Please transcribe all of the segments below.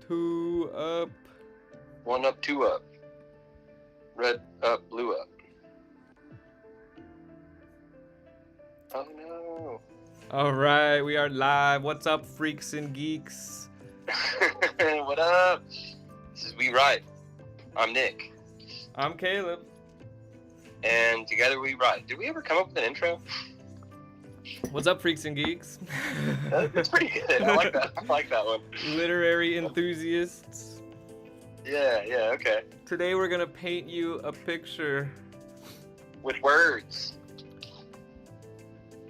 Two up. One up, two up. Red up, blue up. Oh no. Alright, we are live. What's up, freaks and geeks? What up? This is WeWrite. I'm Nick. I'm Caleb. And together we write. Did we ever come up with an intro? What's up, freaks and geeks? It's pretty good. I like that. I like that one. Literary enthusiasts. Yeah, okay. Today we're gonna paint you a picture. With words.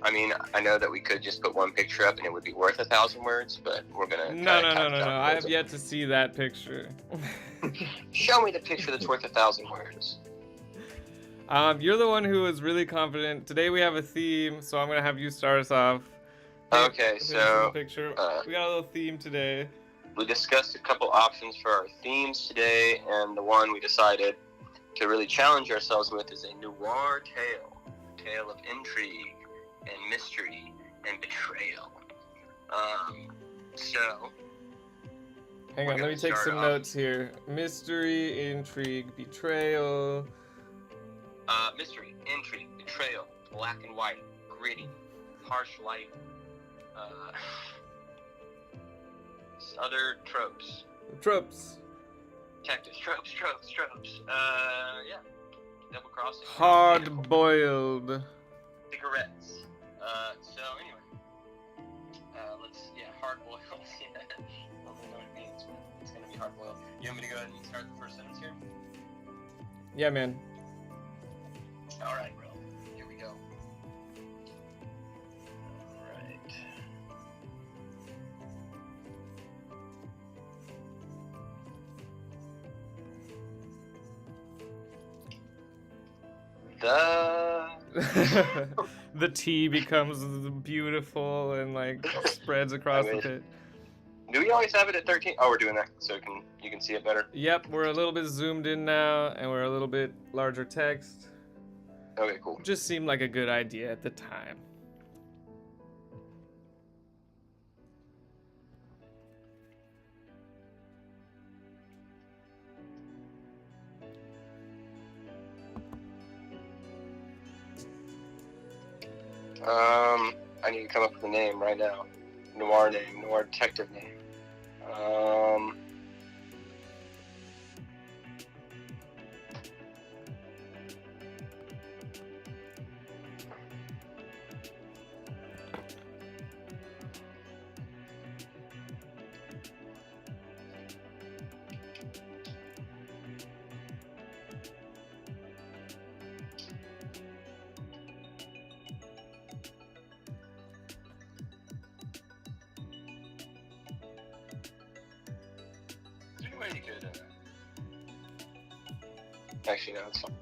I mean, I know that we could just put one picture up and it would be worth 1,000 words, but we're gonna. No. I have yet to see that picture. Show me the picture that's worth 1,000 words. You're the one who was really confident. Today we have a theme, so I'm gonna have you start us off. Okay, so picture. We got a little theme today. We discussed a couple options for our themes today, and the one we decided to really challenge ourselves with is a noir tale of intrigue and mystery and betrayal. So hang on, let me take some notes here. Mystery, intrigue, betrayal. Mystery, intrigue, betrayal, black and white, gritty, harsh light, other tropes. Detectives, tropes. Yeah. Double crossing. Hard boiled. Cigarettes. So anyway. Hard boiled. Yeah. I don't know what it means, but it's gonna be hard boiled. You want me to go ahead and start the first sentence here? Yeah, man. Alright, bro. Here we go. Alright. The tea becomes beautiful and like spreads across the pit. Do we always have it at 13? Oh, we're doing that so you can see it better. Yep, we're a little bit zoomed in now, and we're a little bit larger text. Okay, cool. Just seemed like a good idea at the time. I need to come up with a name right now. Noir detective name. You could, actually, no, it's fine.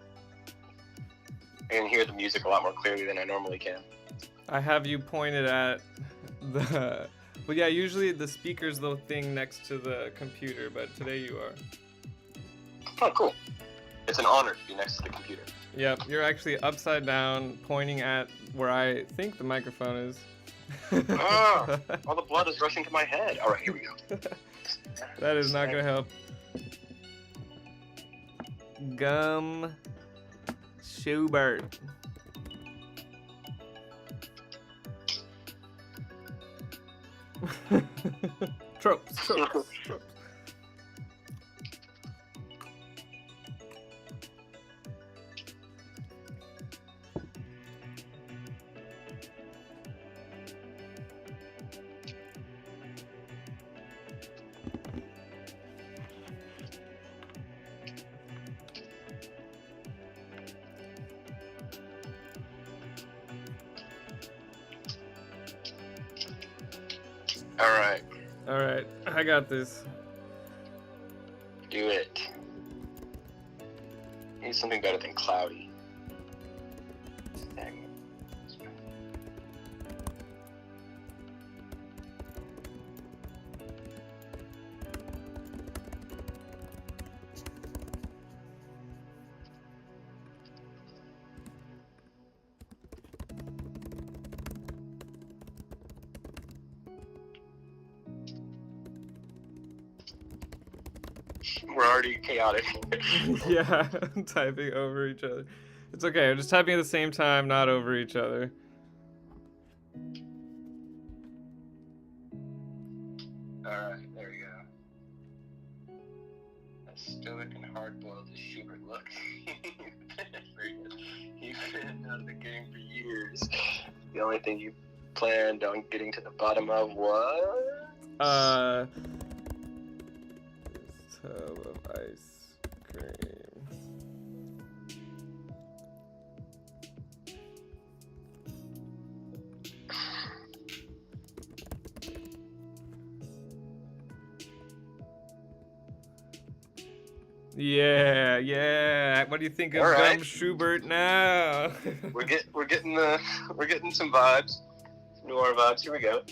I can hear the music a lot more clearly than I normally can. I have you pointed at the... Well, yeah, usually the speaker's the thing next to the computer, but today you are. Oh, cool. It's an honor to be next to the computer. Yep, you're actually upside down, pointing at where I think the microphone is. All the blood is rushing to my head. All right, here we go. That is not gonna help. Gum Shoebert. Tropes. Alright, I got this. Do it. Need something better than cloudy. Dang. We're already chaotic. Yeah, typing over each other. It's okay. We're just typing at the same time, not over each other. Alright, there we go. As stoic and hard-boiled as Shoebert looks, he's been out of the game for years. The only thing you planned on getting to the bottom of was... This tub of ice cream. Yeah, yeah. What do you think of Alright. Shoebert now? We're getting some vibes. Noir vibes. Here we go.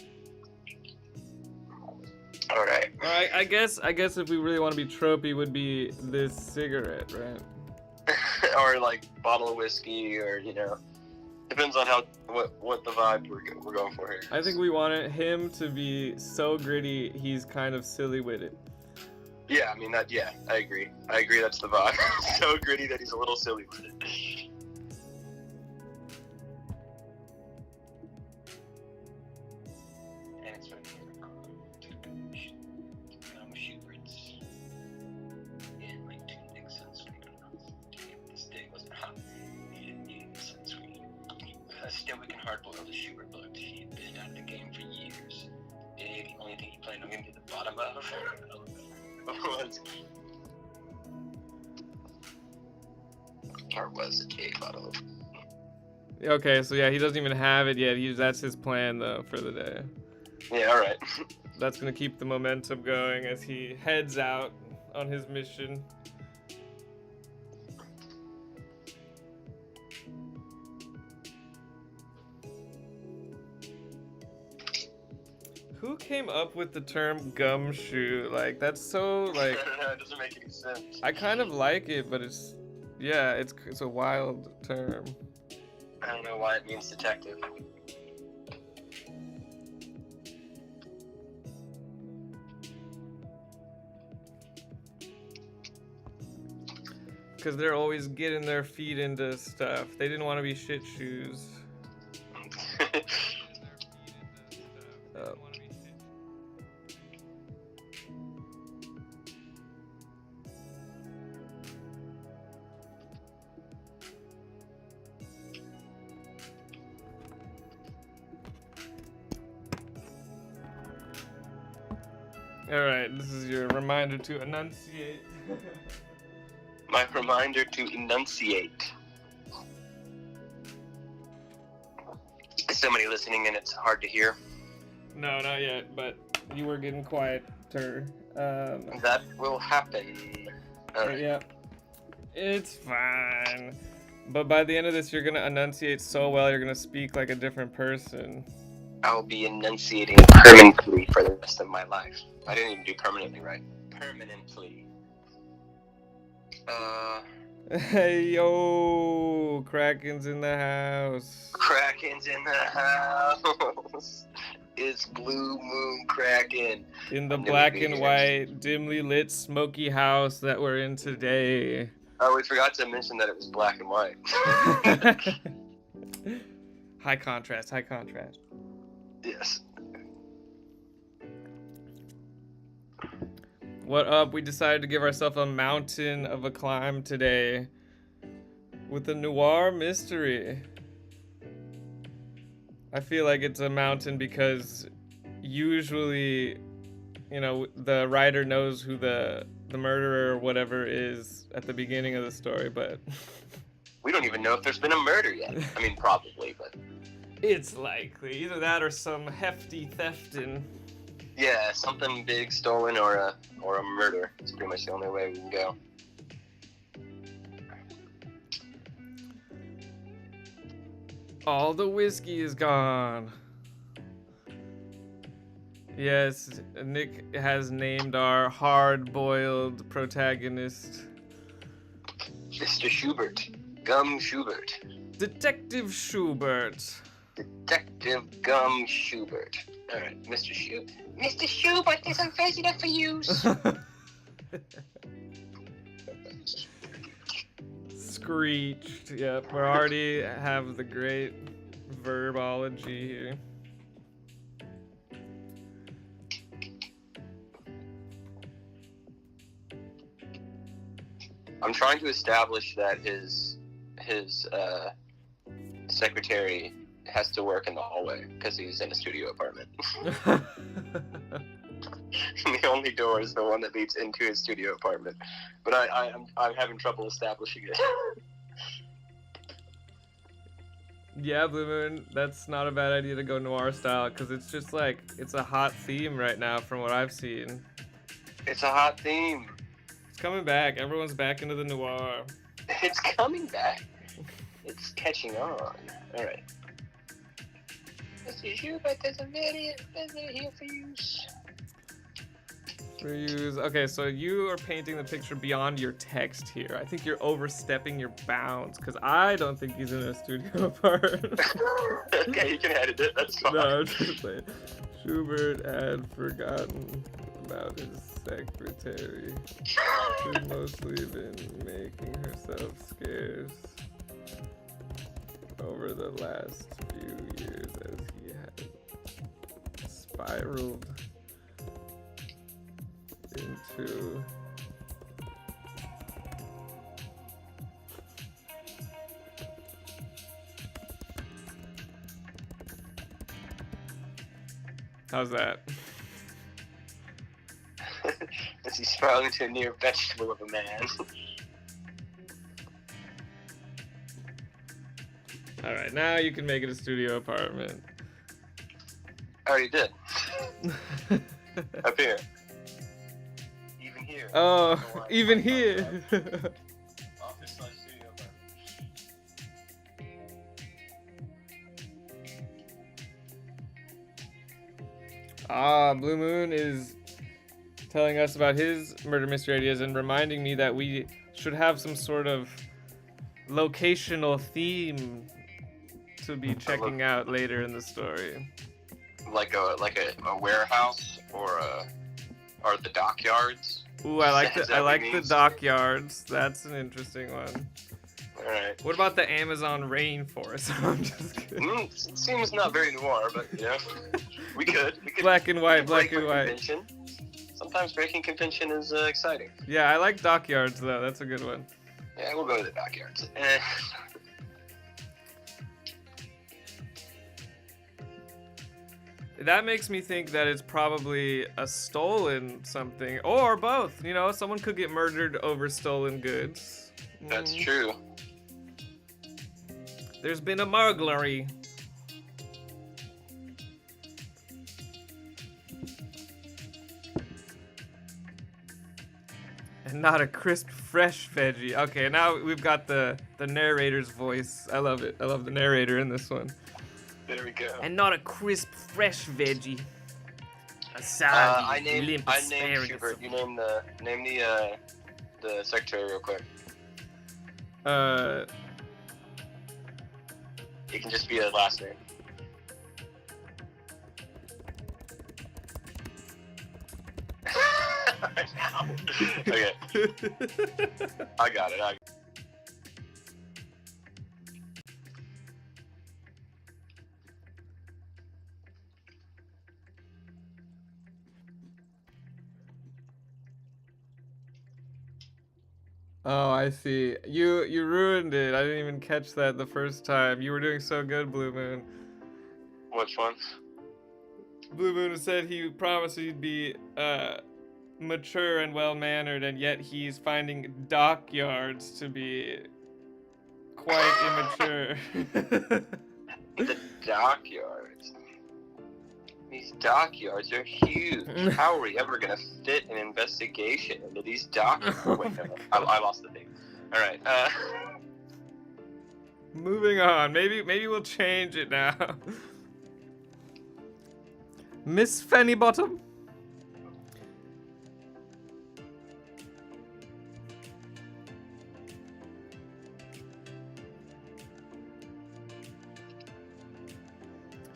Alright. Alright, I guess if we really want to be tropey, would be this cigarette, right? Or like bottle of whiskey, or depends on what the vibe we're going for here. I think we wanted him to be so gritty, he's kind of silly with it. Yeah, I mean that. Yeah, I agree. That's the vibe. So gritty that he's a little silly with it. And it's from Schubert's in like 2 big sunscreen. This day wasn't hot. He didn't need any sunscreen. Still, we can hardboil the Shoebert looked. He'd been out of the game for years. The only thing he planned on getting to the bottom of was a cake bottle. Okay, so yeah, he doesn't even have it yet. That's his plan though for the day. Yeah, alright. That's gonna keep the momentum going as he heads out on his mission. Who came up with the term gumshoe? Like, that's so, like... I don't know, it doesn't make any sense. I kind of like it, but it's a wild term. I don't know why it means detective. Because they're always getting their feet into stuff. They didn't want to be shit shoes. Alright, this is your reminder to enunciate. My reminder to enunciate. Is somebody listening and it's hard to hear? No, not yet, but you were getting quieter. That will happen. Alright. Yeah. It's fine. But by the end of this, you're gonna enunciate so well, you're gonna speak like a different person. I'll be enunciating permanently for the rest of my life. I didn't even do permanently right. Permanently. Hey, yo, Kraken's in the house. Kraken's in the house. It's Blue Moon Kraken. In the black and white, dimly lit, smoky house that we're in today. Oh, we forgot to mention that it was black and white. High contrast, high contrast. Yes. What up? We decided to give ourselves a mountain of a climb today with a noir mystery. I feel like it's a mountain because usually, the writer knows who the murderer or whatever is at the beginning of the story, but we don't even know if there's been a murder yet. I mean, probably, but it's likely either that or some hefty thefting. Yeah, something big stolen or a murder. It's pretty much the only way we can go. All the whiskey is gone. Yes, Nick has named our hard-boiled protagonist Mr. Shoebert. Gum Shoebert. Detective Shoebert. Detective Gum Shoebert. Alright, Mr. Shoebert. Mr. Shoebert, there's a visitor for you. Screeched. Yep, we already have the great verbology here. I'm trying to establish that his secretary has to work in the hallway because he's in a studio apartment. The only door is the one that leads into his studio apartment, but I'm having trouble establishing it. Yeah, Blue Moon, that's not a bad idea to go noir style, because it's just like, it's a hot theme right now from what I've seen. It's a hot theme. It's coming back. Everyone's back into the noir. It's coming back. It's catching on. All right. This is Shoebert. There's a video here for use. Okay, so you are painting the picture beyond your text here. I think you're overstepping your bounds, because I don't think he's in a studio apartment. Okay, you can edit it. That's fine. No, I'm just saying. Shoebert had forgotten about his secretary. She's mostly been making herself scarce over the last few years as he had spiraled into how's that? As he spiraled into a near vegetable of a man. Alright, now you can make it a studio apartment. I already did. Up here. Even here. Oh, even here. Office slash studio apartment. Ah, Blue Moon is telling us about his murder mystery ideas and reminding me that we should have some sort of locational theme to be checking out later in the story. Like a warehouse or the dockyards. Ooh, I like the means? dockyards. That's an interesting one. All right. What about the Amazon rainforest? I'm just kidding. It seems not very noir, but you know, we could Black and white, break black and white. convention. Sometimes breaking convention is exciting. Yeah, I like dockyards though. That's a good one. Yeah, we'll go to the dockyards. That makes me think that it's probably a stolen something, or both. You know, someone could get murdered over stolen goods. That's true. There's been a burglary. And not a crisp, fresh veggie. Okay, now we've got the narrator's voice. I love it. I love the narrator in this one. There we go. And not a crisp, fresh veggie. A soggy, I named asparagus. Shoebert. You name the secretary real quick. It can just be a last name. Okay. I got it. Oh, I see. You ruined it. I didn't even catch that the first time. You were doing so good, Blue Moon. Which one? Blue Moon said he promised he'd be mature and well-mannered, and yet he's finding dockyards to be quite immature. The dockyards. These dockyards are huge. How are we ever gonna fit an investigation into these dockyards? Oh Wait, my no, God. I lost the thing. All right. Moving on. Maybe we'll change it now. Miss Fennybottom.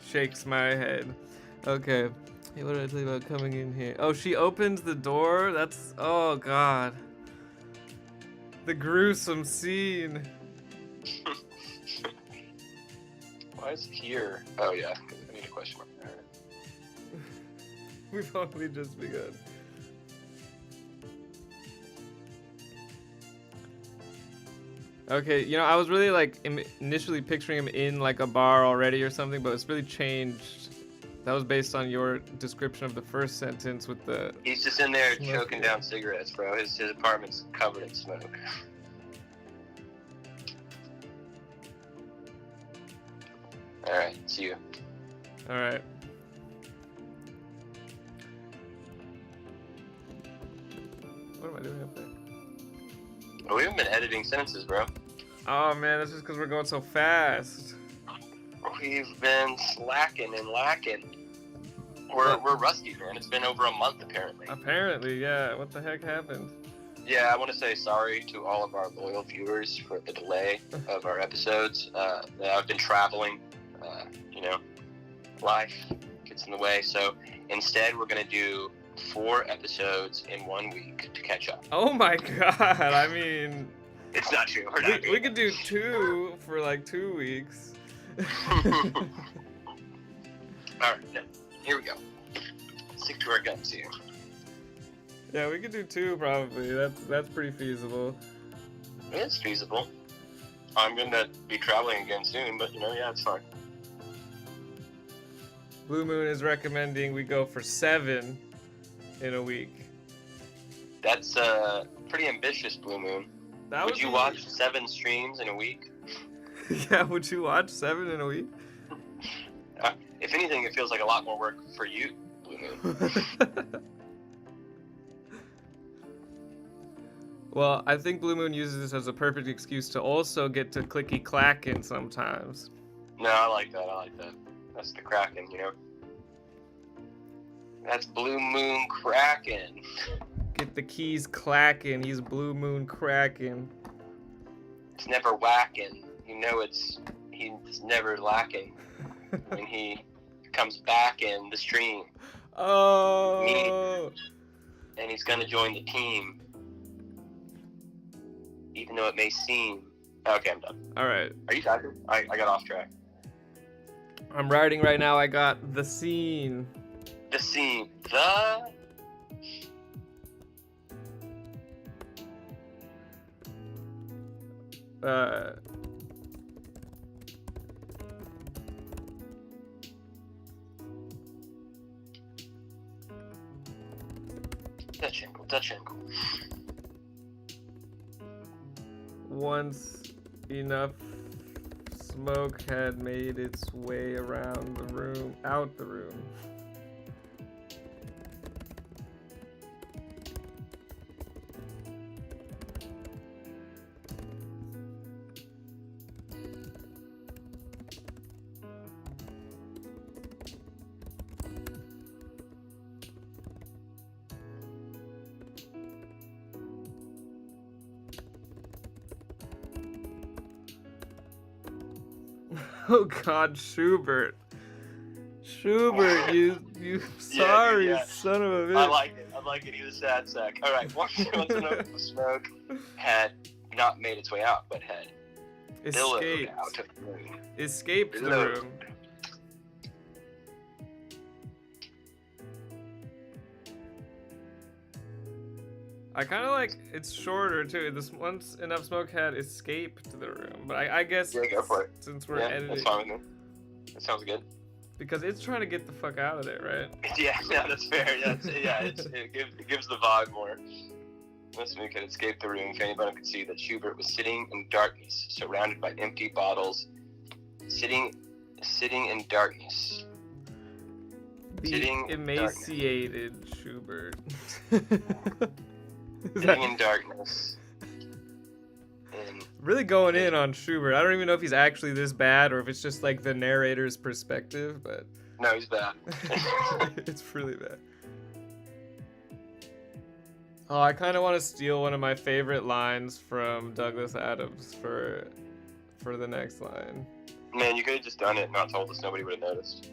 Shakes my head. Okay. Hey, what did I tell you about coming in here? Oh, she opens the door? That's... Oh, God. The gruesome scene. Why is it here? Oh yeah, because I need a question mark. All right. We've only just begun. Okay, you know, I was really like initially picturing him in like a bar already or something, but it's really changed. That was based on your description of the first sentence with the... He's just in there smoke. choking down cigarettes, bro. His apartment's covered in smoke. Alright, it's you. Alright. What am I doing up there? Oh, we haven't been editing sentences, bro. Oh man, that's just because we're going so fast. We've been slacking and lacking. We're rusty, man. It's been over a month, apparently. Apparently, yeah. What the heck happened? Yeah, I want to say sorry to all of our loyal viewers for the delay of our episodes. I've been traveling. You know, life gets in the way. So instead, we're going to do 4 episodes in 1 week to catch up. Oh my god, I mean... It's not true. We could do 2 for like 2 weeks. Alright, here we go. Stick to our guns here. Yeah, we could do 2 probably. That's pretty feasible. It's feasible. I'm going to be traveling again soon, but yeah, it's fine. Blue Moon is recommending we go for 7 in a week. That's pretty ambitious, Blue Moon. Would you watch 7 streams in a week? Yeah, would you watch 7 in a week? If anything, it feels like a lot more work for you, Blue Moon. Well, I think Blue Moon uses this as a perfect excuse to also get to clicky clacking sometimes. No, I like that. That's the Kraken, That's Blue Moon Kraken. Get the keys clacking. He's Blue Moon cracking. It's never whacking. He's never lacking when he comes back in the stream. Oh. And he's gonna join the team, even though it may seem. Okay, I'm done. All right. Are you talking? I got off track. I'm writing right now. I got the scene. The scene. Dutch angle. Once enough smoke had made its way around the room, out the room. Oh God, Shoebert, you sorry yeah. son of a bitch. I like it. He was a sad sack. All right, once enough smoke had not made its way out, but had billowed out of the room. Escaped the room. I kind of like it's shorter too. This once enough smoke had escaped the room, but I guess Go for it. Since we're editing, that's fine with me. That sounds good. Because it's trying to get the fuck out of there, right? Yeah, that's fair. It gives the vibe more. Once we could escape the room, Fanny Bunny could see that Shoebert was sitting in darkness, surrounded by empty bottles. Sitting in darkness. The emaciated Shoebert. Sitting in darkness. Really going in on Shoebert. I don't even know if he's actually this bad or if it's just like the narrator's perspective, but... No, he's bad. It's really bad. Oh, I kind of want to steal one of my favorite lines from Douglas Adams for the next line. Man, you could have just done it and not told us. Nobody would have noticed.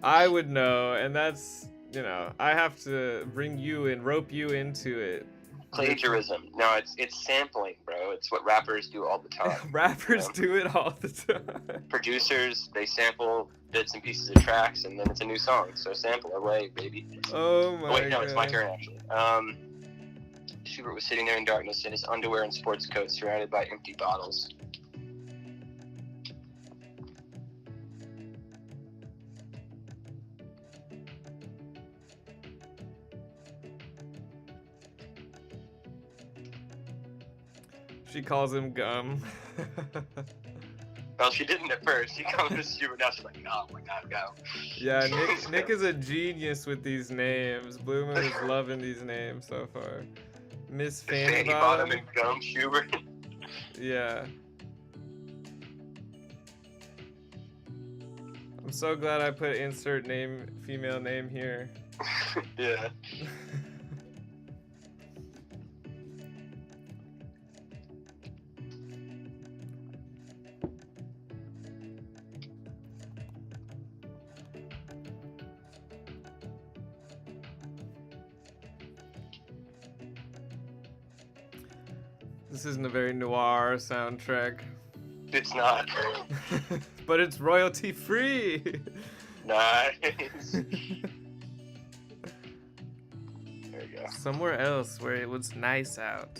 I would know, and that's, I have to bring you in, rope you into it. Plagiarism. No, it's sampling, bro. It's what rappers do all the time. Rappers do it all the time. Producers, they sample bits and pieces of tracks, and then it's a new song. So sample away, baby. Oh my Wait, no, god. it's my turn actually. Shoebert was sitting there in darkness in his underwear and sports coat, surrounded by empty bottles. She calls him Gum. Well, she didn't at first. She comes to Shoebert, now she's like, oh my god, go. Yeah, Nick is a genius with these names. Blue Moon is loving these names so far. Miss Fanny Bottom. And Gum Shoebert. Yeah. I'm so glad I put insert name, female name here. Yeah. This isn't a very noir soundtrack. It's not. But it's royalty free. Nice. There you go. Somewhere else where it was nice out.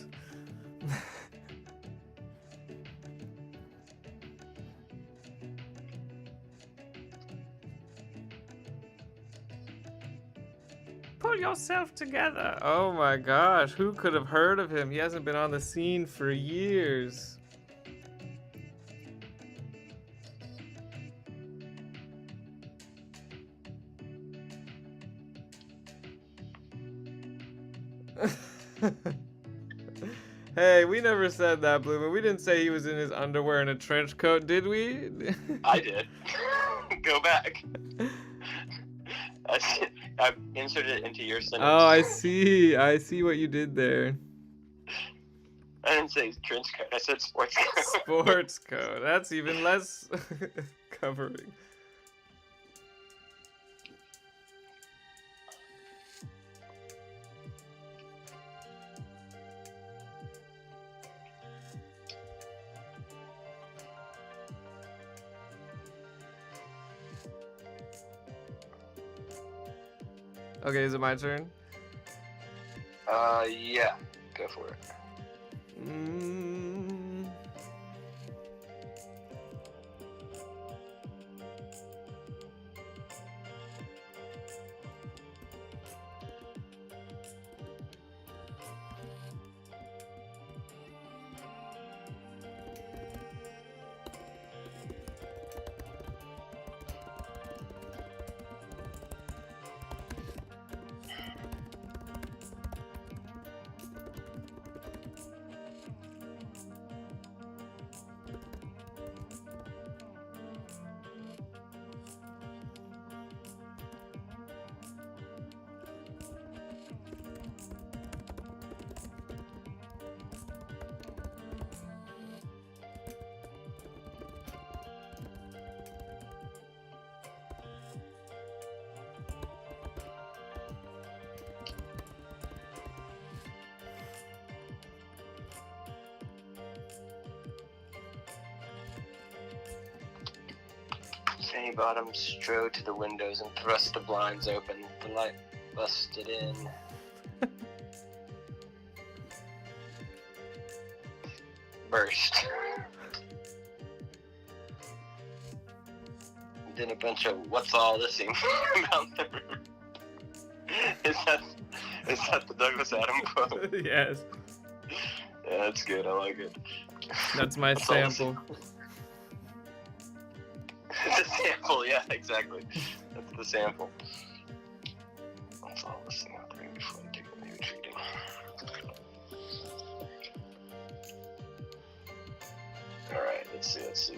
Pull yourself together. Oh my gosh, who could have heard of him? He hasn't been on the scene for years. Hey, we never said that, Bloomer. We didn't say he was in his underwear and a trench coat, did we? I did. Go back. I've inserted it into your sentence. Oh, I see. I see what you did there. I didn't say trench coat. I said sports coat. Sports coat. That's even less covering. Okay, is it my turn? Yeah. Go for it. Fanny Bottom strode to the windows and thrust the blinds open. The light busted in. Burst. Then a bunch of what's all this about the room. Is that the Douglas Adams quote? Yes. Yeah, that's good. I like it. That's my sample. It's a sample, yeah, exactly. That's the sample. Let's all listen out there before I take a new treating. Alright, let's see.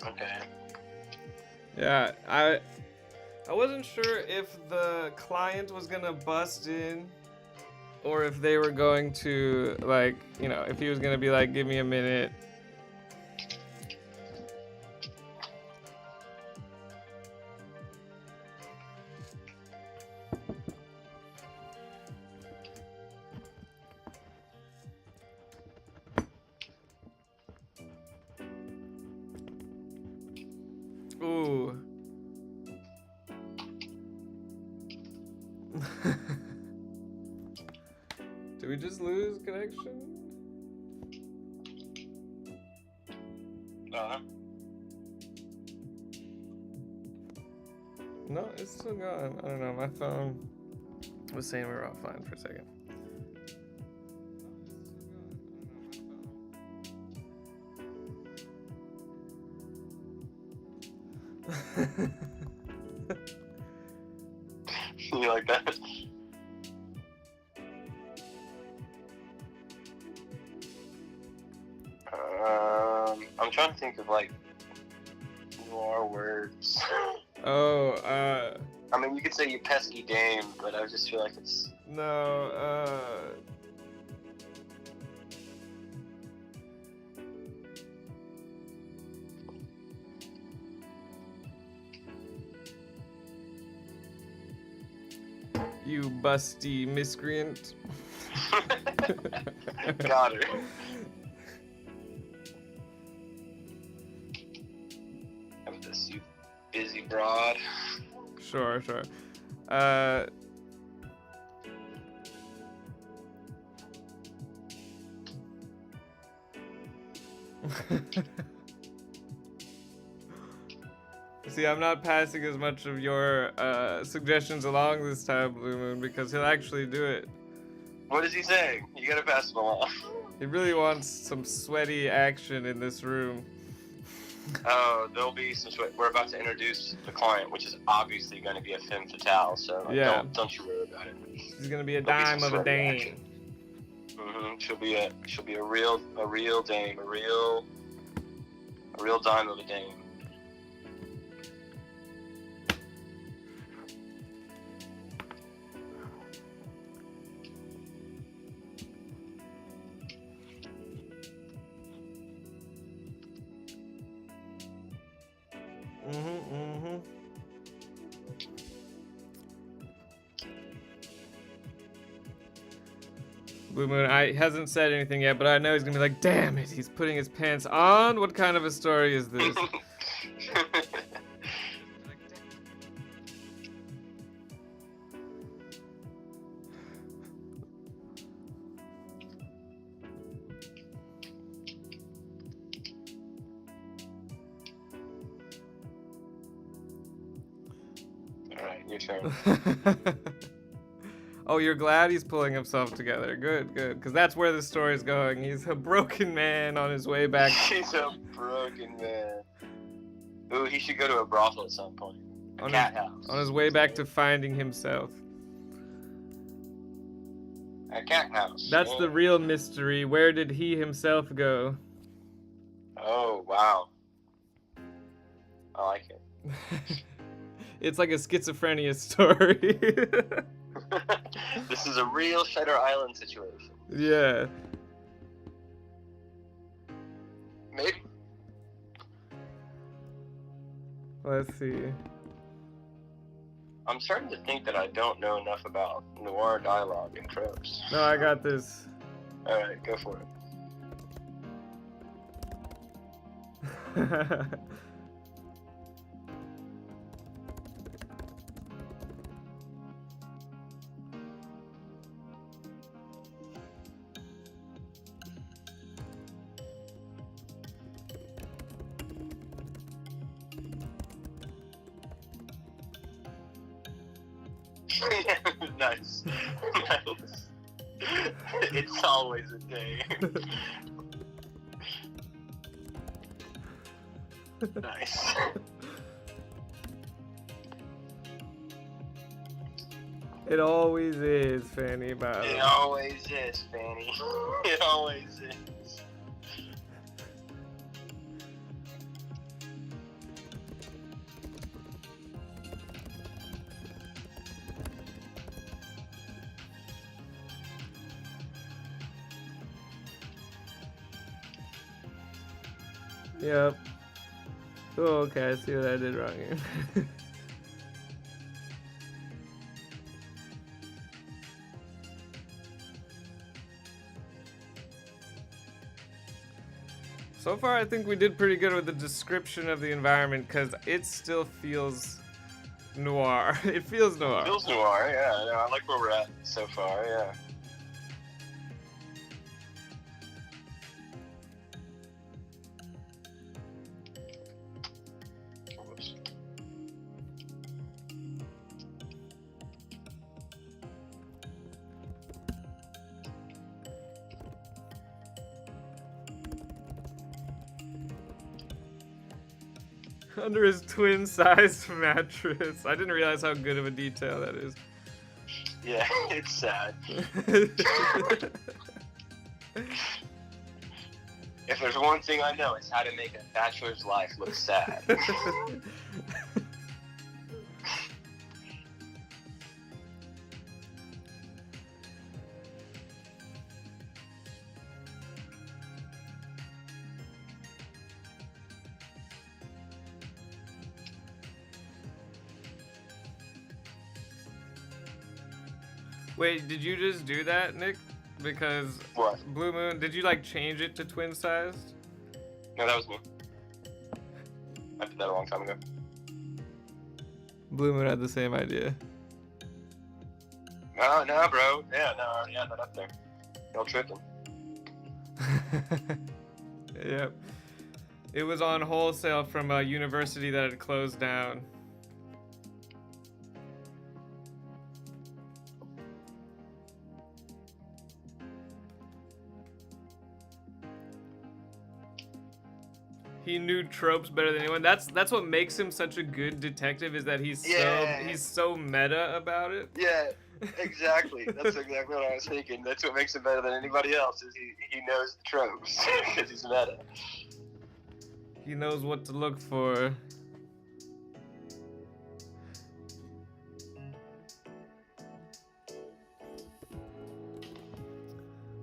Okay. Yeah, I wasn't sure if the client was gonna bust in or if they were going to, like, you know, if he was gonna be like, give me a minute. Ooh. Did we just lose connection? No, it's still going. I don't know. My phone was saying we were offline for a second. You like that? I'm trying to think of like more words. Oh, I mean, you could say you pesky dame, but I just feel like it's no, you busty miscreant. got her. Have this, you busy broad. Sure. See, I'm not passing as much of your suggestions along this time, Blue Moon, because he'll actually do it. What is he saying? You gotta pass him along. He really wants some sweaty action in this room. Oh, there'll be some sweat. We're about to introduce the client, which is obviously going to be a femme fatale. So Yeah. don't you worry about it. He's gonna be a There'll be dime some of a sweaty dame. action. She'll be a real dame, a real dime of a dame. Blue Moon, hasn't said anything yet, but I know he's gonna be like, damn it, he's putting his pants on? What kind of a story is this? Alright, your turn. Oh, you're glad he's pulling himself together. Good. Because that's where the story's going. He's a broken man on his way back. He's a broken man. Ooh, he should go to a brothel at some point. A cat house. On his way back to finding himself. A cat house. That's the real mystery. Where did he himself go? Oh, wow. I like it. It's like a schizophrenia story. This is a real Shutter Island situation. Yeah. Maybe. Let's see. I'm starting to think that I don't know enough about noir dialogue and tropes. No, I got this. Alright, go for it. Nice. It's always a day. Nice. It always is, Fanny Bottom. It always is, Fanny. It always is. Yep. Oh, okay, I see what I did wrong here. So far, I think we did pretty good with the description of the environment because it still feels noir. It feels noir. It feels noir, yeah. No, I like where we're at so far, yeah. Under his twin-sized mattress. I didn't realize how good of a detail that is. Yeah, it's sad. If there's one thing I know, it's how to make a bachelor's life look sad. Wait, did you just do that, Nick? Because What? Blue Moon, did you like change it to twin-sized? No, that was me. I did that a long time ago. Blue Moon had the same idea. No, bro. Yeah, no, I already had that up there. Y'all tripping. Yep. It was on wholesale from a university that had closed down. He knew tropes better than anyone. That's what makes him such a good detective, is that he's so meta about it. Yeah, exactly. That's exactly what I was thinking. That's what makes him better than anybody else, is he knows the tropes because he's meta. He knows what to look for.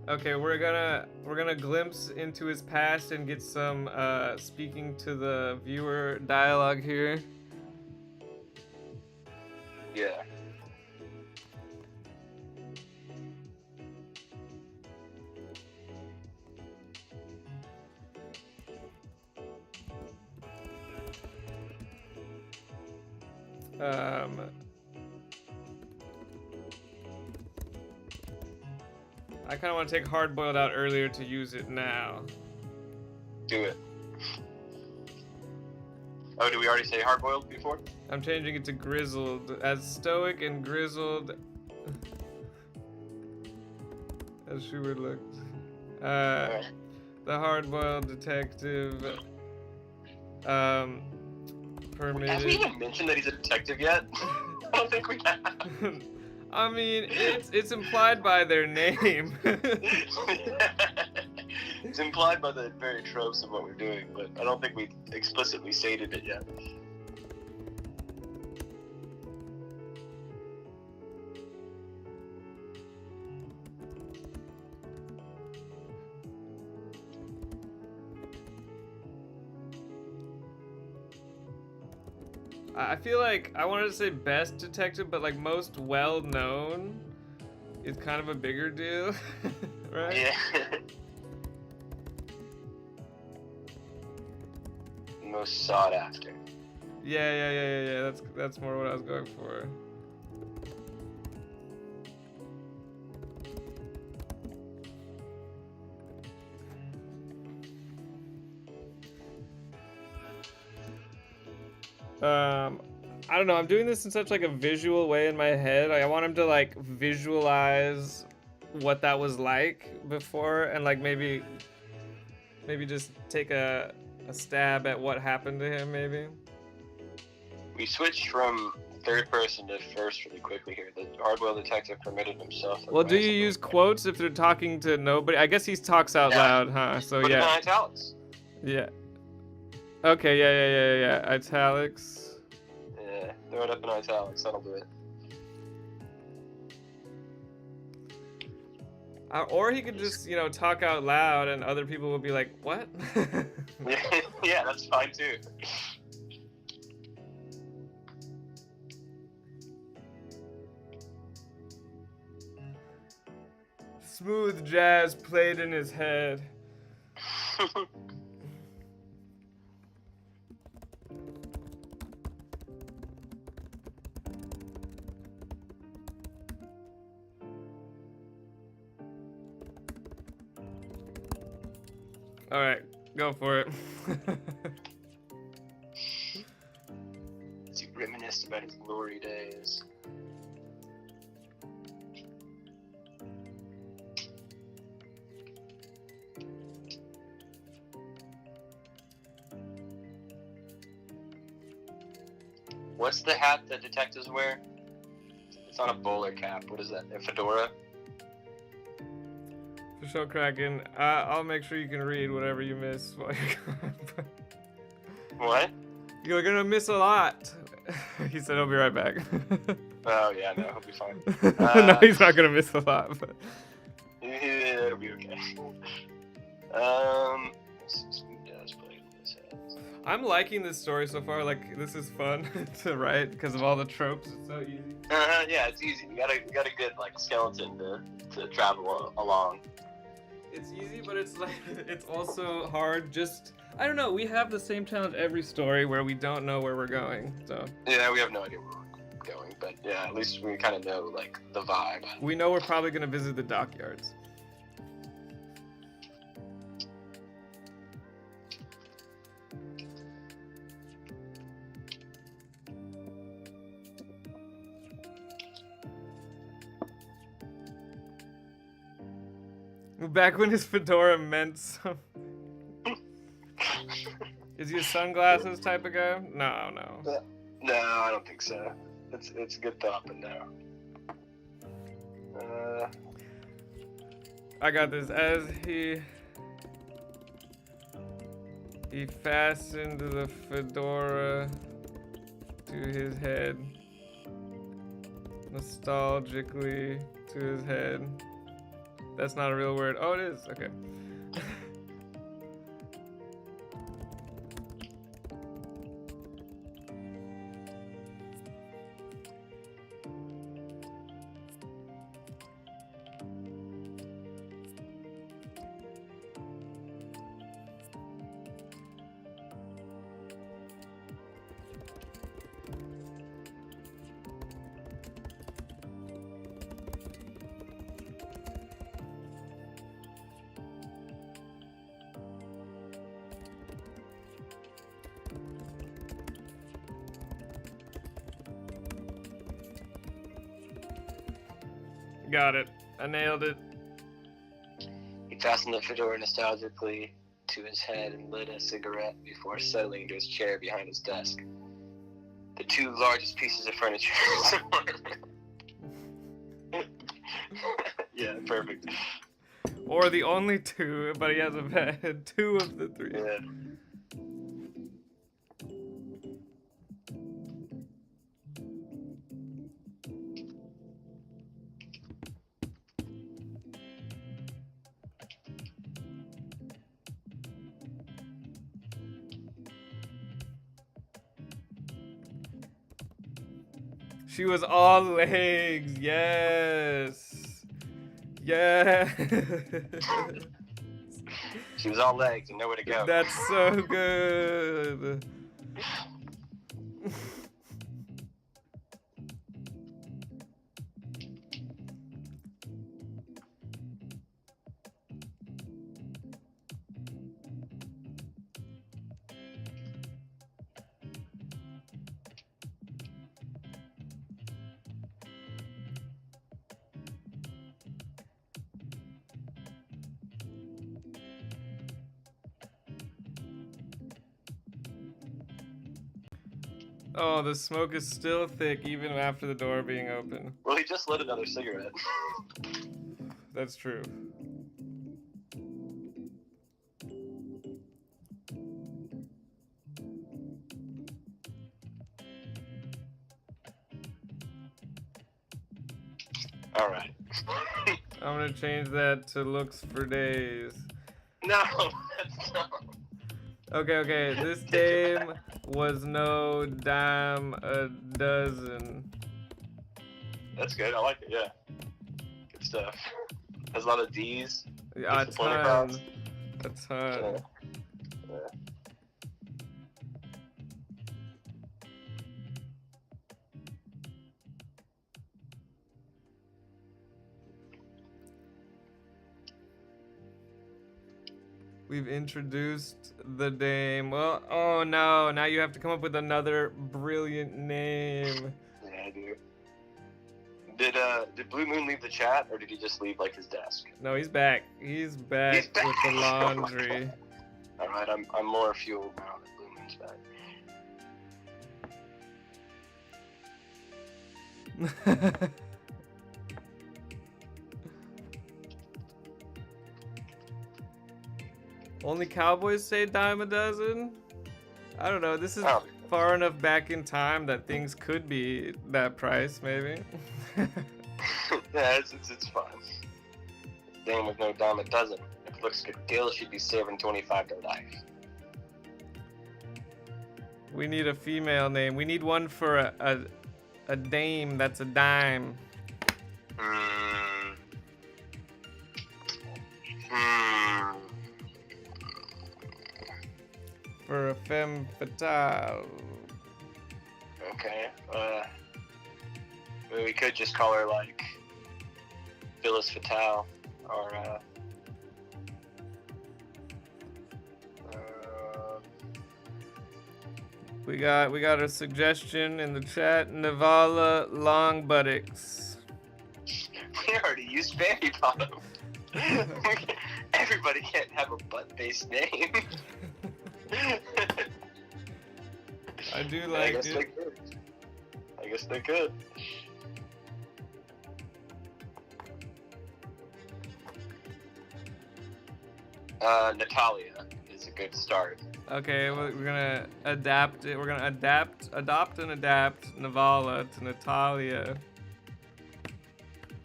Okay, we're gonna glimpse into his past and get some speaking to the viewer dialogue here. Yeah. I kind of want to take hard-boiled out earlier to use it now. Do it. Oh, did we already say hard-boiled before? I'm changing it to grizzled. As stoic and grizzled as Shoebert looked. Right. The hard-boiled detective. Have Permitted. we even mentioned that he's a detective yet? I don't think we have. I mean, it's implied by their name. It's implied by the very tropes of what we're doing, but I don't think we explicitly stated it yet. I feel like I wanted to say best detective, but like most well known is kind of a bigger deal, right? Yeah. Most sought after. Yeah. That's more what I was going for. I don't know, I'm doing this in such like a visual way in my head. Like, I want him to like visualize what that was like before, and like maybe just take a stab at what happened to him, maybe. We switched from third person to first really quickly here. The hardboiled detective permitted himself. Well, do you use quotes if they're talking to nobody? I guess he talks out loud, huh? So Put it in yeah. italics. Yeah. Okay, yeah. Italics. Yeah, throw it up in italics. That'll do it. Or he could just, talk out loud and other people will be like, what? Yeah, that's fine too. Smooth jazz played in his head. All right, go for it. He reminisced about his glory days. What's the hat that detectives wear? It's not a bowler cap. What is that? A fedora? For sure, Kraken. I'll make sure you can read whatever you miss while you're gone. What? You're gonna miss a lot. He said he'll be right back. Oh, yeah, no, he'll be fine. No, he's not gonna miss a lot. But... It'll be okay. I'm liking this story so far. Like, this is fun to write because of all the tropes. It's so easy. Yeah, it's easy. You got a good like skeleton to travel along. It's easy, but it's like it's also hard. Just I don't know. We have the same challenge every story where we don't know where we're going. So yeah, we have no idea where we're going, but yeah, at least we kind of know like the vibe. We know we're probably gonna visit the dockyards. Back when his fedora meant something. Is he a sunglasses type of guy? No. No, I don't think so. It's a good thought, but no. I got this. As he fastened the fedora to his head, nostalgically to his head. That's not a real word. Oh, it is. Okay. Got it. I nailed it. He fastened the fedora nostalgically to his head and lit a cigarette before settling into his chair behind his desk. The two largest pieces of furniture. Yeah, perfect. Or the only two, but he has a bed. Two of the three. Yeah. She was all legs. Yes. Yes. She was all legs and nowhere to go. That's so good. Oh, the smoke is still thick even after the door being open. Well, he just lit another cigarette. That's true. All right. I'm gonna change that to looks for days. No, that's not. Okay. This dame was no dime a dozen. That's good. I like it. Yeah, good stuff. Has a lot of D's. Yeah, a Gets the point ton. across. A ton. Yeah. We've introduced the dame. Well, oh no, now you have to come up with another brilliant name. Yeah, I do. Did Blue Moon leave the chat, or did he just leave like his desk? No, he's back. He's back He's back. with the laundry. All right, I'm more fueled now that Blue Moon's back. Only cowboys say dime a dozen? I don't know. This is far enough back in time that things could be that price, maybe. Yeah, it's fine. Dame with no dime a dozen. If looks could kill, she'd be saving 25 to life. We need a female name. We need one for a dame that's a dime. For a femme fatale. Okay. We could just call her like Phyllis Fatale, or We got a suggestion in the chat. Navala Long Buttocks. we already used Fanny Bottom. Everybody can't have a butt-based name. I do like it. I guess they could. Natalia is a good start. Okay, we're gonna adapt it. We're gonna adopt and adapt Navala to Natalia.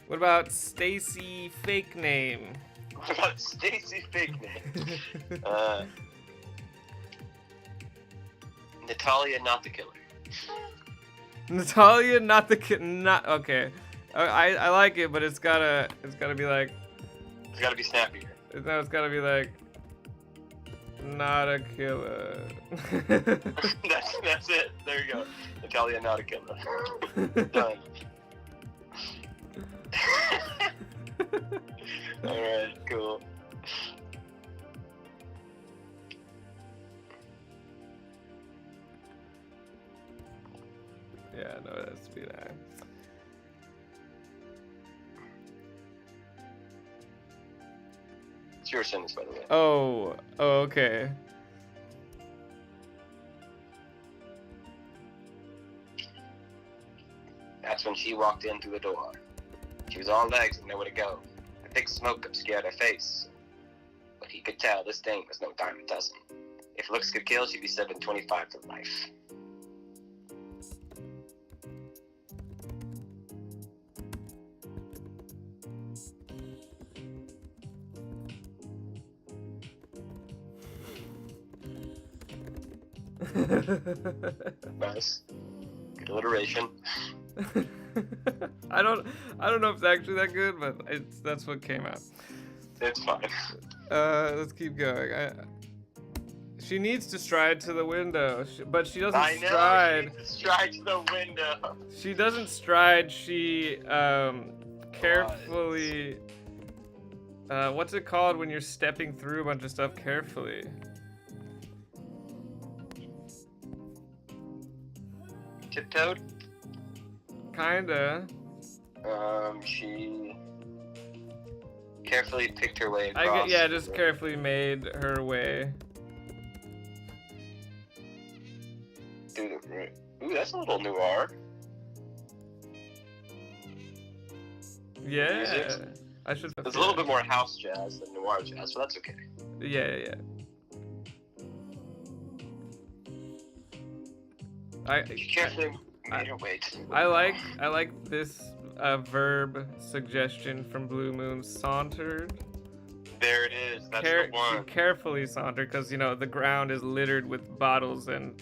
What about Stacy fake name? What about Stacy fake name? Natalia, not the killer. Natalia, not the kid. Not okay. I like it, but it's gotta be like. It's gotta be snappier. No, it's gotta be like. Not a killer. that's it. There you go. Natalia, not a killer. Done. Alright, cool. Yeah, no, it has to be that. It's your sentence, by the way. Oh, okay. That's when she walked in through the door. She was all legs and nowhere to go. A thick smoke obscured her face. But he could tell this thing was no dime a dozen. If looks could kill, she'd be 725 for life. Nice. Good alliteration. I don't know if it's actually that good, but that's what came out. It's fine. Let's keep going. She needs to stride to the window, but she doesn't stride. She needs to stride to the window. She doesn't stride. She carefully. What's it called when you're stepping through a bunch of stuff carefully? Tiptoed? Kinda. She carefully picked her way across. Yeah, just carefully made her way. Ooh, that's a little noir. Yeah. Music. I should. There's a little bit more house jazz than noir jazz, but that's okay. Yeah. She carefully made her way to the I like this a verb suggestion from Blue Moon. Sauntered. There it is. That's the one. Carefully sauntered, because, you know, the ground is littered with bottles and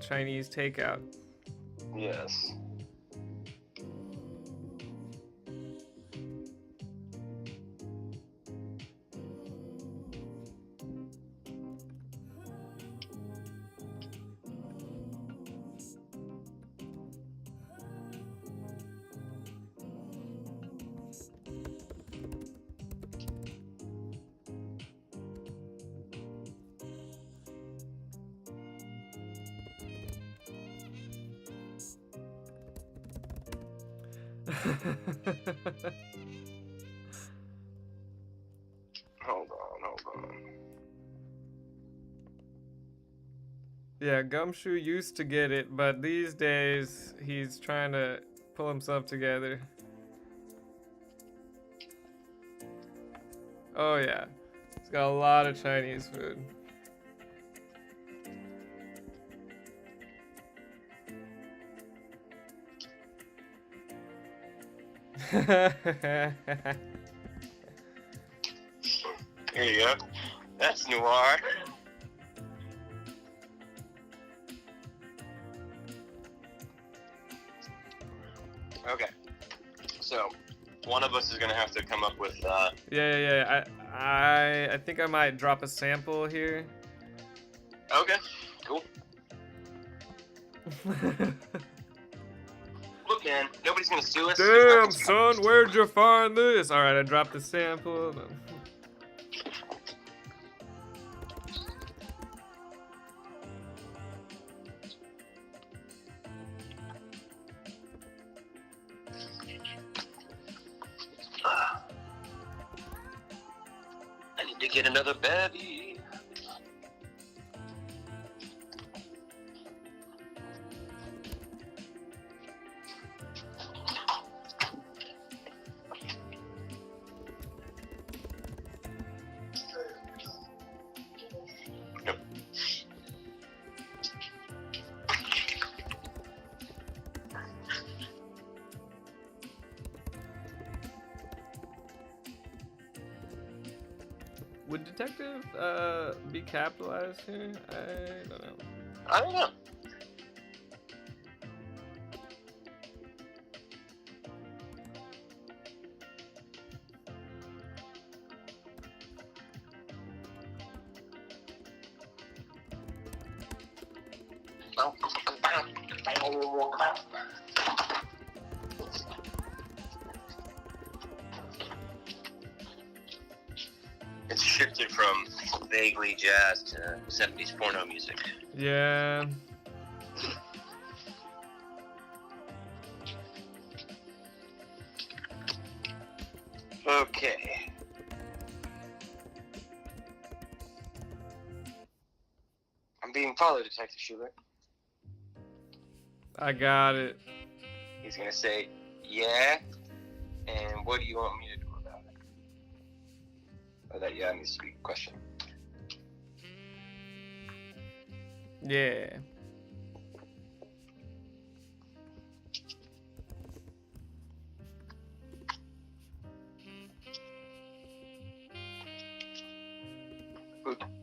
Chinese takeout. Yes. Hold on. Yeah, Gumshoe used to get it, but these days he's trying to pull himself together. Oh yeah, he's got a lot of Chinese food. Here you go. That's noir. Okay. So, one of us is gonna have to come up with. Yeah. I think I might drop a sample here. Okay. Cool. Look, man, nobody's gonna sue us. Damn, son, where'd you find this? All right, I dropped the sample. I need to get another bevy. Would detective be capitalized here? I don't know. I don't know. It's shifted from vaguely jazz to 70s porno music. Yeah. Okay. I'm being followed, Detective Shoebert. I got it. He's gonna say, yeah, and what do you want me to do about it? Or that yeah needs to be a question. Yeah.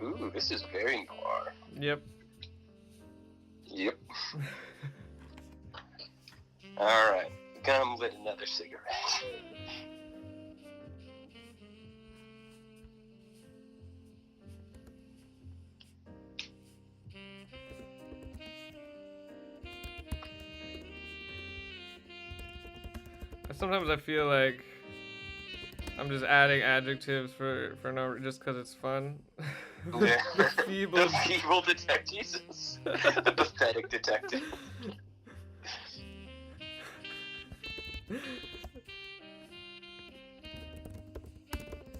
Ooh, this is very noir. Yep. Yep. Alright, come lit another cigarette. Sometimes I feel like I'm just adding adjectives for no, just because it's fun. Yeah. The feeble. The feeble detective. The pathetic detective.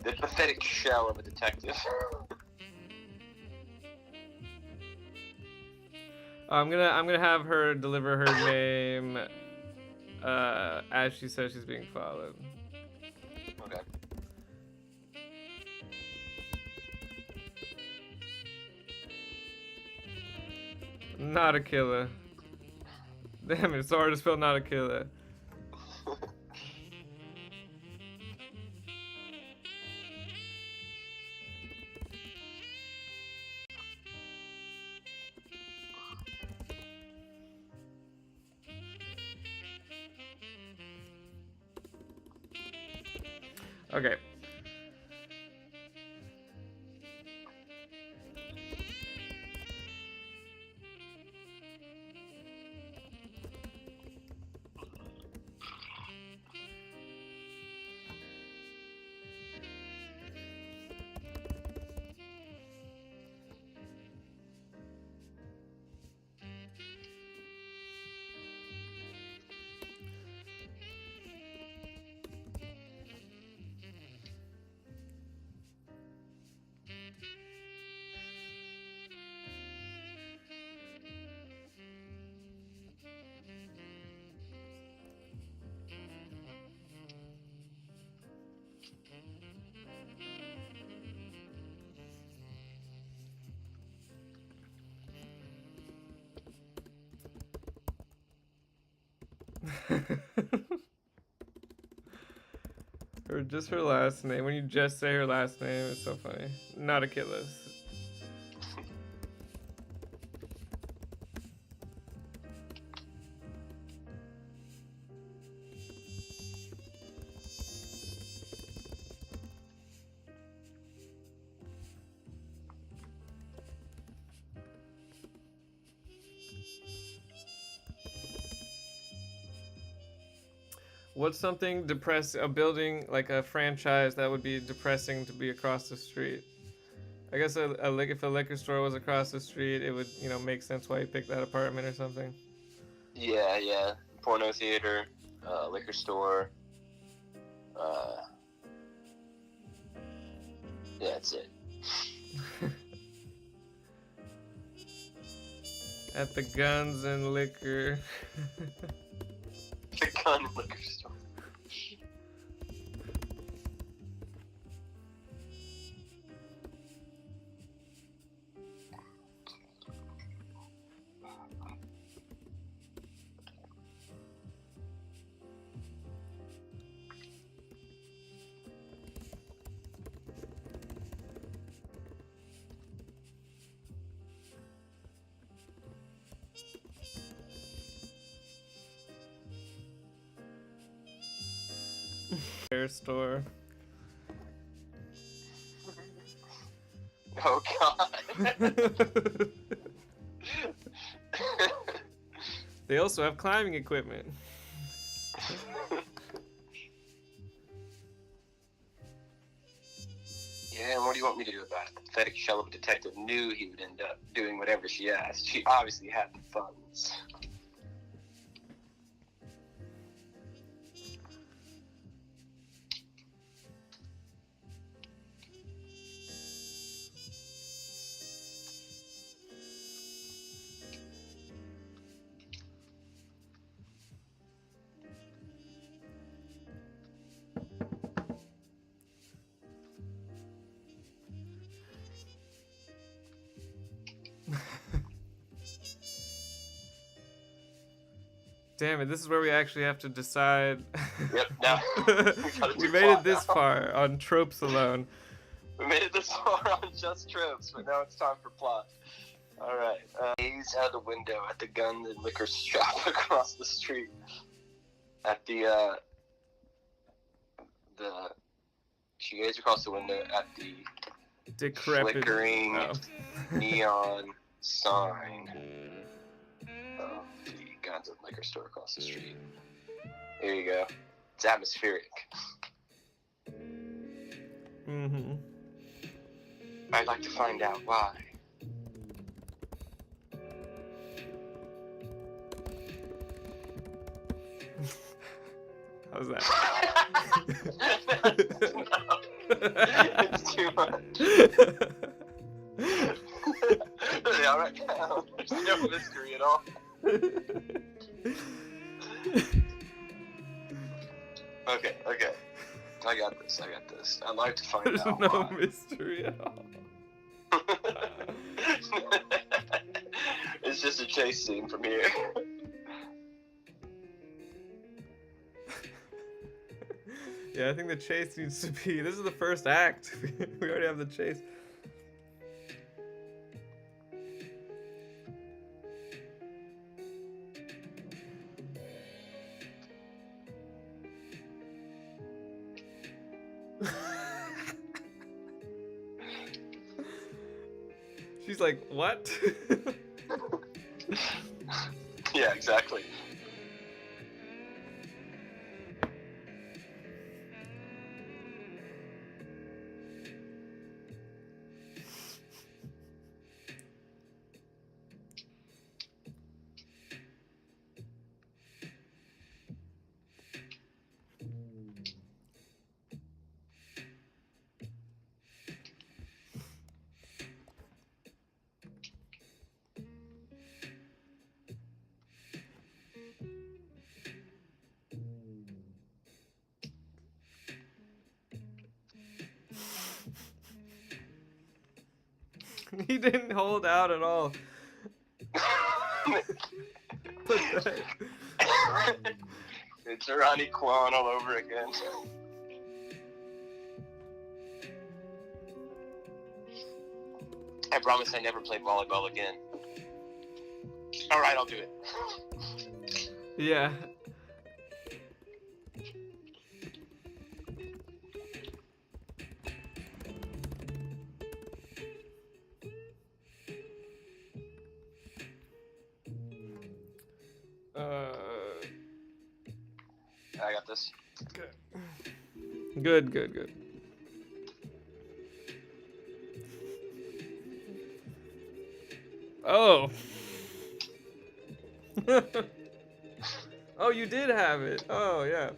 The pathetic shell of a detective. I'm gonna have her deliver her name as she says she's being followed. Okay. Not a killer. Damn it, it's hard to spell not a killer. Okay. Or just her last name. When you just say her last name, it's so funny. Not a kit list. What's something a building, like a franchise that would be depressing to be across the street? I guess if a liquor store was across the street, it would, make sense why you picked that apartment or something. Yeah. Porno theater, liquor store. Yeah, that's it. At the Guns and Liquor. The gun liquor store. Hair store. Oh God. They also have climbing equipment. Yeah, and what do you want me to do about it? The pathetic shell of a detective knew he would end up doing whatever she asked. She obviously had the funds. Damn it, this is where we actually have to decide. Yep, now we made it this far on tropes alone. We made it this far on just tropes, but now it's time for plot. Alright, gaze out the window at the gun and liquor shop across the street. At she gazed across the window at the Decrepit flickering neon sign of the Guns and Liquor store across the street. Here you go. It's atmospheric. Mm-hmm. I'd like to find out why. How's that? It's too much. Yeah, right now, there's no mystery at all. Okay. I got this. I'd like to find There's out no why. mystery at all. It's just a chase scene from here. Yeah, I think the chase needs to be... This is the first act. We already have the chase. She's like, what? Yeah, exactly. He didn't hold out at all. Pathetic. It's Ronnie Kwan all over again. I promise I never played volleyball again. Alright, I'll do it. Yeah. I got this. Good, good, good. Oh. Oh, you did have it. Oh, yeah.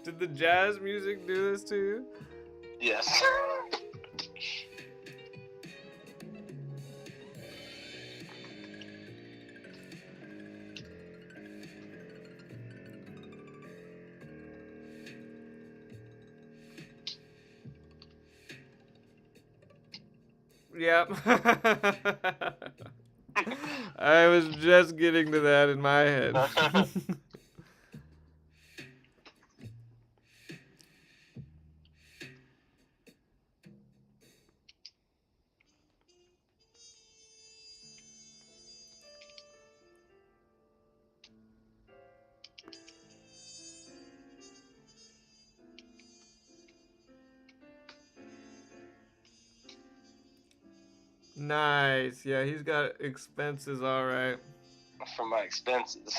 Did the jazz music do this to you? Yes. Yep. I was just getting to that in my head. Nice. Yeah, he's got expenses all right. For my expenses.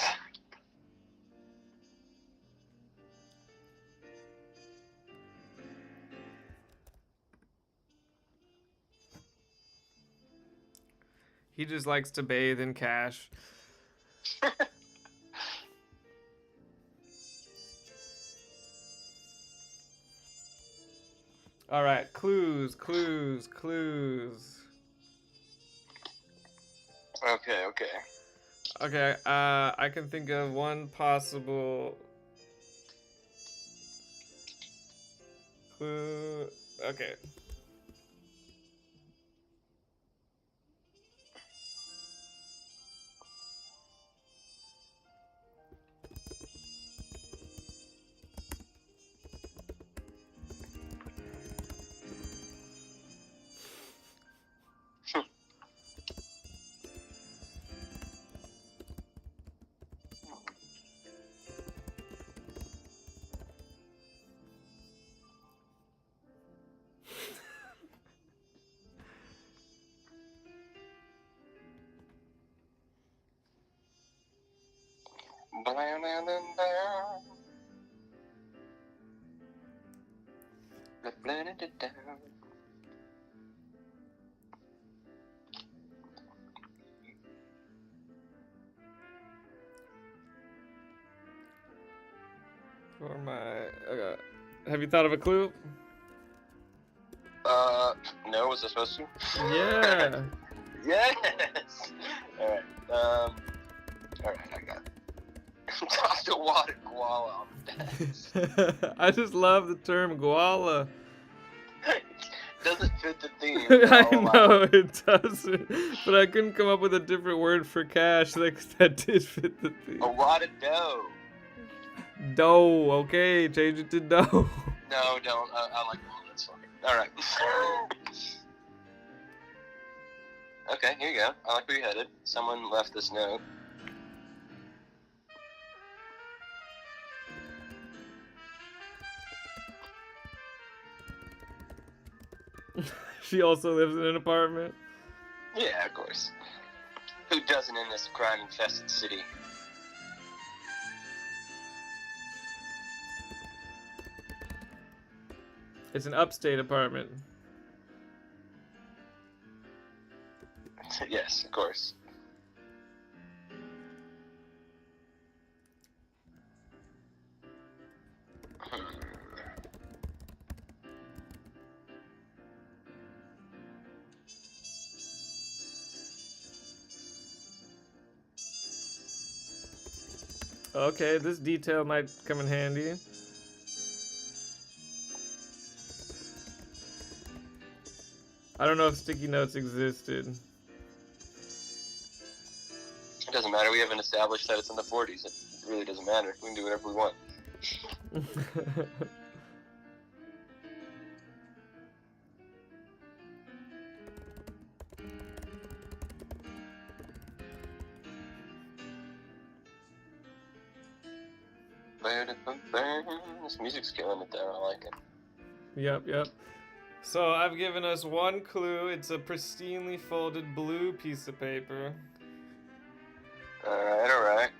He just likes to bathe in cash. All right, clues, clues, clues. Okay. Okay, I can think of one possible clue. Okay. For my, have you thought of a clue? No, was I supposed to? Yeah. Yes! Alright, I got it. Tossed a water koala on the desk. I just love the term koala. Doesn't fit the theme. I know it doesn't, but I couldn't come up with a different word for cash that did fit the theme. A wad of dough. Dough, okay, change it to dough. No, don't. I like that. That's fine. Alright. Okay, here you go. I like where you're headed. Someone left this note. She also lives in an apartment. Yeah, of course. Who doesn't in this crime-infested city? It's an upstate apartment. Yes, of course. Okay, this detail might come in handy. I don't know if sticky notes existed. It doesn't matter. We haven't established that it's in the 40s. It really doesn't matter. We can do whatever we want. This music's killing it there. I like it. Yep. So I've given us one clue. It's a pristinely folded blue piece of paper. Alright.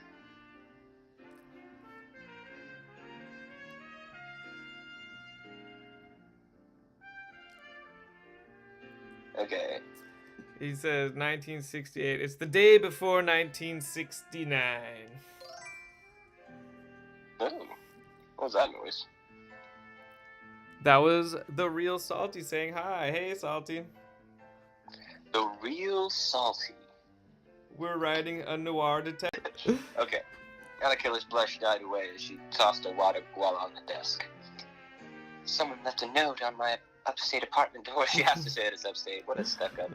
Okay. He says 1968. It's the day before 1969. Oh, what was that noise? That was the real Salty saying hi. Hey, Salty. The real Salty. We're writing a noir detective. Okay. Anna Killer's blush died away as she tossed a wad of guala on the desk. Someone left a note on my upstate apartment door. She has to say it is upstate. What a stuck-up.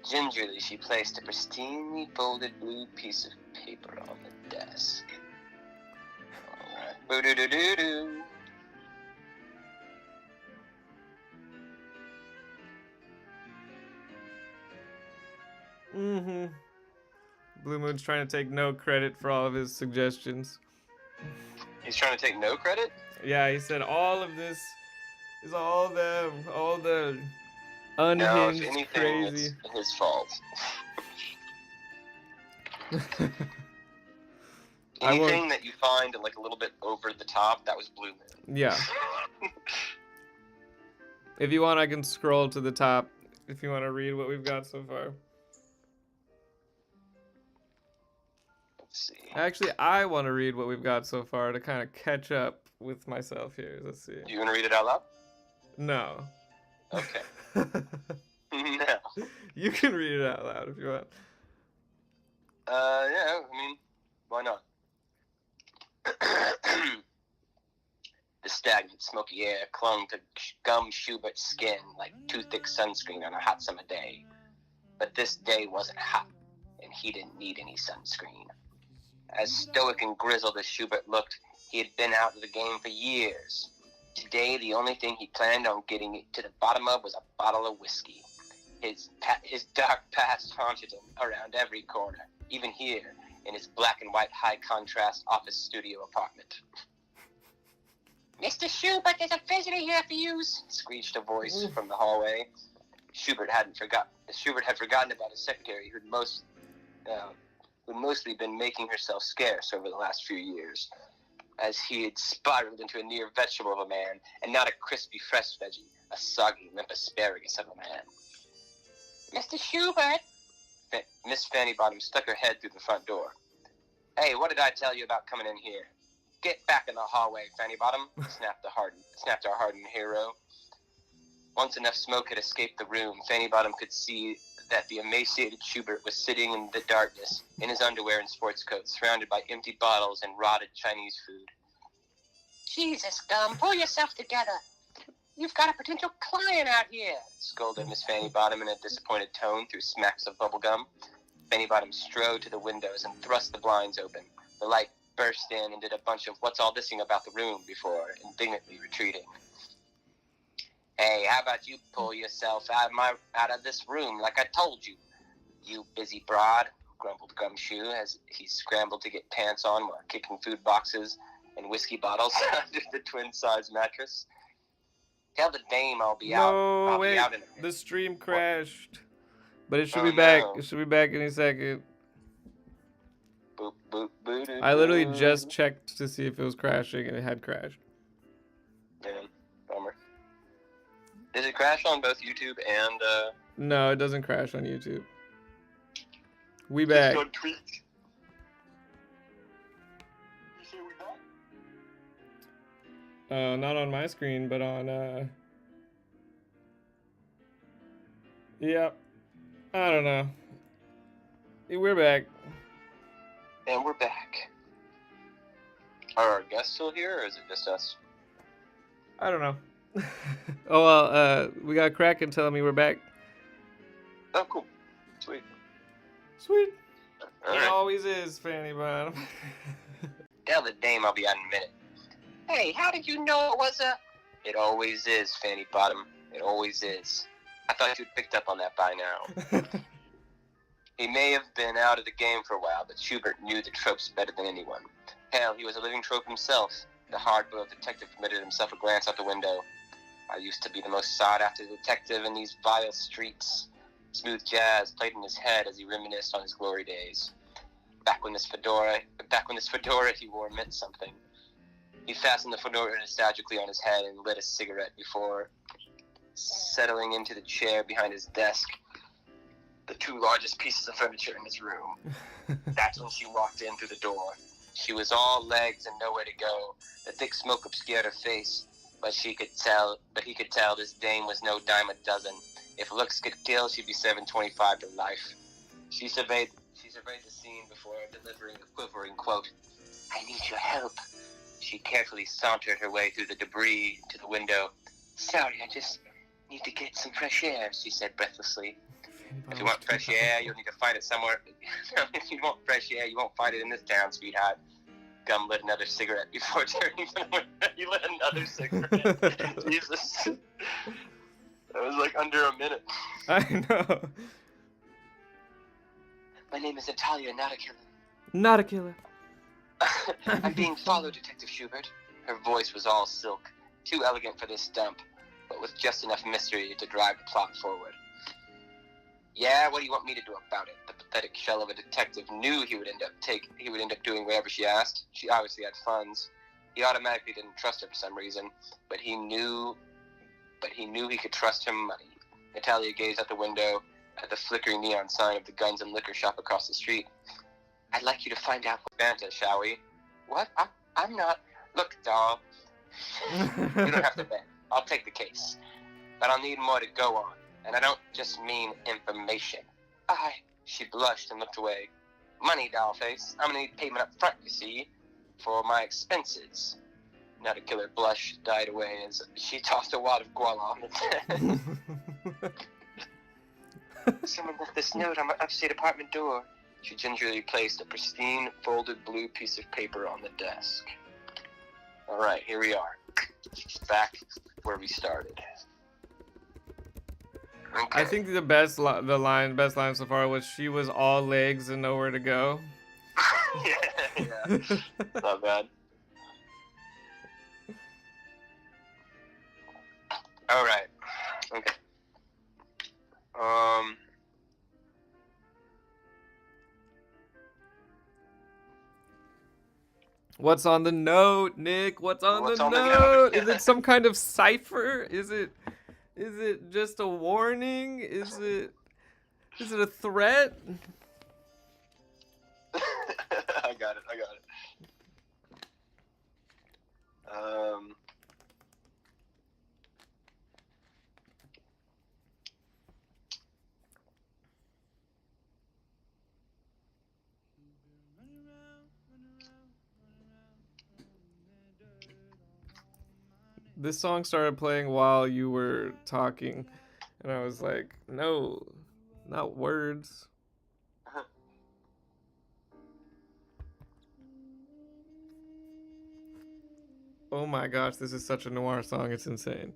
Gingerly, she placed a pristinely folded blue piece of paper on the desk. Alright. Boo-doo-doo-doo-doo. Mm-hmm. Blue Moon's trying to take no credit for all of his suggestions. He's trying to take no credit? Yeah, he said all of this is all the No, unhinged, if anything, crazy. it's his fault. Anything that you find like a little bit over the top, that was Blue Moon. Yeah. If you want, I can scroll to the top if you want to read what we've got so far. Let's see. Actually, I want to read what we've got so far to kind of catch up with myself here. Let's see. Do you want to read it out loud? No. Okay. No. You can read it out loud if you want. Yeah, I mean, why not? The stagnant, smoky air clung to gum Schubert's skin like too thick sunscreen on a hot summer day. But this day wasn't hot, and he didn't need any sunscreen. As stoic and grizzled as Shoebert looked, he had been out of the game for years. Today, the only thing he planned on getting to the bottom of was a bottle of whiskey. His dark past haunted him around every corner, even here in his black and white high-contrast office studio apartment. "Mr. Shoebert, there's a visitor here for you," screeched a voice from the hallway. Shoebert had forgotten about his secretary, who'd mostly been making herself scarce over the last few years, as he had spiraled into a near vegetable of a man, and not a crispy fresh veggie, a soggy limp asparagus of a man. "Mr. Shoebert!" Miss Fanny Bottom stuck her head through the front door. "Hey, what did I tell you about coming in here? Get back in the hallway, Fanny Bottom," snapped our hardened hero. Once enough smoke had escaped the room, Fanny Bottom could see that the emaciated Shoebert was sitting in the darkness, in his underwear and sports coat, surrounded by empty bottles and rotted Chinese food. "Jesus, Gum, pull yourself together. You've got a potential client out here," scolded Miss Fanny Bottom in a disappointed tone through smacks of bubble gum. Fanny Bottom strode to the windows and thrust the blinds open. The light burst in and did a bunch of "what's all thising about the room" before indignantly retreating. Hey, how about you pull yourself out of this room like I told you? You busy broad, grumbled Gumshoe as he scrambled to get pants on while kicking food boxes and whiskey bottles under the twin-size mattress. Tell the dame I'll be out. No, I'll wait. be out in a minute. The stream crashed. But it should Oh, be back. no. It should be back any second. Boop, boop, boop, I literally just checked to see if it was crashing, and it had crashed. Damn, bummer. Does it crash on both YouTube and No, it doesn't crash on YouTube. We back. Just on Twitch? You say we back? Not on my screen, but on Yep. I don't know. We're back. And we're back. Are our guests still here, or is it just us? I don't know. Oh well, we got Kraken telling me we're back. Oh, cool. Sweet. Sweet. All It right. always is, Fanny Bottom. Tell the dame I'll be out in a minute. Hey, how did you know it was a... It always is, Fanny Bottom. It always is. I thought you'd picked up on that by now. He may have been out of the game for a while, but Shoebert knew the tropes better than anyone. Hell, he was a living trope himself. The hard-boiled detective permitted himself a glance out the window. I used to be the most sought-after detective in these vile streets. Smooth jazz played in his head as he reminisced on his glory days. Back when this fedora he wore meant something. He fastened the fedora nostalgically on his head and lit a cigarette before settling into the chair behind his desk, the two largest pieces of furniture in his room. That's when she walked in through the door. She was all legs and nowhere to go. The thick smoke obscured her face, but he could tell this dame was no dime a dozen. If looks could kill, she'd be 725 to life. She surveyed the scene before delivering a quivering quote. I need your help. She carefully sauntered her way through the debris to the window. Sorry, I just need to get some fresh air, she said breathlessly. If you want fresh air, you'll need to find it somewhere. If you want fresh air, you won't find it in this town, sweetheart. Gum lit another cigarette before turning to the window. He lit another cigarette. Jesus. That was like under a minute. I know. My name is Natalia, not a killer. Not a killer. I'm being followed, Detective Shoebert. Her voice was all silk, too elegant for this dump, but with just enough mystery to drive the plot forward. Yeah, what do you want me to do about it? The pathetic shell of a detective knew he would end up doing whatever she asked. She obviously had funds. He automatically didn't trust her for some reason, but he knew he could trust her money. Natalia gazed out the window at the flickering neon sign of the guns and liquor shop across the street. I'd like you to find out what Banta, shall we? What? I'm not... Look, doll. You don't have to bet. I'll take the case. But I'll need more to go on. And I don't just mean information. She blushed and looked away. Money, dollface. I'm gonna need payment up front, you see, for my expenses. Not a killer blush died away as she tossed a wad of guala on the desk. Someone left this note on my upstate apartment door. She gingerly placed a pristine, folded blue piece of paper on the desk. All right, here we are. Back where we started. Okay. I think the best line so far was she was all legs and nowhere to go. yeah. Not bad. All right. Okay. What's on the note, Nick? What's on the note? Is it some kind of cipher? Is it just a warning? Is it a threat? I got it. This song started playing while you were talking, and I was like, no, not words. Oh my gosh, this is such a noir song, it's insane.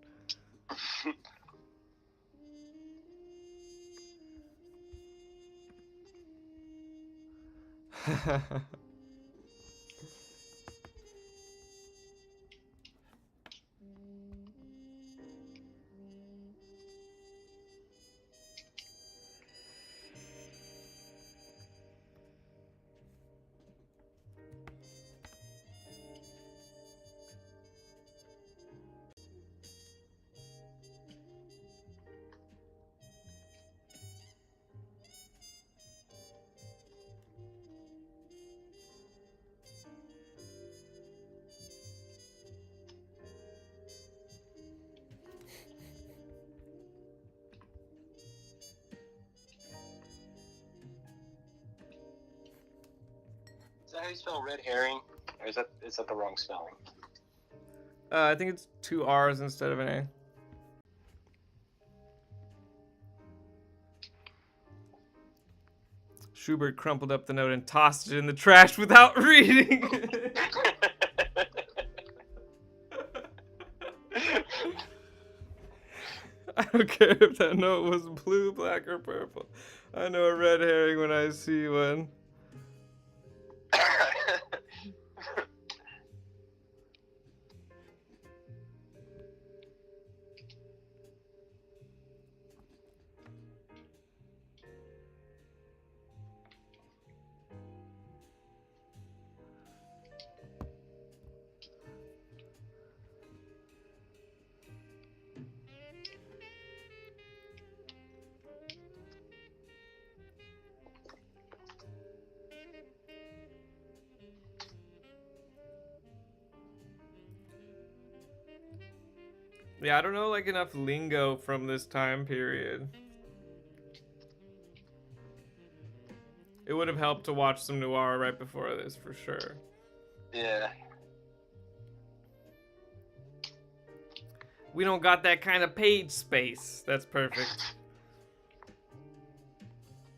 Is that how you spell red herring? Or is that the wrong spelling? I think it's 2 R's instead of an A. Shoebert crumpled up the note and tossed it in the trash without reading it. I don't care if that note was blue, black, or purple. I know a red herring when I see one. Yeah, I don't know like enough lingo from this time period. It would have helped to watch some noir right before this for sure. Yeah. We don't got that kind of page space. That's perfect.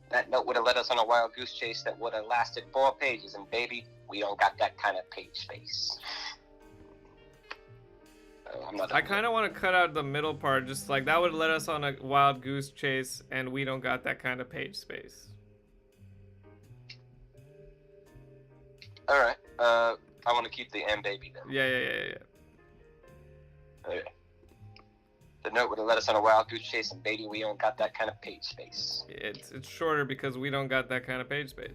That note would have led us on a wild goose chase that would have lasted 4 pages, and baby, we don't got that kind of page space. I kind of want to cut out the middle part, just like that would let us on a wild goose chase, and we don't got that kind of page space. All right. I want to keep the "and baby" then. Yeah. Okay. The note would have led us on a wild goose chase, and baby, we don't got that kind of page space. It's shorter because we don't got that kind of page space.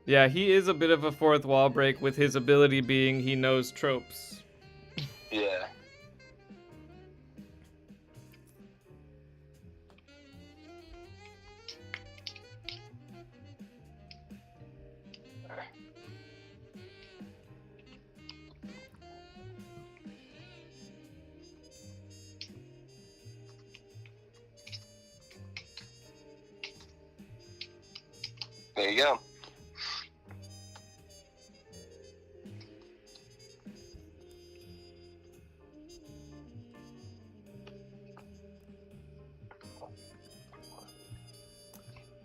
Yeah, he is a bit of a fourth wall break with his ability being he knows tropes. Yeah. There you go.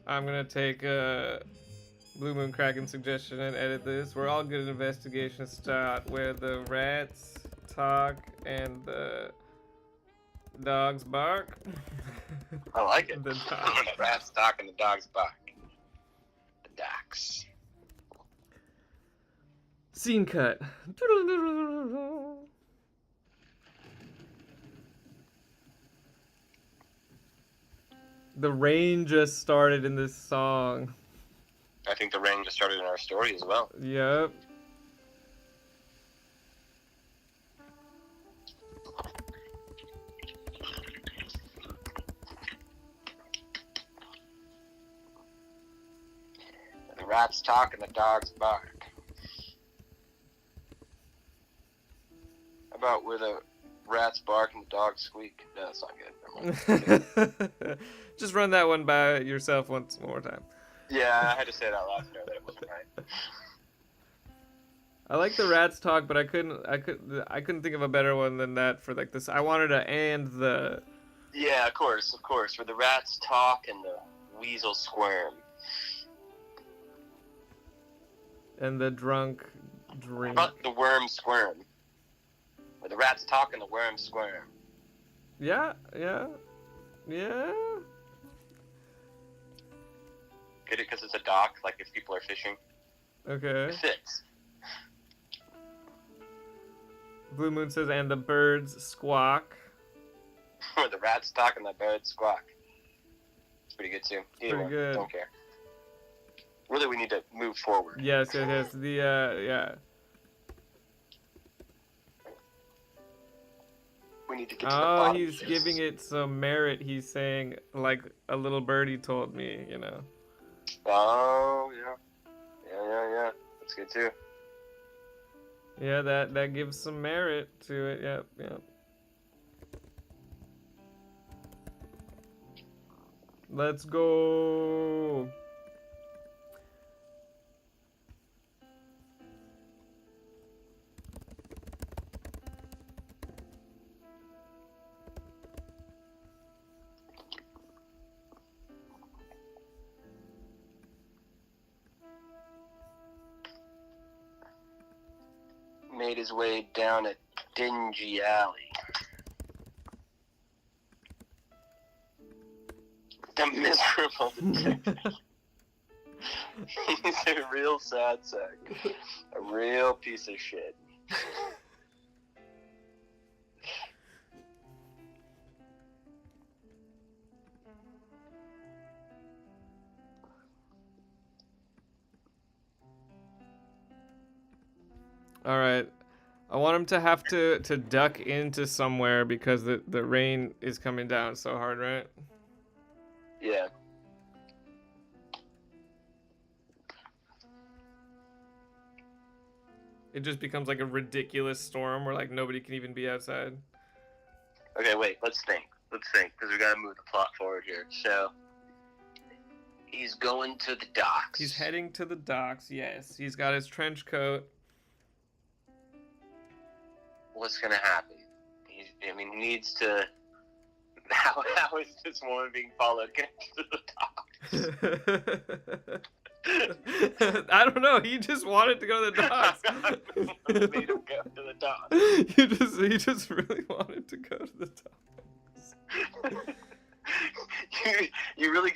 I'm gonna take Blue Moon Kraken's suggestion and edit this. We're all good at investigation start where the rats talk and the dogs bark. I like it. The The rats talk and the dogs bark. The docs. Scene cut. The rain just started in this song. I think the rain just started in our story as well. Yep. The rats talk and the dogs bark. How about where the rats bark and the dogs squeak? No, that's not good. Just run that one by yourself once more time. Yeah, I had to say it out loud to know that it wasn't right. I like the rats talk, but I couldn't think of a better one than that for like this. I wanted to and the. Yeah, of course. Where the rats talk and the weasels squirm. And the drunk drink. How about the worms squirm? Where the rats talk and the worms squirm. Yeah. get it because it's a dock, like if people are fishing. Okay. It fits. Blue Moon says, and the birds squawk. The rats talk and the birds squawk. It's pretty good too. Either Pretty one, good. don't care. Really, we need to move forward. Yes. The yeah. We need to get to the bottom He's of this. giving it some merit. He's saying, like a little birdie told me, you know. Oh, yeah. That's good too. Yeah, that gives some merit to it. Yep. Let's go. Made his way down a dingy alley. The miserable detective. He's a real sad sack. A real piece of shit. All right. I want him to have to duck into somewhere because the rain is coming down so hard, right? Yeah. It just becomes like a ridiculous storm where like nobody can even be outside. Okay, wait, let's think, because we gotta move the plot forward here. So, he's going to the docks. He's heading to the docks, yes. He's got his trench coat. What's gonna happen? He needs to... How is this woman being followed to the docks? I don't know. He just wanted to go to the docks. Made him go to the docks. He just really wanted to go to the docks. You really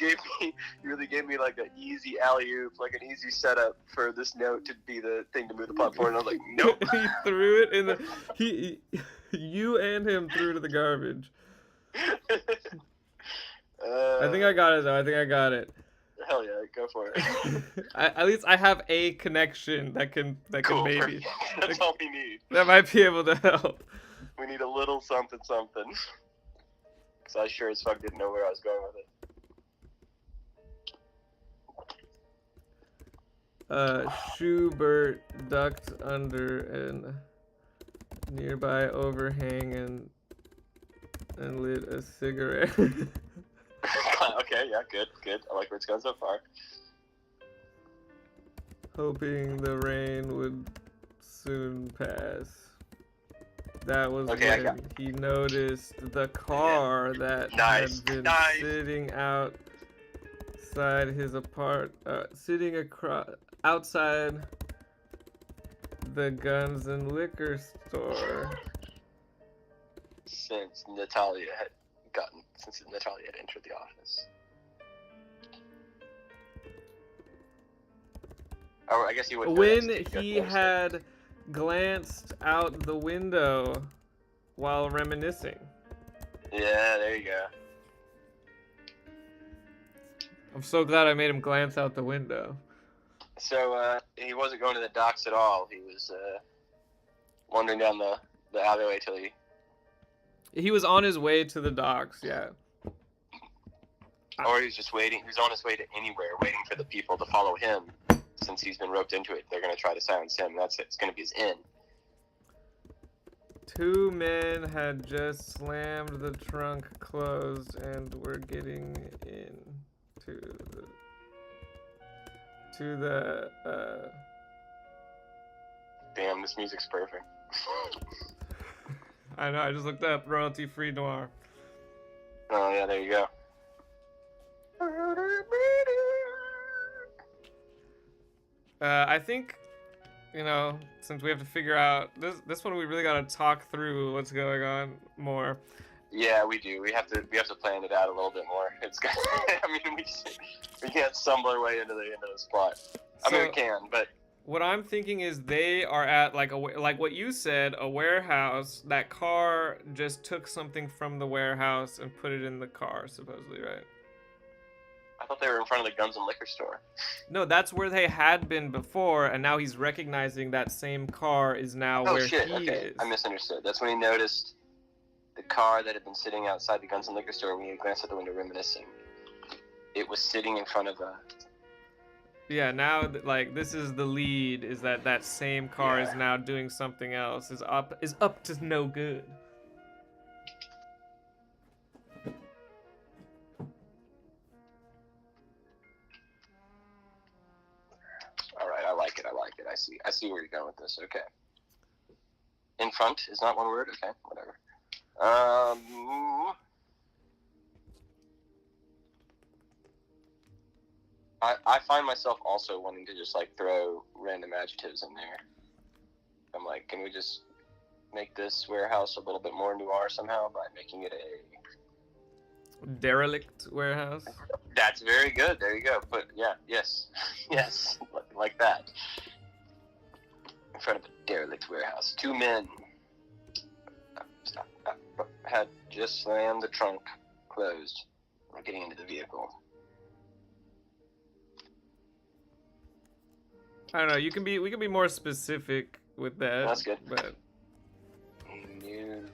gave me like an easy alley-oop, like an easy setup for this note to be the thing to move the plot forward. And I was like, nope. He threw it in the. You and him threw to the garbage. I think I got it though. I think I got it. Hell yeah, go for it. At least I have a connection that can Cool, maybe. perfect. That's all we need. That might be able to help. We need a little something. Because I sure as fuck didn't know where I was going with it. Shoebert ducked under a nearby overhang and lit a cigarette. Okay, yeah, good. I like where it's going so far. Hoping the rain would soon pass. That was Okay, when he noticed the car that had been sitting outside his outside the guns and liquor store. Since Natalia had entered the office. Or I guess he would. When he had glanced out the window while reminiscing. Yeah, there you go. I'm so glad I made him glance out the window. So he wasn't going to the docks at all. He was wandering down the alleyway till He was on his way to the docks, yeah. Or he's just waiting. He's on his way to anywhere, waiting for the people to follow him. Since he's been roped into it, they're going to try to silence him. That's it. It's going to be his end. Two men had just slammed the trunk closed and were getting into the Damn, this music's perfect. I know, I just looked up royalty-free noir. Oh, yeah, there you go. I think, since we have to figure out this one, we really got to talk through what's going on more. Yeah, we do. We have to plan it out a little bit more. It's I mean, we can't stumble our way into the spot. I mean, we can, but what I'm thinking is they are at like like what you said, a warehouse. That car just took something from the warehouse and put it in the car, supposedly, right? I thought they were in front of the guns and liquor store. No, that's where they had been before, and now he's recognizing that same car is now where he is. I misunderstood. That's when he noticed the car that had been sitting outside the guns and liquor store when he glanced out the window reminiscing. It was sitting in front of a... Yeah, now like this is the lead, is that same car is now doing something else, is up to no good. All right, I like it. I see where you're going with this. Okay. In front is not one word. Okay, whatever. I find myself also wanting to just like throw random adjectives in there. I'm like, can we just make this warehouse a little bit more noir somehow by making it a derelict warehouse? That's very good. There you go. Yes, like that. In front of a derelict warehouse, 2 men had just slammed the trunk closed. We're getting into the vehicle. I don't know. We can be more specific with that. That's good. But new.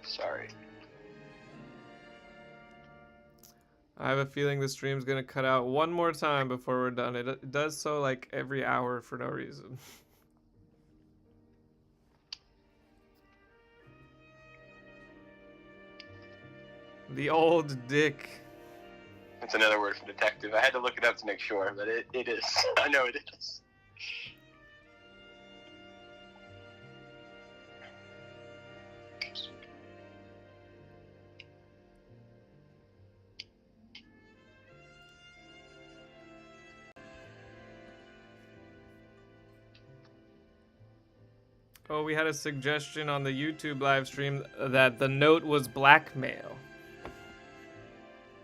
Sorry. I have a feeling the stream's gonna cut out one more time before we're done. It does so like every hour for no reason. The old dick. That's another word for detective. I had to look it up to make sure, but it is. I know it is. Oh, we had a suggestion on the YouTube live stream that the note was blackmail.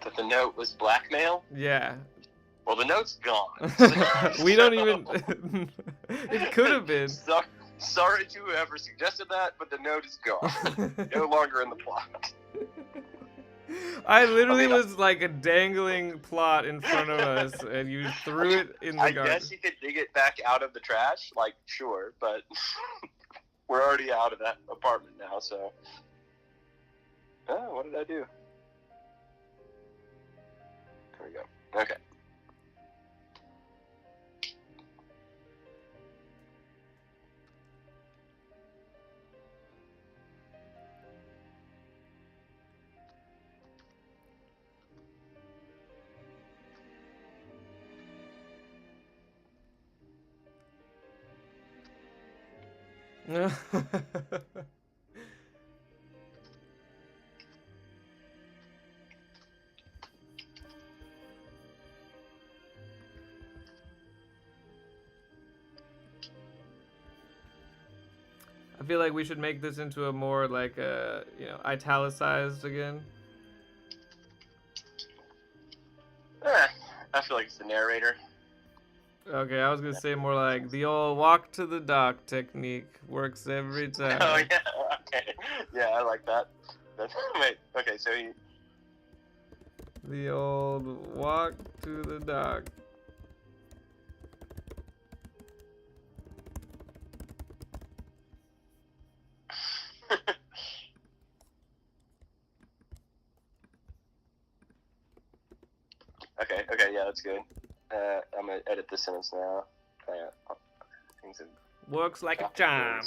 That the note was blackmail? Yeah. Well, the note's gone. We don't even... It could have been. Sorry to whoever suggested that, but the note is gone. No longer in the plot. I literally was like a dangling plot in front of us, and you threw it in the garbage. I guess you could dig it back out of the trash, like, sure, but we're already out of that apartment now, so... Oh, what did I do? There we go. Okay. I feel like we should make this into a more like italicized again. I feel like it's the narrator. Okay, I was gonna say more like the old walk to the dock technique works every time. Oh yeah, okay. Yeah, I like that. Wait, okay, so he... The old walk to the dock. Okay, yeah, that's good. I'm gonna edit this sentence now. Works like a charm.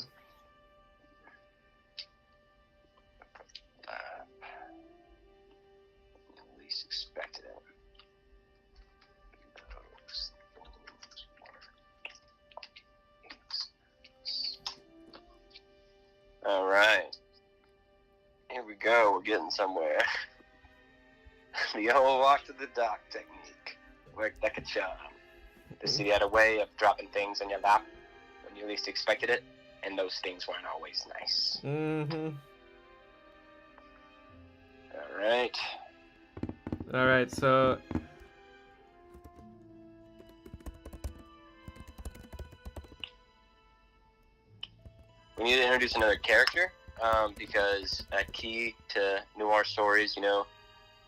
Least expected it. All right. Here we go. We're getting somewhere. The old walk to the dock technique. Worked like a charm. The city had a way of dropping things in your lap when you least expected it, and those things weren't always nice. Mm-hmm. Alright. Alright, so... We need to introduce another character, because a key to noir stories, you know,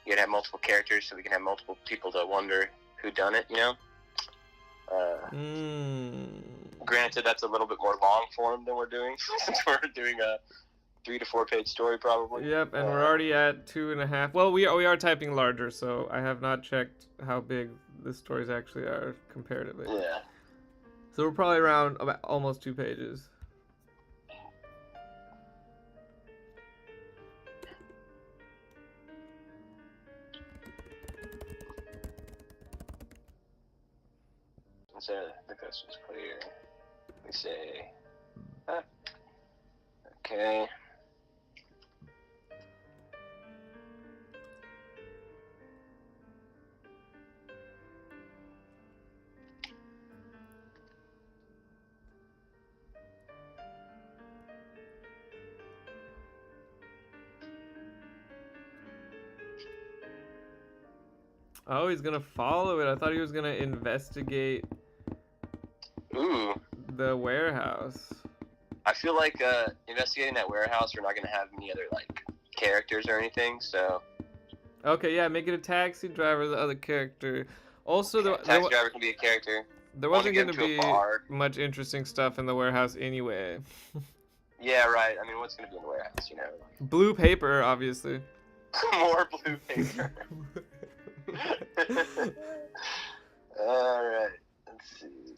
you gotta have multiple characters so we can have multiple people to wonder who done it, you know? Granted, that's a little bit more long form than we're doing, since we're doing a 3 to 4 page story probably. Yep, and we're already at 2.5. Well, we are typing larger, so I have not checked how big the stories actually are comparatively. Yeah. So we're probably around about almost 2 pages. So the coast was clear. We say, okay. Oh, he's gonna follow it. I thought he was gonna investigate Ooh. the warehouse. I feel like investigating that warehouse, we're not going to have any other, like, characters or anything, so... Okay, yeah, make it a taxi driver, the other character. Also, taxi driver can be a character. there wasn't going to be bar. much interesting stuff in the warehouse anyway. Yeah, right. I mean, what's going to be in the warehouse, you know? Blue paper, obviously. More blue paper. Alright, let's see.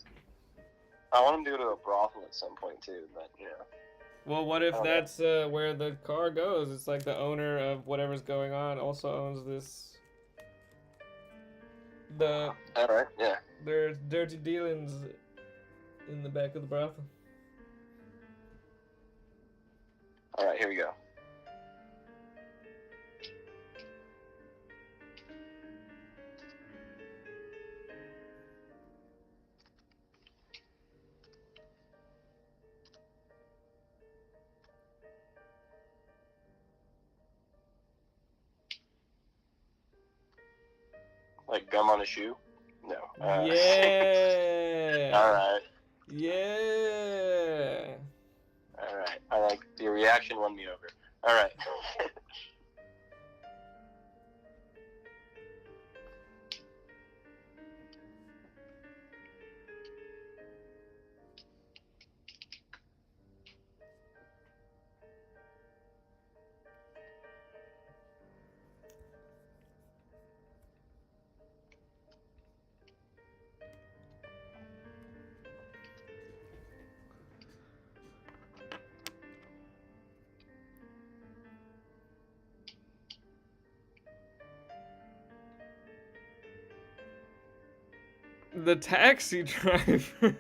I want him to go to a brothel at some point too, but you know. Well, what if that's where the car goes? It's like the owner of whatever's going on also owns this. Alright, yeah. There's dirty dealings in the back of the brothel. Alright, here we go. Like gum on a shoe? No. Yeah. Alright. Yeah. Alright. I like the reaction won me over. Alright. The taxi driver.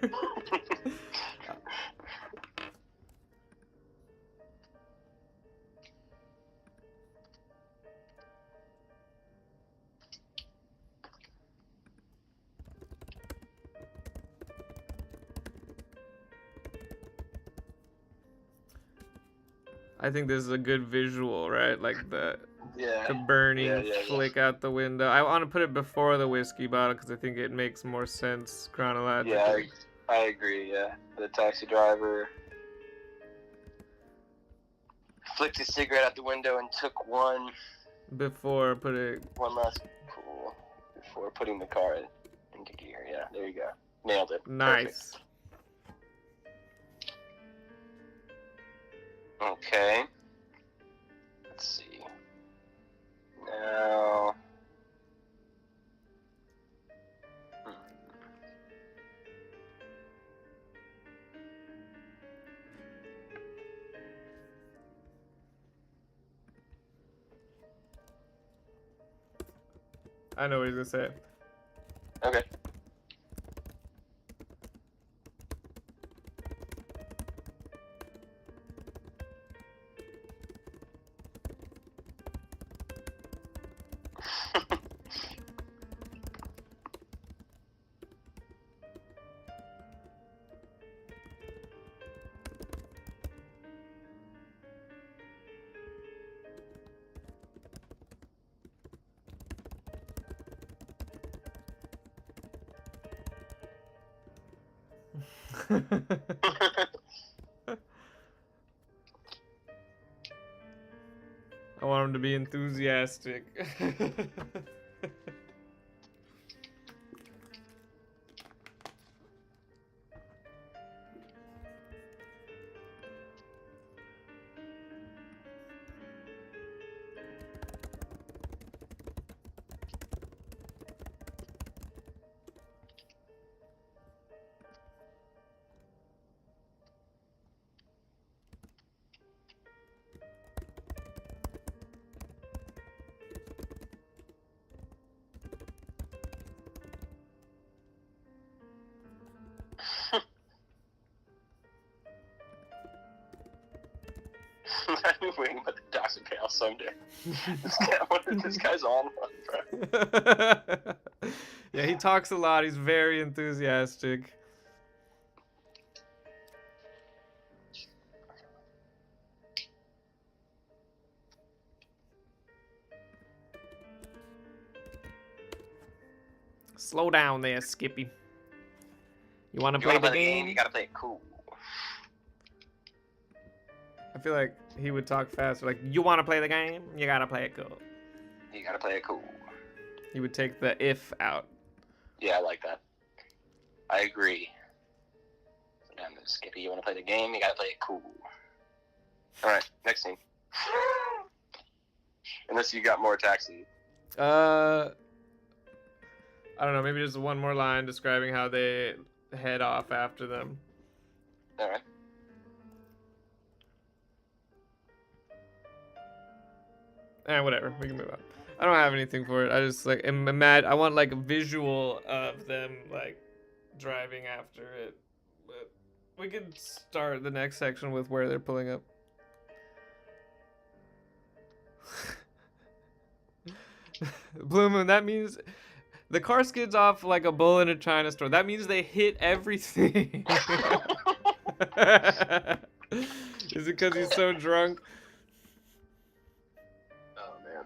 I think this is a good visual, right? Like the burning flick out the window. I want to put it before the whiskey bottle because I think it makes more sense chronologically. Yeah, I agree, yeah. The taxi driver flicked his cigarette out the window and took one last pull before putting the car into gear. Yeah, there you go. Nailed it. Nice. Perfect. Okay. Let's see. Now... I know what he's gonna say. Okay. I want him to be enthusiastic. I've been waiting for the docs to pay off someday. This guy's on one, bro. Yeah, he talks a lot. He's very enthusiastic. Slow down there, Skippy. You want to play the game? You gotta play it cool. I feel like he would talk faster. Like, you want to play the game? You gotta play it cool. You gotta play it cool. He would take the if out. Yeah, I like that. I agree. Damn, Skippy, you wanna play the game? You gotta play it cool. Alright, next scene. Unless you got more attacks. I don't know, maybe just one more line describing how they head off after them. Alright. Whatever, we can move on. I don't have anything for it. I just like am mad. I want like a visual of them like driving after it. But we could start the next section with where they're pulling up. Blue Moon, that means the car skids off like a bull in a china store. That means they hit everything. Is it because he's so drunk? Oh man.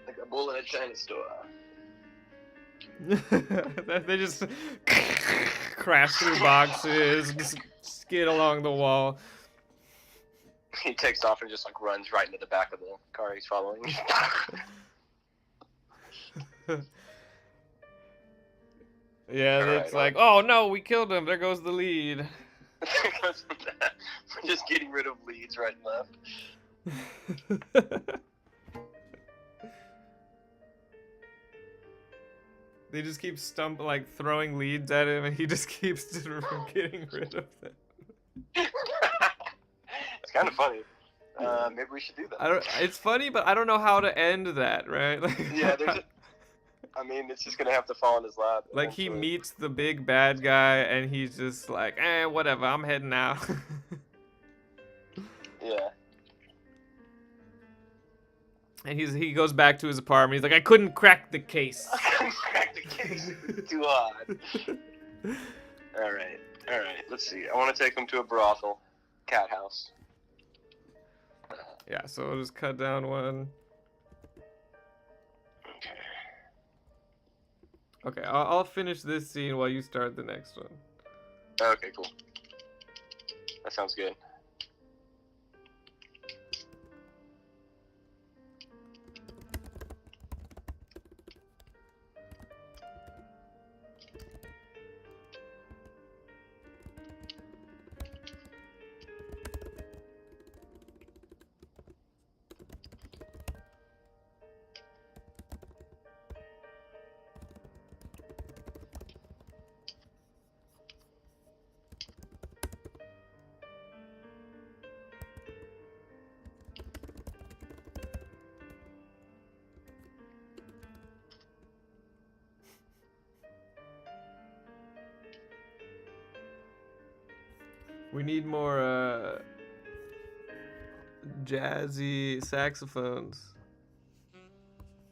Like a bull in a china store. They just crash through boxes, just skid along the wall. He takes off and just like runs right into the back of the car he's following. Yeah, Alright, it's like, oh no, we killed him. There goes the lead. We're just getting rid of leads right and left. They just keep like throwing leads at him, and he just keeps getting rid of them. It's kind of funny. Maybe we should do that. It's funny, but I don't know how to end that, right? Like, yeah, I mean, it's just gonna have to fall in his lap. Like he meets the big bad guy, and he's just like, whatever, I'm heading out. Yeah. And he goes back to his apartment. He's like, I couldn't crack the case. I couldn't crack the case. It's too hard. All right. Let's see. I want to take him to a brothel, cat house. Yeah. So I'll just cut down one. Okay. I'll finish this scene while you start the next one. Okay. Cool. That sounds good. We need more jazzy saxophones.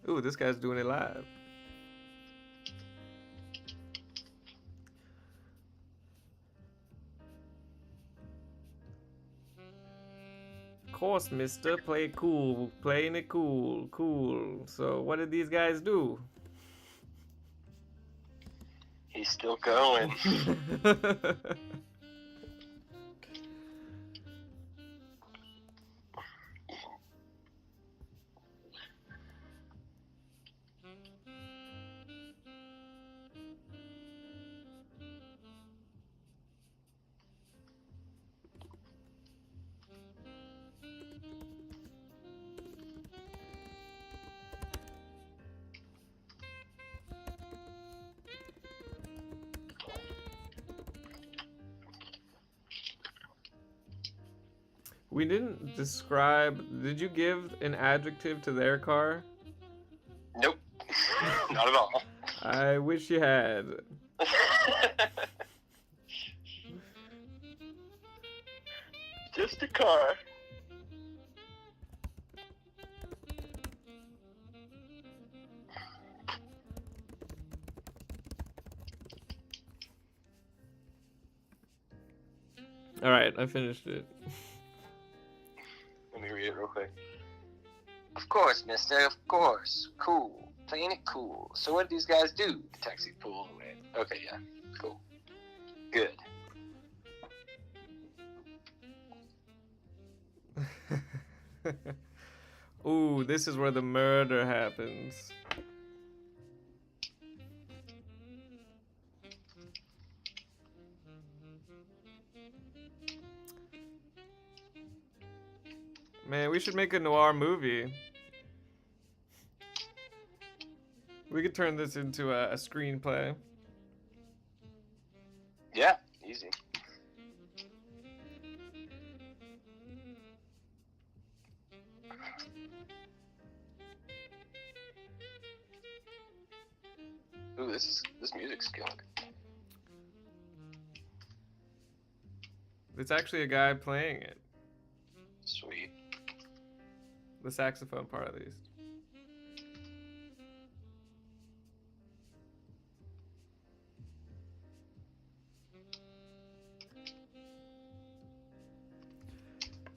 Ooh, this guy's doing it live. Of course, mister, play it cool. Playing it cool. So what did these guys do? He's still going. We didn't describe. Did you give an adjective to their car? Nope. Not at all. I wish you had. Just a car. All right, I finished it. Let me read it real quick. Of course, mister, of course. Cool. Playing it cool. So what did these guys do? The taxi pulled away. Okay, yeah. Cool. Good. Ooh, this is where the murder happens. Man, we should make a noir movie. We could turn this into a screenplay. Yeah, easy. Ooh, this music's good. It's actually a guy playing it. Sweet. The saxophone part, at least.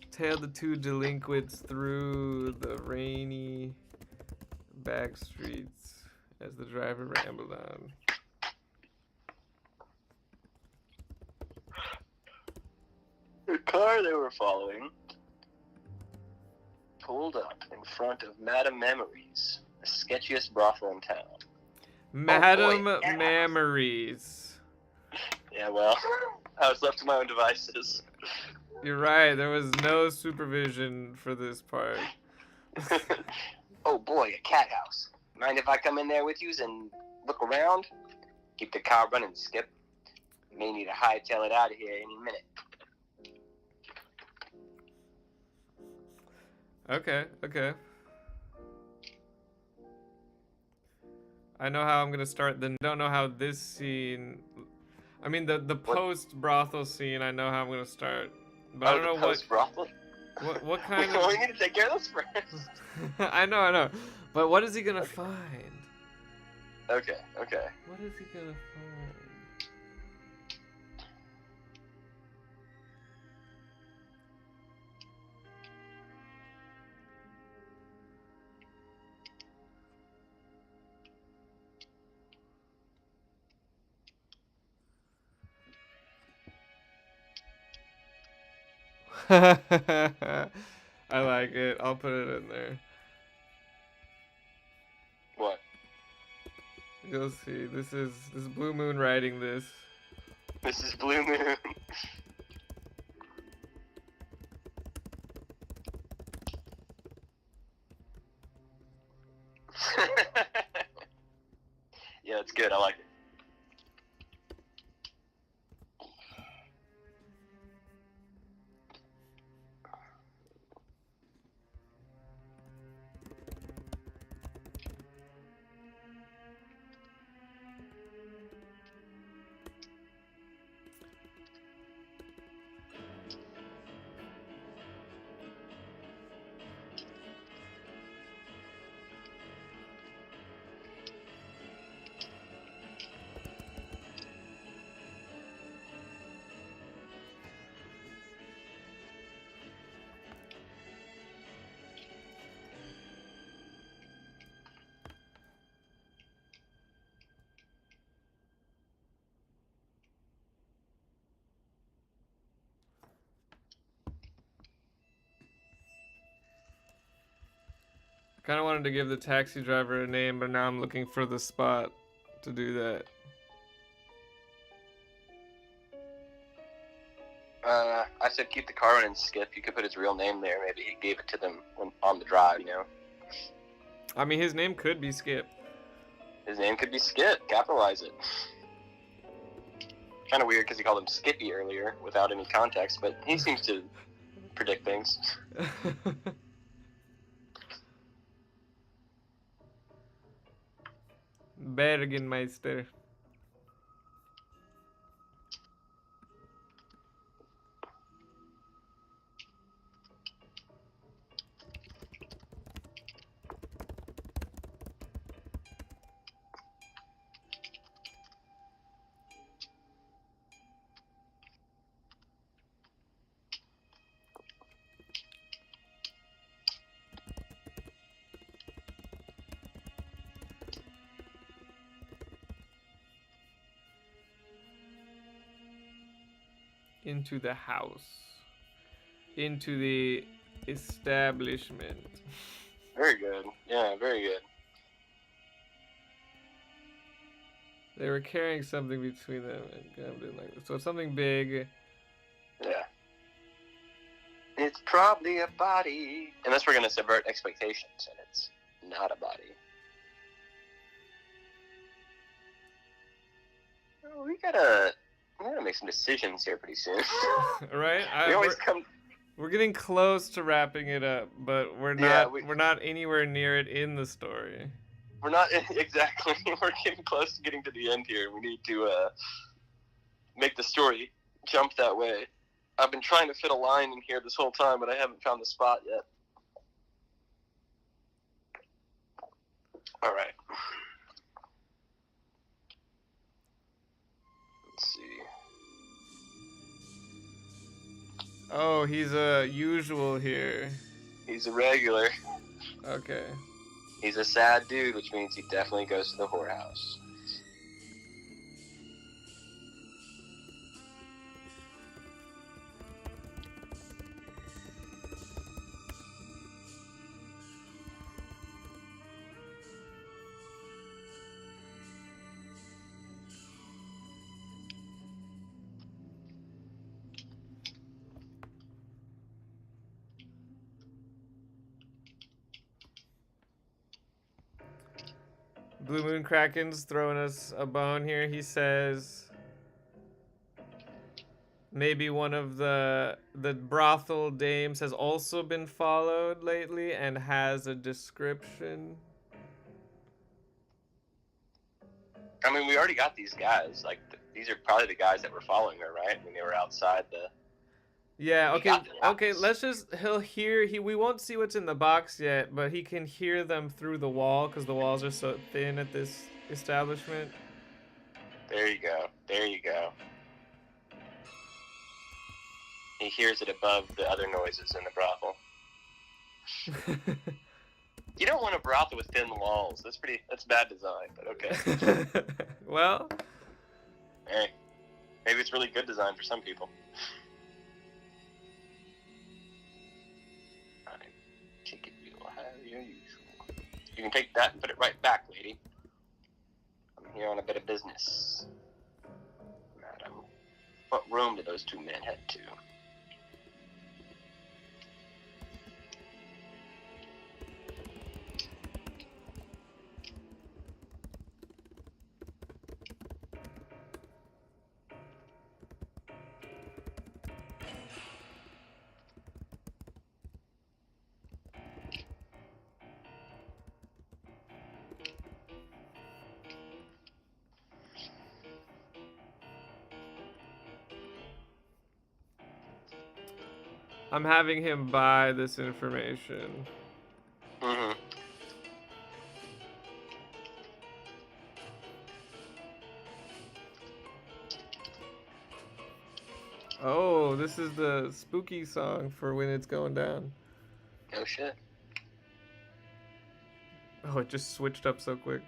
Tail the two delinquents through the rainy back streets as the driver rambled on. The car they were following pulled up in front of Madame Memories, the sketchiest brothel in town. Madam Oh, boy. Memories. Yeah, well, I was left to my own devices. You're right, there was no supervision for this part. Oh boy, a cat house. Mind if I come in there with you and look around? Keep the car running, Skip. May need to hightail it out of here any minute. Okay, okay. I know how I'm gonna start. Then don't know how this scene. I mean the post brothel scene. I know how I'm gonna start, but I don't know post brothel. What kind of. We need to take care of this first. I know. But what is he gonna find? Okay. What is he gonna find? I like it. I'll put it in there. What? You'll see. This is Blue Moon writing this. This is Blue Moon. Yeah, it's good. I like it. Kind of wanted to give the taxi driver a name, but now I'm looking for the spot to do that. I said keep the car running, Skip. You could put his real name there. Maybe he gave it to them on the drive, you know? I mean, his name could be Skip. His name could be Skip. Capitalize it. Kind of weird because he called him Skippy earlier without any context, but he seems to predict things. Bergenmeister. Into the house. Into the establishment. Very good. Yeah, very good. They were carrying something between them and didn't like this. So something big. Yeah. It's probably a body. Unless we're going to subvert expectations, and it's not a body. Oh, we gotta make some decisions here pretty soon. Right? We're getting close to wrapping it up, but we're not. We're not anywhere near it in the story. We're not exactly. We're getting close to getting to the end here. We need to make the story jump that way. I've been trying to fit a line in here this whole time, but I haven't found the spot yet. All right. Let's see. Oh, he's a usual here. He's a regular. Okay. He's a sad dude, which means he definitely goes to the whorehouse. Blue Moon Kraken's throwing us a bone here. He says maybe one of the brothel dames has also been followed lately and has a description. I mean, we already got these guys. Like, these are probably the guys that were following her, right? When they were outside the... Yeah, okay, let's just... we won't see what's in the box yet, but he can hear them through the wall because the walls are so thin at this establishment. There you go. He hears it above the other noises in the brothel. You don't want a brothel with thin walls. That's bad design, but okay. Well... Hey, maybe it's really good design for some people. Ticket you'll have your usual. You can take that and put it right back, lady. I'm here on a bit of business. Madam, what room did those two men head to? I'm having him buy this information. Mm-hmm. Oh, this is the spooky song for when it's going down. Oh, shit. Oh, it just switched up so quick.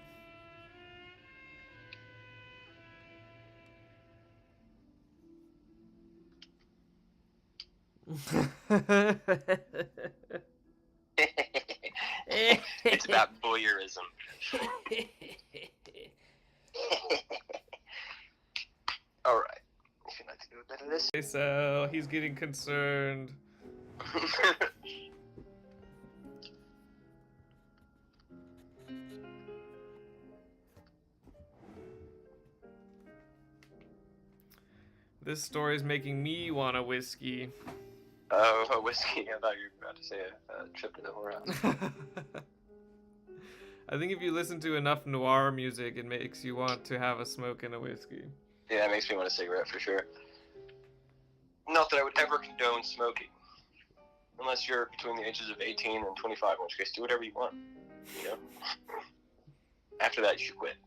It's about voyeurism. All right. Would you like to do a bit of this? So he's getting concerned. This story is making me want a whiskey. Oh, a whiskey. I thought you were about to say a trip to the whorehouse. I think if you listen to enough noir music, it makes you want to have a smoke and a whiskey. Yeah, it makes me want a cigarette for sure. Not that I would ever condone smoking. Unless you're between the ages of 18 and 25, in which case do whatever you want. You know? After that, you should quit.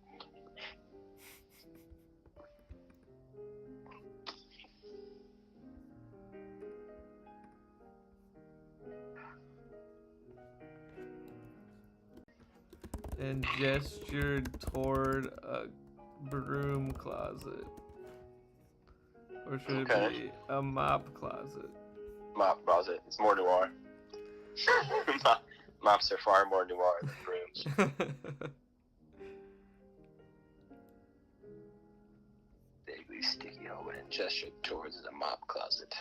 And gestured toward a broom closet. Or should it be a mop closet? Mop closet. It's more noir. Mops are far more noir than brooms. Vaguely sticky over and gestured towards the mop closet.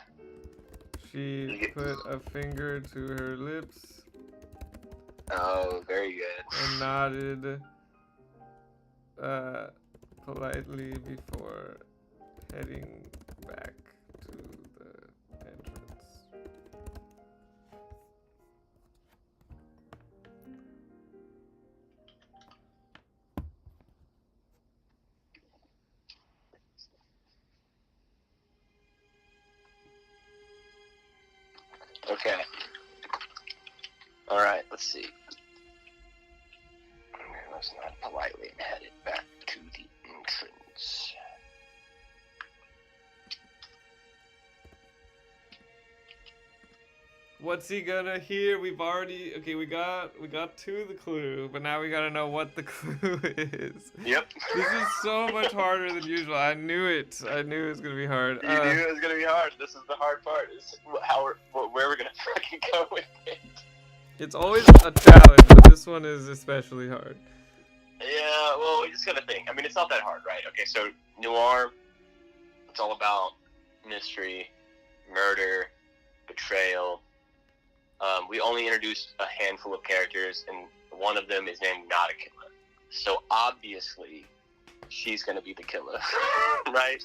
She put a finger to her lips. Oh, very good. And nodded politely before heading back to the entrance. Okay. Alright, let's see. Let's not politely headed back to the entrance. What's he gonna hear? We've already we got to the clue, but now we gotta know what the clue is. Yep. This is so much harder than usual. I knew it. I knew it was gonna be hard. You knew it was gonna be hard. This is the hard part. Is where we're gonna fucking go with it. It's always a challenge, but this one is especially hard. Yeah, well, we just gotta think. I mean, it's not that hard, right? Okay, so noir, it's all about mystery, murder, betrayal. We only introduced a handful of characters, and one of them is named Not a Killer. So obviously, she's gonna be the killer, right?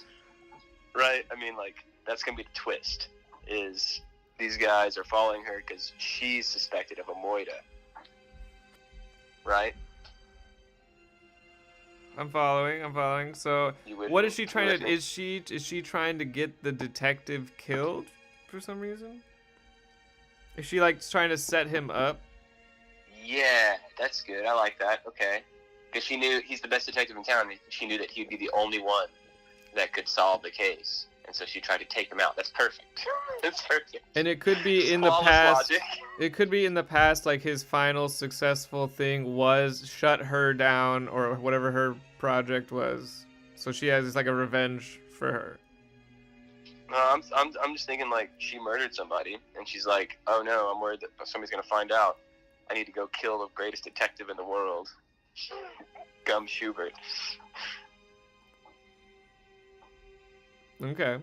Right? I mean, like, that's gonna be the twist, is these guys are following her because she's suspected of a moida. Right? I'm following. So, what is she trying to? Is she trying to get the detective killed for some reason? Is she like trying to set him up? Yeah, that's good. I like that. Okay, because she knew he's the best detective in town. She knew that he would be the only one that could solve the case, and so she tried to take him out. That's perfect. That's perfect. And it could be in the past. Logic. It could be in the past, like his final successful thing was shut her down or whatever her project was. So she has like a revenge for her. No, I'm just thinking like she murdered somebody, and she's like, oh no, I'm worried that somebody's gonna find out. I need to go kill the greatest detective in the world, Shoebert. Okay.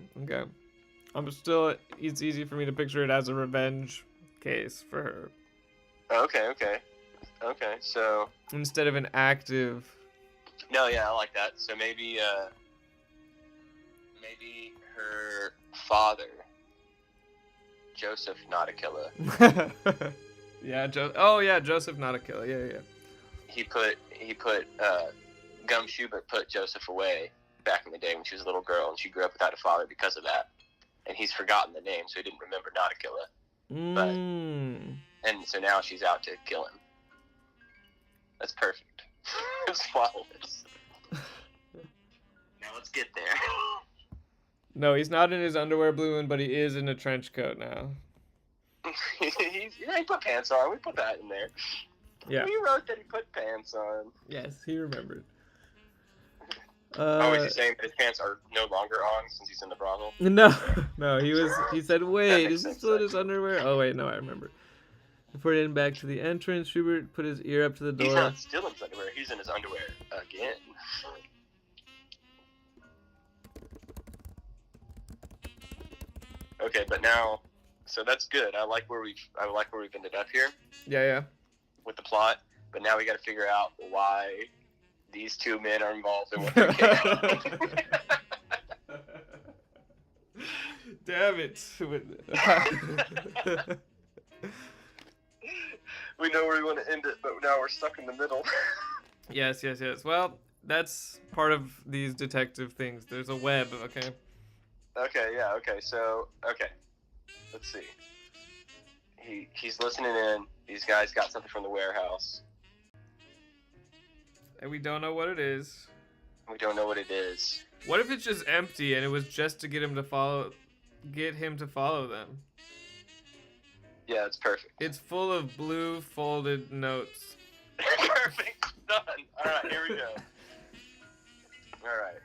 It's easy for me to picture it as a revenge case for her. Okay, so... instead of an active... No, yeah, I like that. So maybe her father, Joseph, not a killer. Yeah, Joseph, not a killer. Yeah. He put Shoebert put Joseph away back in the day when she was a little girl, and she grew up without a father because of that. And he's forgotten the name, so he didn't remember Not a Killer. But, and so now she's out to kill him. That's perfect. It's flawless. Now let's get there. No, he's not in his underwear, Blue Moon, but he is in a trench coat now. He put pants on. We put that in there. Yeah. We wrote that he put pants on. Yes, he remembered. Is he saying that his pants are no longer on since he's in the brothel? No, he said, wait, is he still in his underwear? Oh, wait, no, I remember. Before heading back to the entrance, Shoebert put his ear up to the door. He's not still in his underwear. He's in his underwear again. Okay, but now, so that's good. I like where we've ended up here. Yeah. With the plot, but now we got to figure out why these two men are involved in what they're getting. Damn it. We know where we want to end it, but now we're stuck in the middle. Yes. Well, that's part of these detective things. There's a web, okay? Okay, so, let's see. He's listening in. These guys got something from the warehouse. And we don't know what it is. We don't know what it is. What if it's just empty and it was just to get him to follow them? Yeah, it's perfect. It's full of blue folded notes. Perfect. Done. All right, here we go. All right.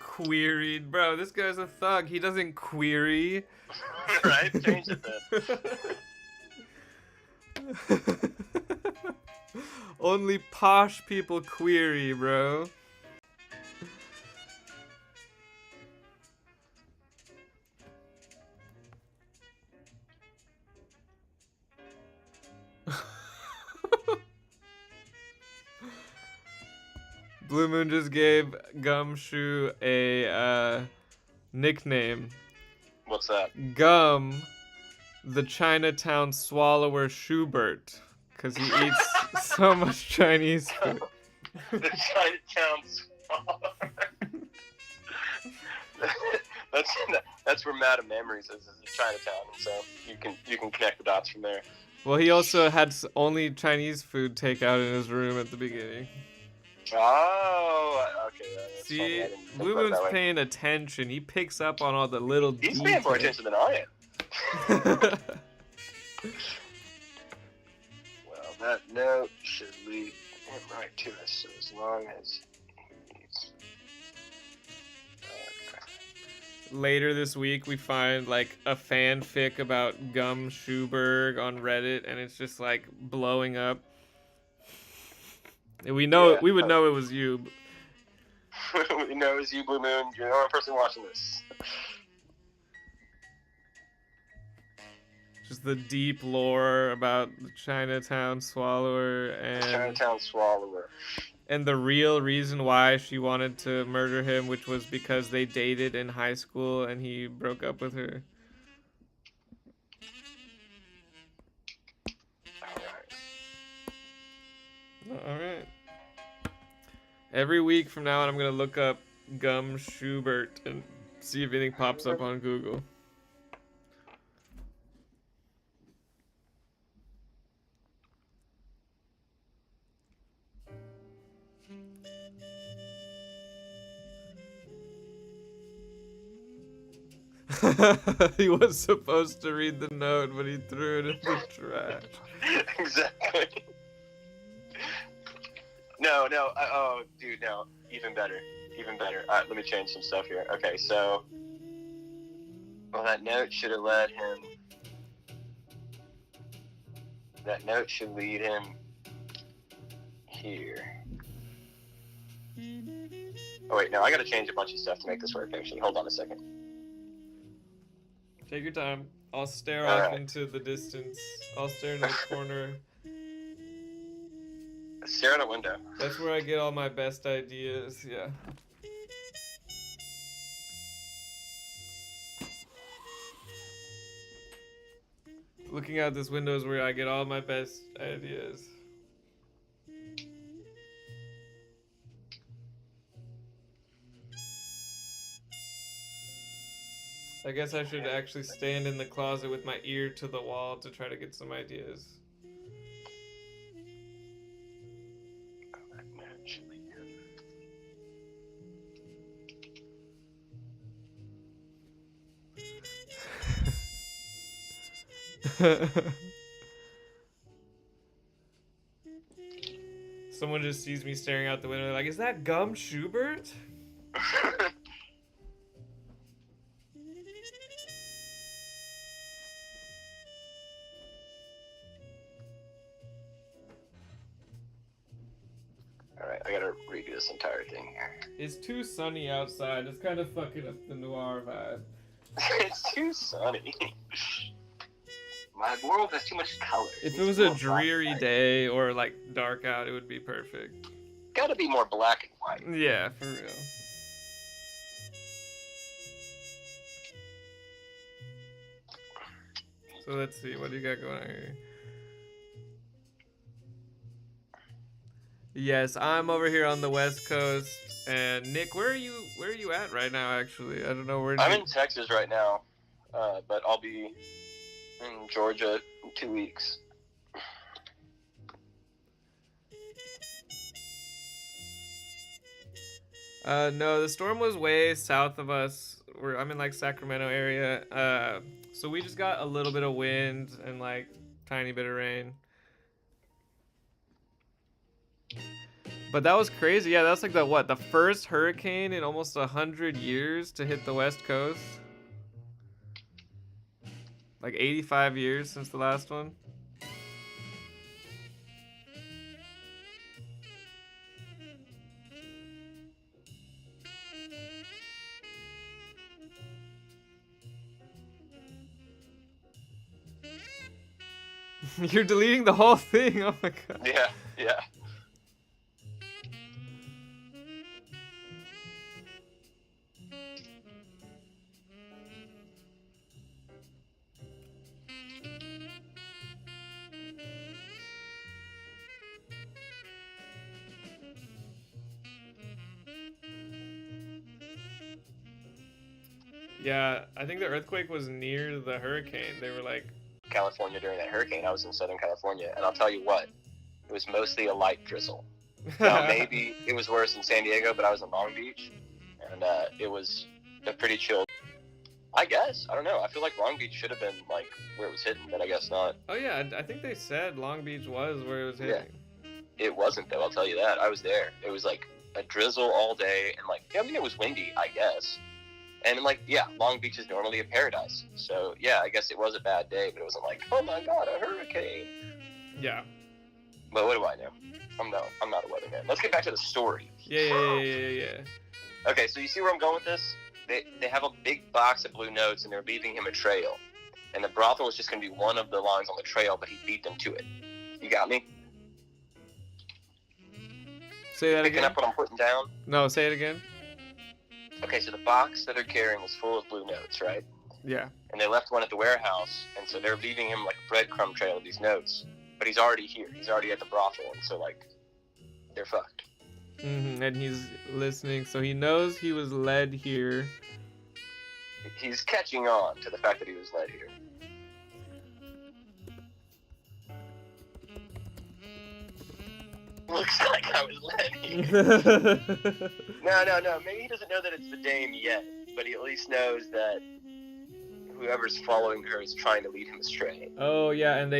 Queried. Bro, this guy's a thug. He doesn't query. Right? Change it then. Only posh people query, bro. Blue Moon just gave Gumshoe a nickname. What's that? Gum, the Chinatown swallower Shoebert, because he eats so much Chinese food. The Chinatown swallower. That's where Madame Memories is Chinatown, and so you can connect the dots from there. Well, he also had only Chinese food takeout in his room at the beginning. Oh, okay. That's See, funny. Blue Moon's paying attention. He picks up on all the little He's details. paying more attention than I am. Well, that note should lead him right to us, so as long as he's... Later this week, we find like a fanfic about Gum Shoeberg on Reddit, and it's just like blowing up. We know we would know it was you. We know it was you, Blue Moon. You're the only person watching this. Just the deep lore about the Chinatown swallower and Chinatown swallower. And the real reason why she wanted to murder him, which was because they dated in high school and he broke up with her. Alright. Every week from now on, I'm going to look up Gum Shoebert and see if anything pops up on Google. He was supposed to read the note, but he threw it in the trash. Exactly. No. Oh, dude, no. Even better. Let me change some stuff here. Okay, so... Well, that note should have led him... That note should lead him... here. Oh, wait, no, I gotta change a bunch of stuff to make this work, actually. Hold on a second. Take your time. I'll stare All off right. into the distance. I'll stare into the corner. Stare at a window. That's where I get all my best ideas, yeah. Looking out this window is where I get all my best ideas. I guess I should actually stand in the closet with my ear to the wall to try to get some ideas. Someone just sees me staring out the window like, is that gum Shoebert? Alright, I gotta redo this entire thing here. It's too sunny outside. It's kind of fucking up the noir vibe. It's too sunny. My world has too much color. If it was a dreary day or like dark out, it would be perfect. Gotta be more black and white. Yeah, for real. So let's see, what do you got going on here? Yes, I'm over here on the West Coast, and Nick, where are you at right now? Actually, I don't know where. I'm in Texas right now, but I'll be in Georgia in 2 weeks. No, the storm was way south of us. I'm in like Sacramento area. So we just got a little bit of wind and like tiny bit of rain. But that was crazy. Yeah, that's like the first hurricane in almost 100 years to hit the West Coast. Like 85 years since the last one. You're deleting the whole thing. Oh my god. Yeah, yeah. Yeah, I think the earthquake was near the hurricane. They were like California during that hurricane. I was in Southern California, and I'll tell you what, it was mostly a light drizzle. Now, maybe it was worse in San Diego, but I was in Long Beach, and it was a pretty chill. I guess. I don't know. I feel like Long Beach should have been like where it was hitting, but I guess not. Oh yeah, I think they said Long Beach was where it was hitting. Yeah. It wasn't though. I'll tell you that. I was there. It was like a drizzle all day, and like I mean it was windy, I guess. And like yeah, Long Beach is normally a paradise. So yeah, I guess it was a bad day, but it wasn't like oh my god, a hurricane. Yeah. But what do I know? I'm not a weatherman. Let's get back to the story. Yeah. Okay, so you see where I'm going with this? They have a big box of blue notes, and they're leaving him a trail. And the brothel was just going to be one of the lines on the trail, but he beat them to it. You got me? Say that Picking again? up what I'm putting down? No, say it again. Okay, so the box that they're carrying is full of blue notes, right? Yeah. And they left one at the warehouse, and so they're leaving him like a breadcrumb trail of these notes. But he's already here. He's already at the brothel, and so like, they're fucked. Mm-hmm. And he's listening, so he knows he was led here. He's catching on to the fact that he was led here. Looks like I was led here. No. Maybe he doesn't know that it's the dame yet, but he at least knows that whoever's following her is trying to lead him astray. Oh yeah, and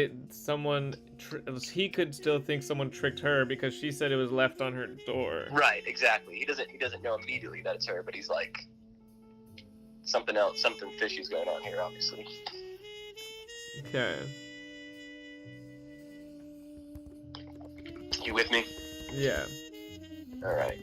he could still think someone tricked her because she said it was left on her door. Right, exactly. He doesn't know immediately that it's her, but he's like something else, something fishy's going on here, obviously. Okay. You with me? Yeah. All right.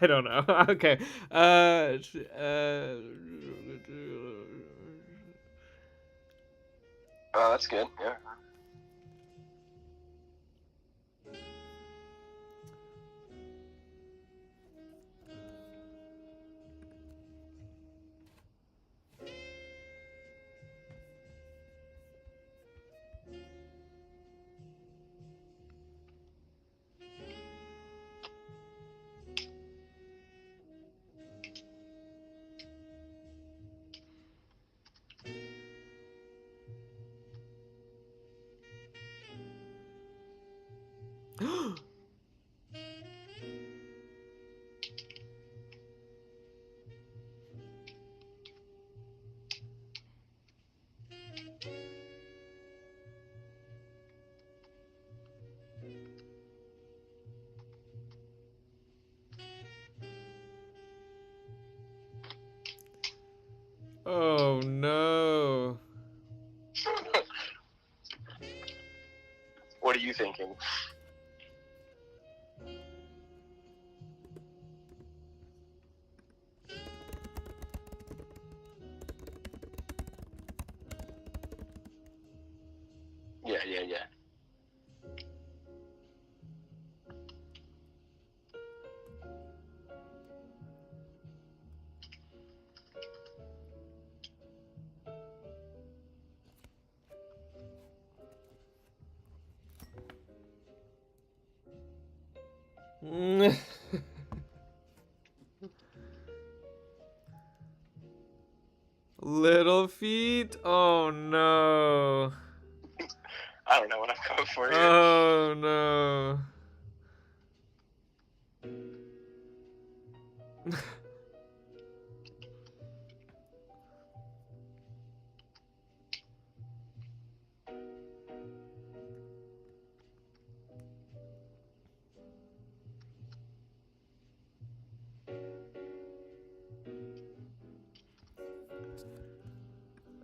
I don't know. Okay. Oh, that's good. Yeah. Oh no. What are you thinking? Yeah. Little feet? Oh no. I don't know what I'm going for here. Oh no.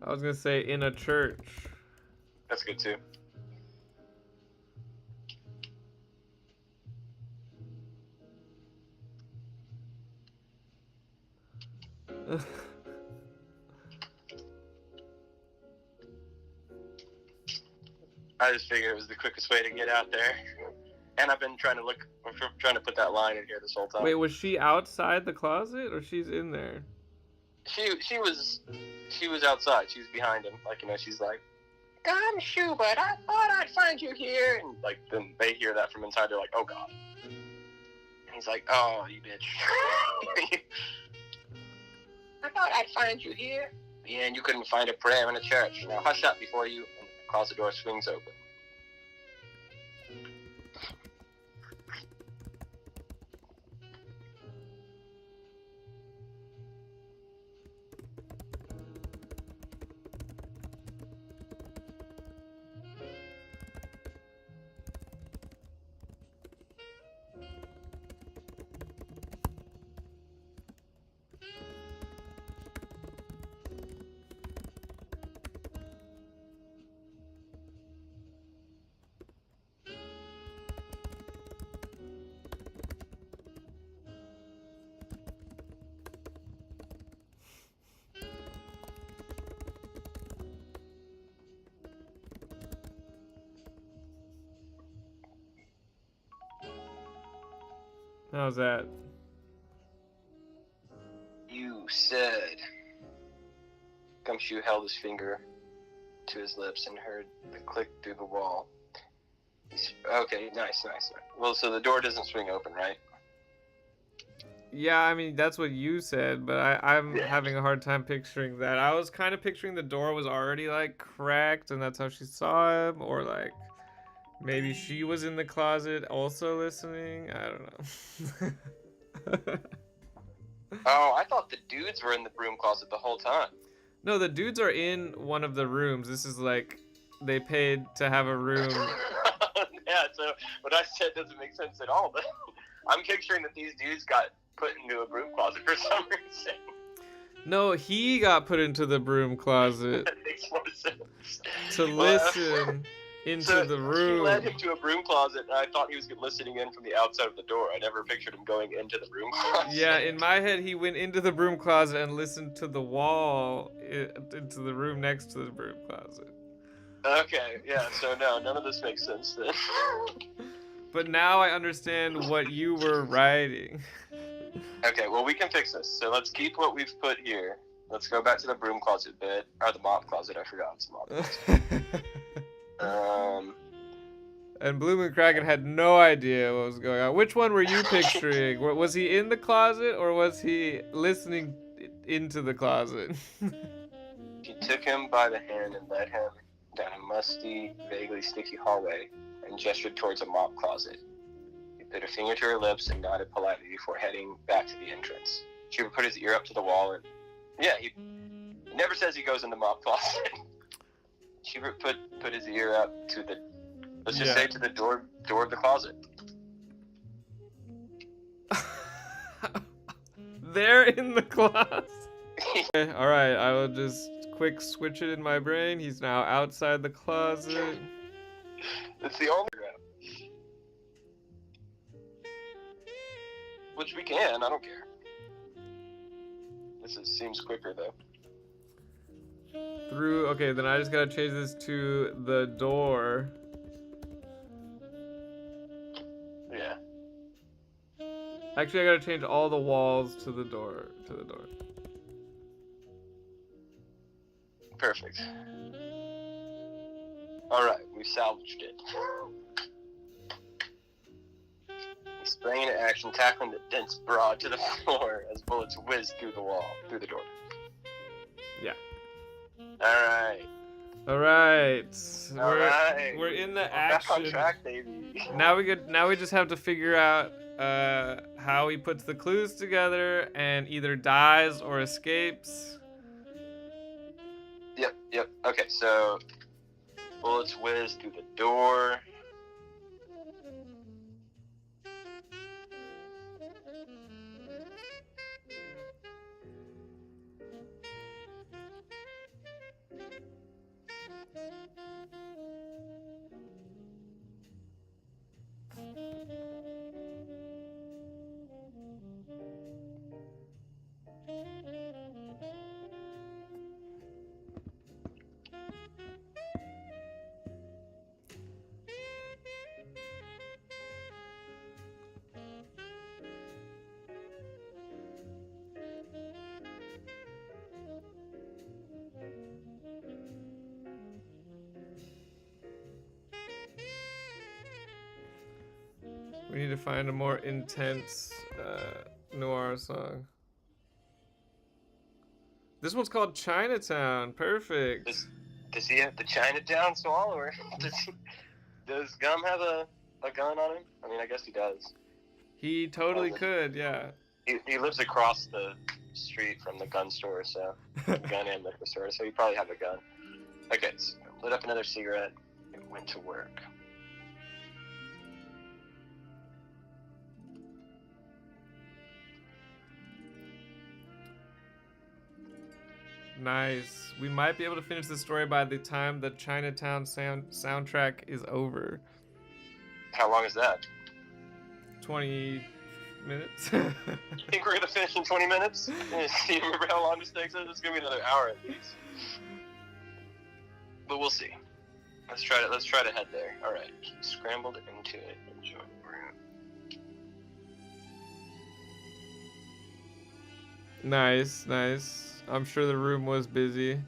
I was gonna say in a church. That's good too. I just figured it was the quickest way to get out there. And I've been trying to put that line in here this whole time. Wait, was she outside the closet or she's in there? She was outside. She was behind him. Like, she's like, "God, Shoebert, I thought I'd find you here." And like, then they hear that from inside. They're like, "Oh God." And he's like, "Oh, you bitch." I thought I'd find you here. Yeah, and you couldn't find a prayer in a church. Now hush up before you. And the closet door swings open. How's that? You said. Gumshoe held his finger to his lips and heard the click through the wall. Okay, nice. Well, so the door doesn't swing open, right? Yeah, I mean, that's what you said, but I'm having a hard time picturing that. I was kind of picturing the door was already, like, cracked, and that's how she saw him, or, like, maybe she was in the closet also listening. I don't know. Oh, I thought the dudes were in the broom closet the whole time. No, the dudes are in one of the rooms. This is like, they paid to have a room. Yeah, so what I said doesn't make sense at all, but I'm picturing that these dudes got put into a broom closet for some reason. No, he got put into the broom closet That makes more sense. to listen into the room. She led him to a broom closet, and I thought he was listening in from the outside of the door. I never pictured him going into the broom closet. Yeah, in my head, he went into the broom closet and listened to the wall into the room next to the broom closet. Okay, yeah, so no, none of this makes sense then. But now I understand what you were writing. Okay, well, we can fix this. So let's keep what we've put here. Let's go back to the broom closet bit, or the mop closet. I forgot it's the mop closet. And Bloom and Kraken had no idea what was going on. Which one were you picturing? Was he in the closet or was he listening into the closet? She took him by the hand and led him down a musty, vaguely sticky hallway and gestured towards a mop closet. He put a finger to her lips and nodded politely before heading back to the entrance. Shoebert put his ear up to the wall and, yeah, he never says he goes in the mop closet. Shoebert put his ear up to the, let's just say to the door of the closet. They're in the closet. Okay, all right, I will just quick switch it in my brain. He's now outside the closet. It's the only route. Which we can, I don't care. Seems quicker though. Through, okay, then I just gotta change this to the door. Yeah. Actually, I gotta change all the walls to the door. Perfect. Alright, we salvaged it. He sprang into action, tackling the dense broad to the floor as bullets whizzed through the door. Yeah. Alright. We're in the action. Back on track, baby. Now we just have to figure out how he puts the clues together and either dies or escapes. Yep. Okay, so bullets whiz through the door. We need to find a more intense noir song. This one's called Chinatown. Perfect. Does he have the Chinatown swallower? Does Gum have a gun on him? I mean, I guess he does. He totally could, yeah. He lives across the street from the gun store, so gun and liquor store, so he probably have a gun. Okay, so lit up another cigarette and went to work. Nice. We might be able to finish the story by the time the Chinatown soundtrack is over. How long is that? 20 minutes. You think we're gonna finish in 20 minutes? See, remember how long this takes us? It's gonna be another hour at least. But we'll see. Let's try to head there. All right. He scrambled into it and joined the room. Nice. I'm sure the room was busy.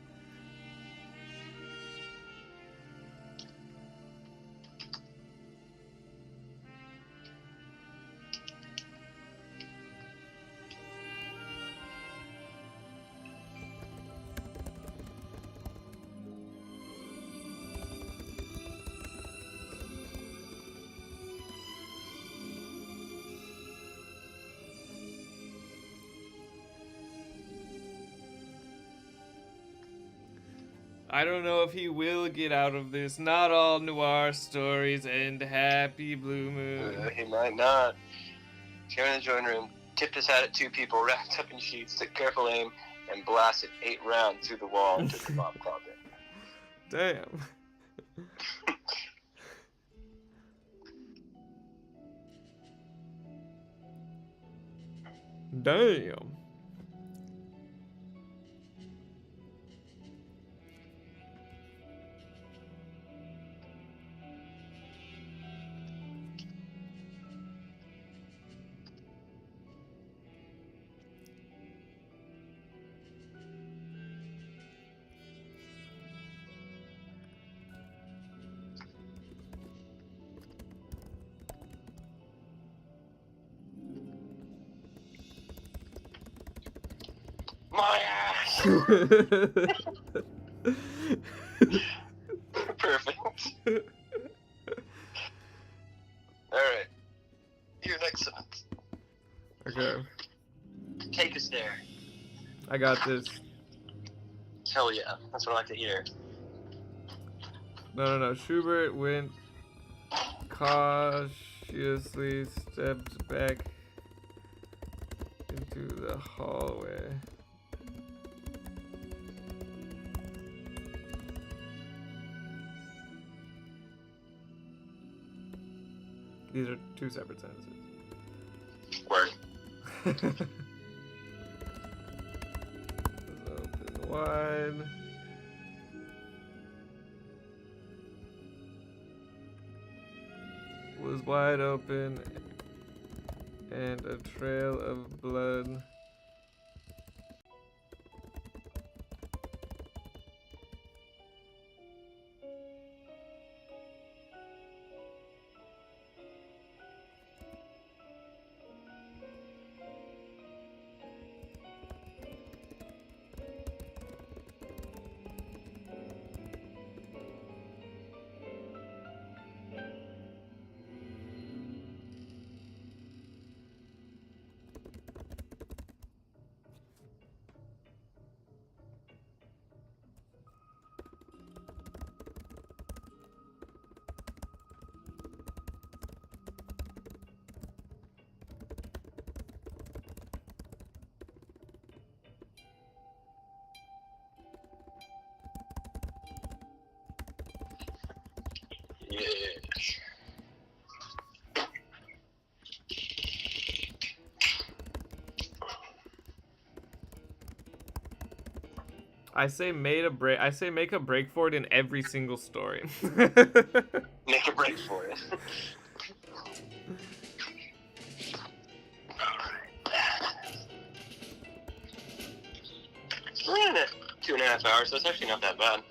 I don't know if he will get out of this. Not all noir stories end happy, Blue Moon. He might not. He came in the joint room, tipped his hat at two people wrapped up in sheets, took careful aim, and blasted 8 rounds through the wall into the mop closet. Damn. Damn. Perfect. Alright. Your next sentence. Okay, Take us there. I got this. Hell yeah. That's what I like to hear. No. Shoebert went cautiously stepped back into the hallway. These are two separate sentences. Word. Open wide. Was wide open and a trail of blood. Yeah. I say make a break for it in every single story. Make a break for it. We're in it 2.5 hours, so it's actually not that bad.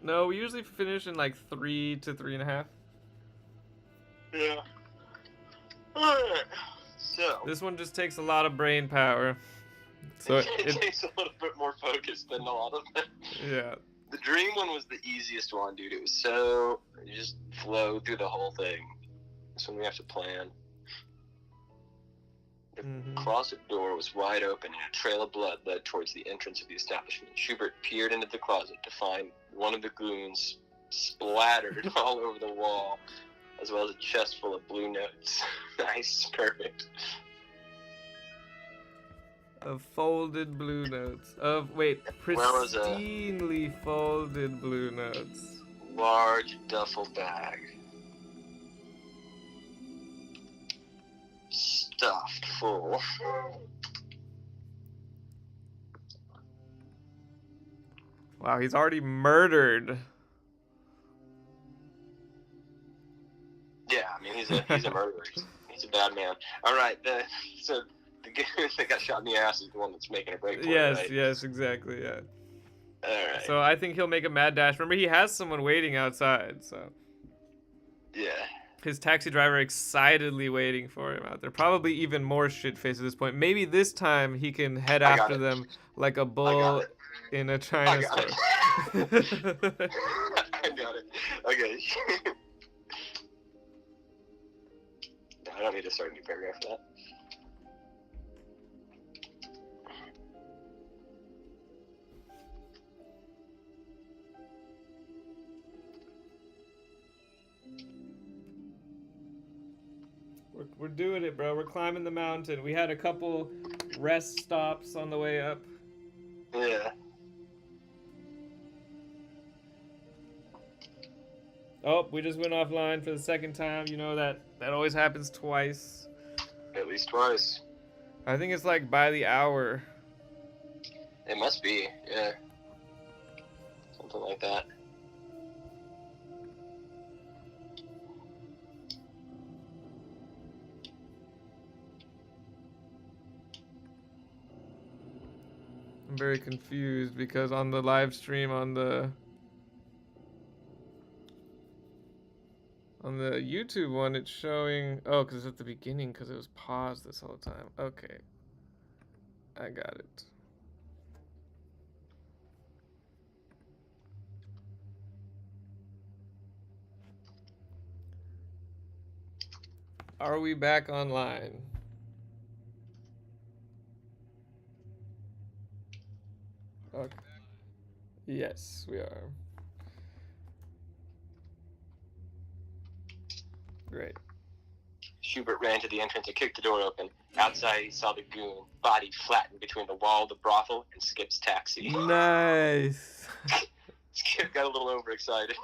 No, we usually finish in like 3 to 3.5. Yeah. Alright. So. This one just takes a lot of brain power. So it takes a little bit more focus than a lot of them. Yeah. The dream one was the easiest one, dude. It was so. You just flow through the whole thing. This one we have to plan. The closet door was wide open and a trail of blood led towards the entrance of the establishment. Shoebert peered into the closet to find one of the goons splattered all over the wall, as well as a chest full of blue notes. Nice, perfect. Of folded blue notes. Pristinely folded blue notes. Large duffel bag. Stuffed full. Wow, he's already murdered. Yeah, I mean he's a murderer. He's a bad man. All right, so the guy that got shot in the ass is the one that's making a break for it, right? Yes, exactly, yeah. All right. So I think he'll make a mad dash. Remember, he has someone waiting outside, so. Yeah. His taxi driver excitedly waiting for him out there. Probably even more shit-faced at this point. Maybe this time he can head after them like a bull in a China store. I got it. Okay. I don't need to start a new paragraph for that. We're doing it, bro. We're climbing the mountain. We had a couple rest stops on the way up. Yeah. Oh, we just went offline for the second time. You know that always happens twice. At least twice. I think it's like by the hour. It must be, yeah. Something like that. I'm very confused because on the live stream on the YouTube one it's showing, oh, because it's at the beginning because it was paused this whole time. Okay, I got it. Are we back online? Okay. Yes, we are. Great. Shoebert ran to the entrance and kicked the door open. Outside, he saw the goon, body flattened between the wall of the brothel and Skip's taxi. Nice. Skip got a little overexcited.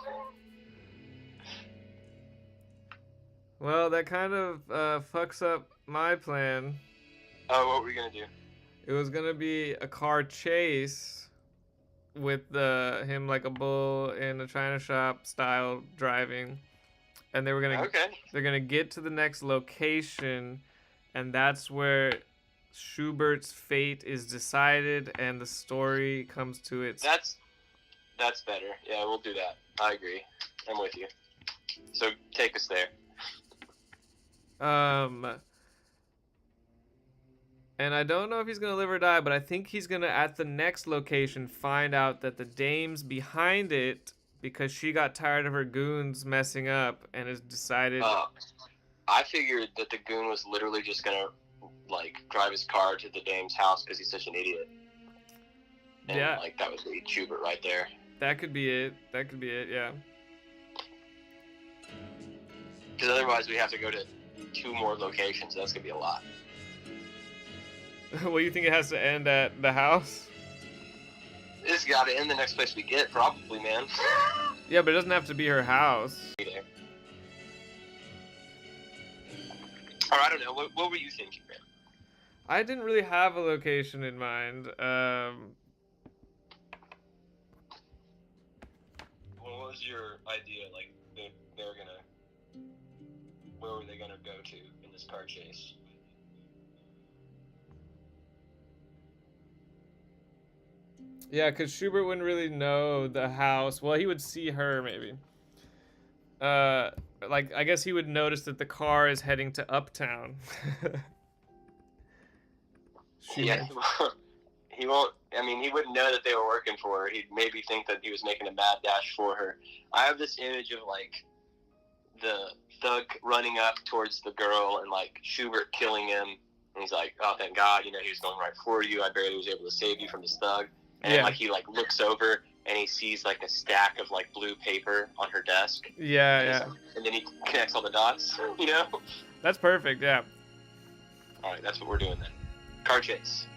Well, that kind of fucks up my plan. Oh, what were you gonna do? It was gonna be a car chase with him like a bull in a china shop style driving, and they're gonna get to the next location, and that's where Schubert's fate is decided and the story comes to its. That's better. Yeah, we'll do that. I agree. I'm with you. So take us there. And I don't know if he's gonna live or die, but I think he's gonna, at the next location, find out that the dame's behind it because she got tired of her goons messing up and has decided. I figured that the goon was literally just gonna like drive his car to the dame's house because he's such an idiot. And, yeah. Like that would be Shoebert right there. That could be it. Yeah. Because otherwise we have to go to 2 more locations. That's gonna be a lot. Well, you think it has to end at the house? It's got to end the next place we get, probably, man. Yeah, but it doesn't have to be her house. Or I don't know. What were you thinking, man? I didn't really have a location in mind. What was your idea? Like, they're gonna... Where were they gonna go to in this car chase? Yeah, because Shoebert wouldn't really know the house. Well, he would see her, maybe. Like, I guess he would notice that the car is heading to Uptown. Yeah, he won't... I mean, he wouldn't know that they were working for her. He'd maybe think that he was making a mad dash for her. I have this image of, like, the thug running up towards the girl and, like, Shoebert killing him. And he's like, oh, thank God, you know, he was going right for you. I barely was able to save you from this thug. And then, like, he, like, looks over and he sees, like, a stack of, like, blue paper on her desk. Yeah. And then he connects all the dots, you know? That's perfect, yeah. All right, that's what we're doing then. Car chase.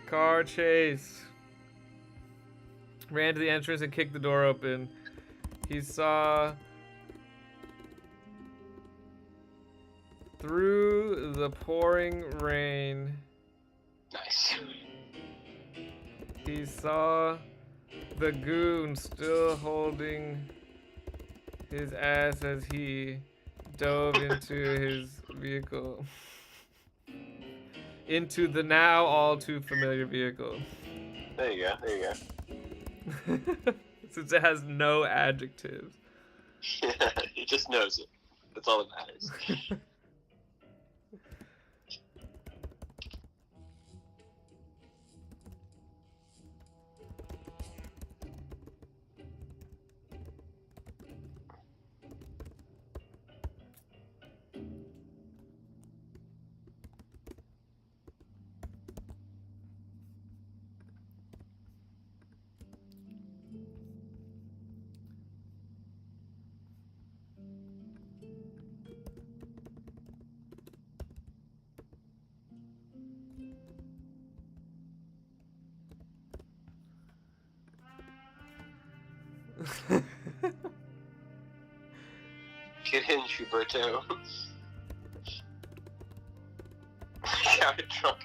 Car chase. Ran to the entrance and kicked the door open. He saw... Through the pouring rain... Nice. He saw the goon still holding his ass as he dove into his vehicle. Into the now all too familiar vehicle. There you go. Since it has no adjectives. Yeah, he just knows it. That's all that matters. Get in, Schuberto. Got it drunk.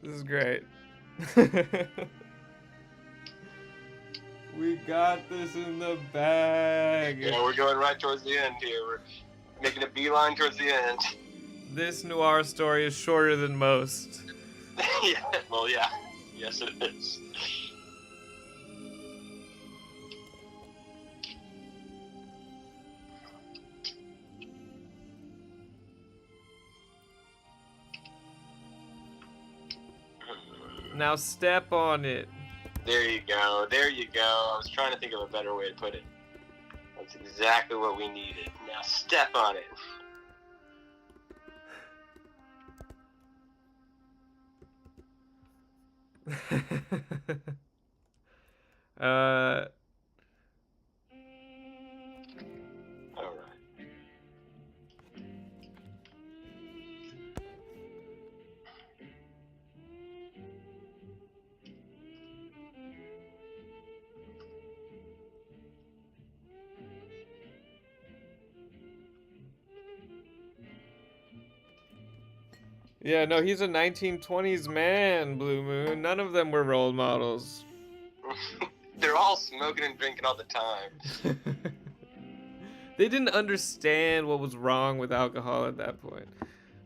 This is great. We got this in the bag. Yeah, we're going right towards the end here. We're making a beeline towards the end. This noir story is shorter than most. Yeah, well, yeah. Yes, it is. Now step on it. There you go. There you go. I was trying to think of a better way to put it. That's exactly what we needed. Now step on it. uh, All right. yeah, no, he's a 1920s man, Blue Moon. None of them were role models. They're all smoking and drinking all the time. They didn't understand what was wrong with alcohol at that point.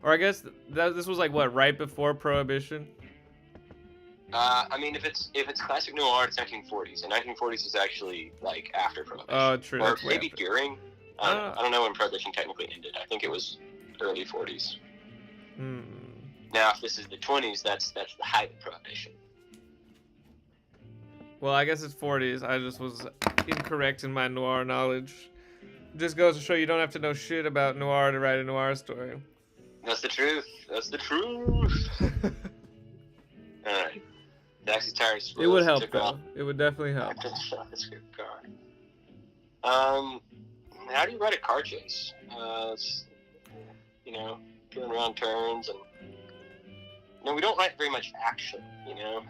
Or I guess this was like what, right before Prohibition? I mean, if it's classic noir, it's 1940s, and 1940s is actually like after Prohibition. Oh, true. Or That's way maybe after. during. I don't know when Prohibition technically ended. I think it was early 40s. Hmm. Now, if this is the 20s, that's the height of Prohibition. Well, I guess it's 40s. I just was incorrect in my noir knowledge. Just goes to show you don't have to know shit about noir to write a noir story. That's the truth. That's the truth. All right. Taxi tires. It would help, though. It would definitely help. That's a good car. How do you write a car chase? It's, you know, going around turns and. No, we don't write very much action. You know.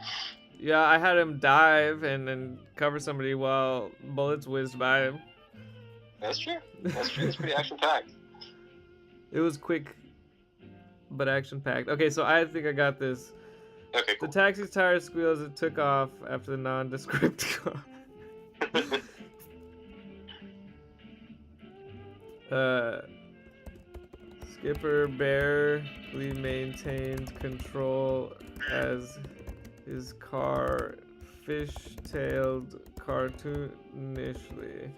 Yeah, I had him dive and then cover somebody while bullets whizzed by him. That's true. That's true. It's pretty action-packed. It was quick, but action-packed. Okay, so I think I got this. Okay, cool. The taxi's tires squealed as it took off after the nondescript car. Skipper barely maintained control as his car fish-tailed cartoonishly.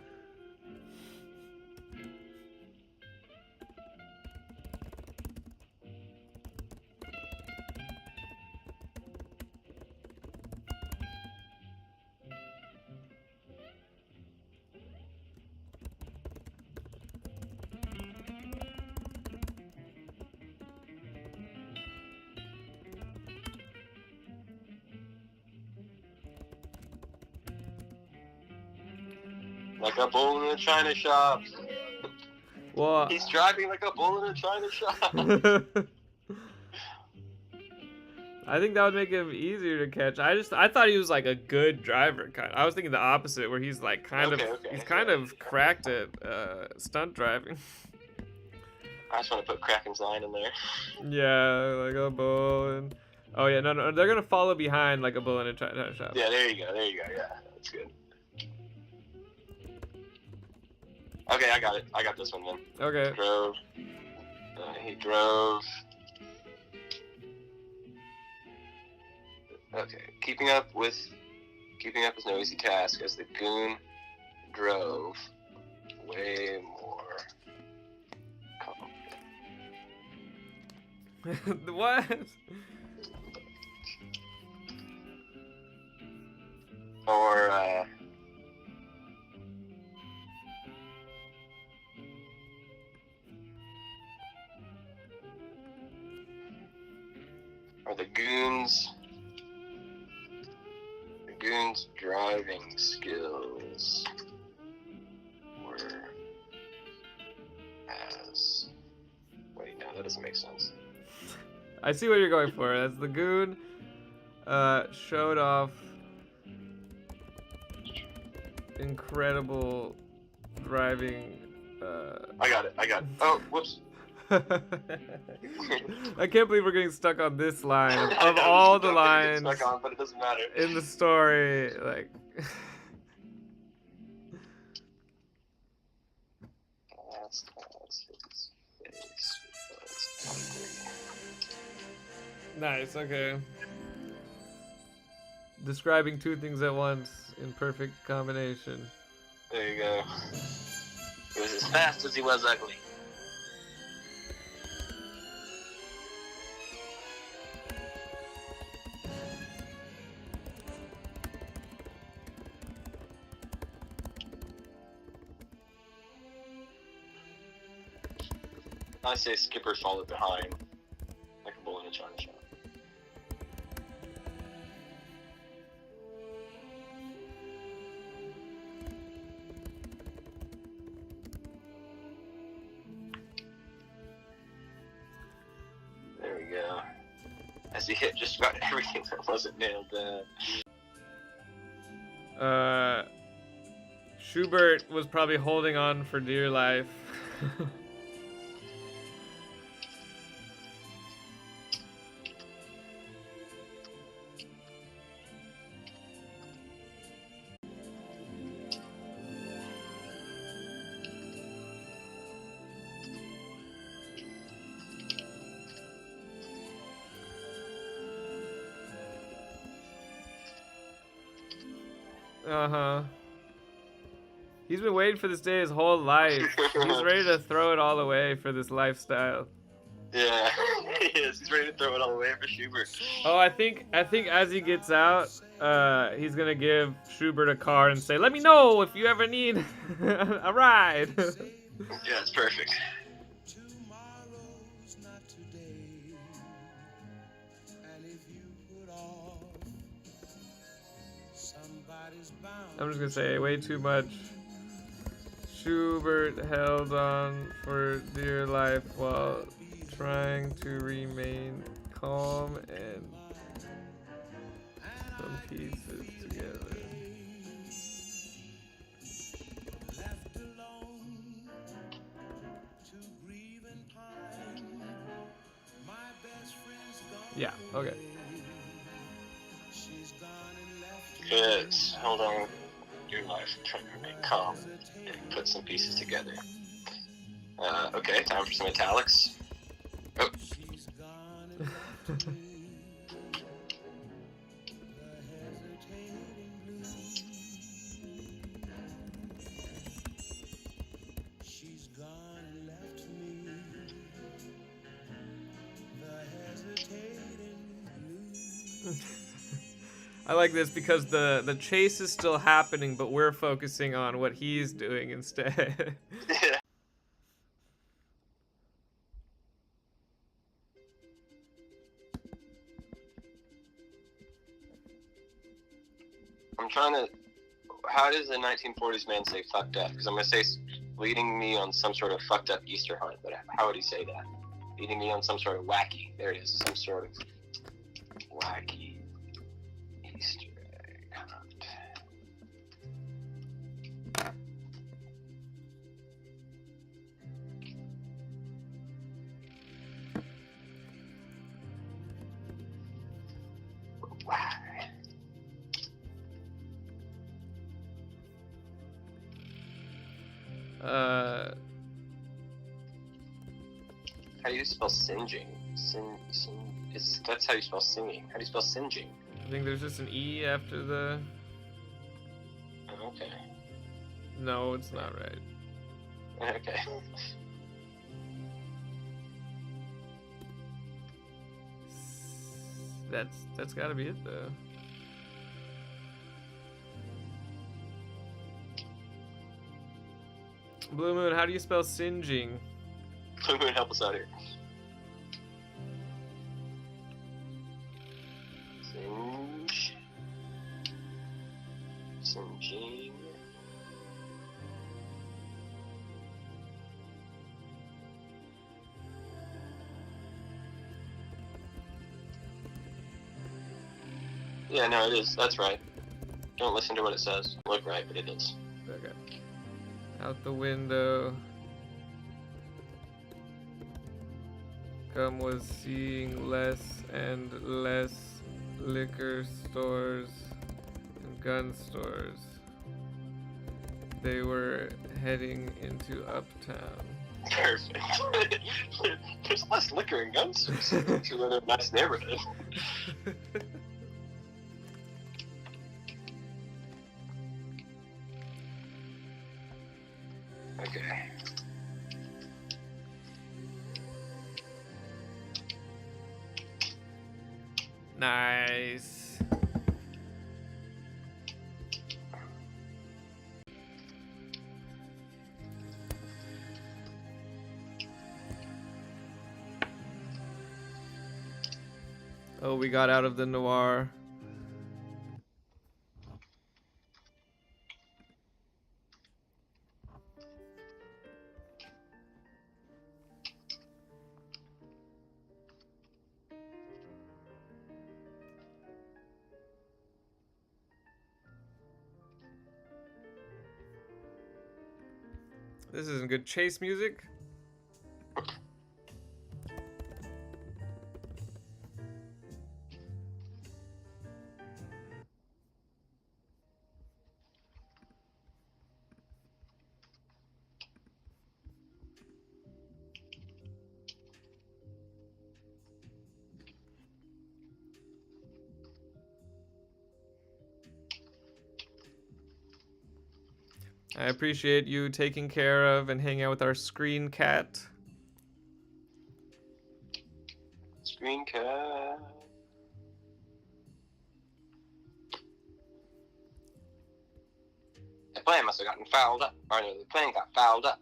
Like a bull in a china shop. Well, He's driving like a bull in a china shop. I think that would make him easier to catch. I thought he was like a good driver kind. I was thinking the opposite, where he's like he's kind of cracked at stunt driving. I just want to put Kraken's line in there. Yeah, like a bull and oh yeah, no, they're gonna follow behind like a bull in a china shop. Yeah, there you go. Yeah, that's good. Okay, I got it. I got this one then. Okay. He drove. Okay, keeping up is no easy task as the goon drove way more confident. What? Or the goons' driving skills were as. Wait, no, that doesn't make sense. I see what you're going for. That's the goon showed off incredible driving. I got it. Oh, whoops. I can't believe we're getting stuck on this line I of know, all this the is what I'm gonna lines get stuck on, but it doesn't matter. in the story. Like, That's his face. nice. Okay. Describing two things at once in perfect combination. There you go. He was as fast as he was ugly. I say Skipper followed behind, like a bull in a china shop. There we go. As he hit just about everything that wasn't nailed down. Shoebert was probably holding on for dear life. Uh-huh. He's been waiting for this day his whole life. He's ready to throw it all away for this lifestyle. Yeah, he is. He's ready to throw it all away for Shoebert. Oh, I think as he gets out, he's gonna give Shoebert a car and say, "Let me know if you ever need a ride." Yeah, it's perfect. I'm just gonna say way too much. Shoebert held on for dear life while trying to remain calm and some pieces together. Yeah, okay. Yes, hold on. Your life, trying to remain calm and put some pieces together. Okay, time for some italics. Oh. I like this because the chase is still happening, but we're focusing on what he's doing instead. Yeah. I'm trying to. How does the 1940s man say fucked up? Because I'm going to say leading me on some sort of fucked up Easter hunt, but how would he say that? Leading me on some sort of wacky. There it is. Some sort of wacky Easter egg hunt. How do you spell singeing? That's how you spell singing. How do you spell singeing? I think there's just an E after the... Oh, okay. No, it's not right. Okay. That's gotta be it though. Blue Moon, how do you spell singeing? Blue Moon, help us out here. Singe. Singeing. Yeah, no, it is. That's right. Don't listen to what it says. Look right, but it is. Okay. Out the window. Gum was seeing less and less liquor stores and gun stores. They were heading into Uptown. Perfect. There's less liquor and guns. It's a nice neighborhood. Okay. Nice. Oh, we got out of the noir. This isn't good chase music. I appreciate you taking care of and hanging out with our screen cat. Screen cat. The plane must have gotten fouled up. Or no, the plane got fouled up.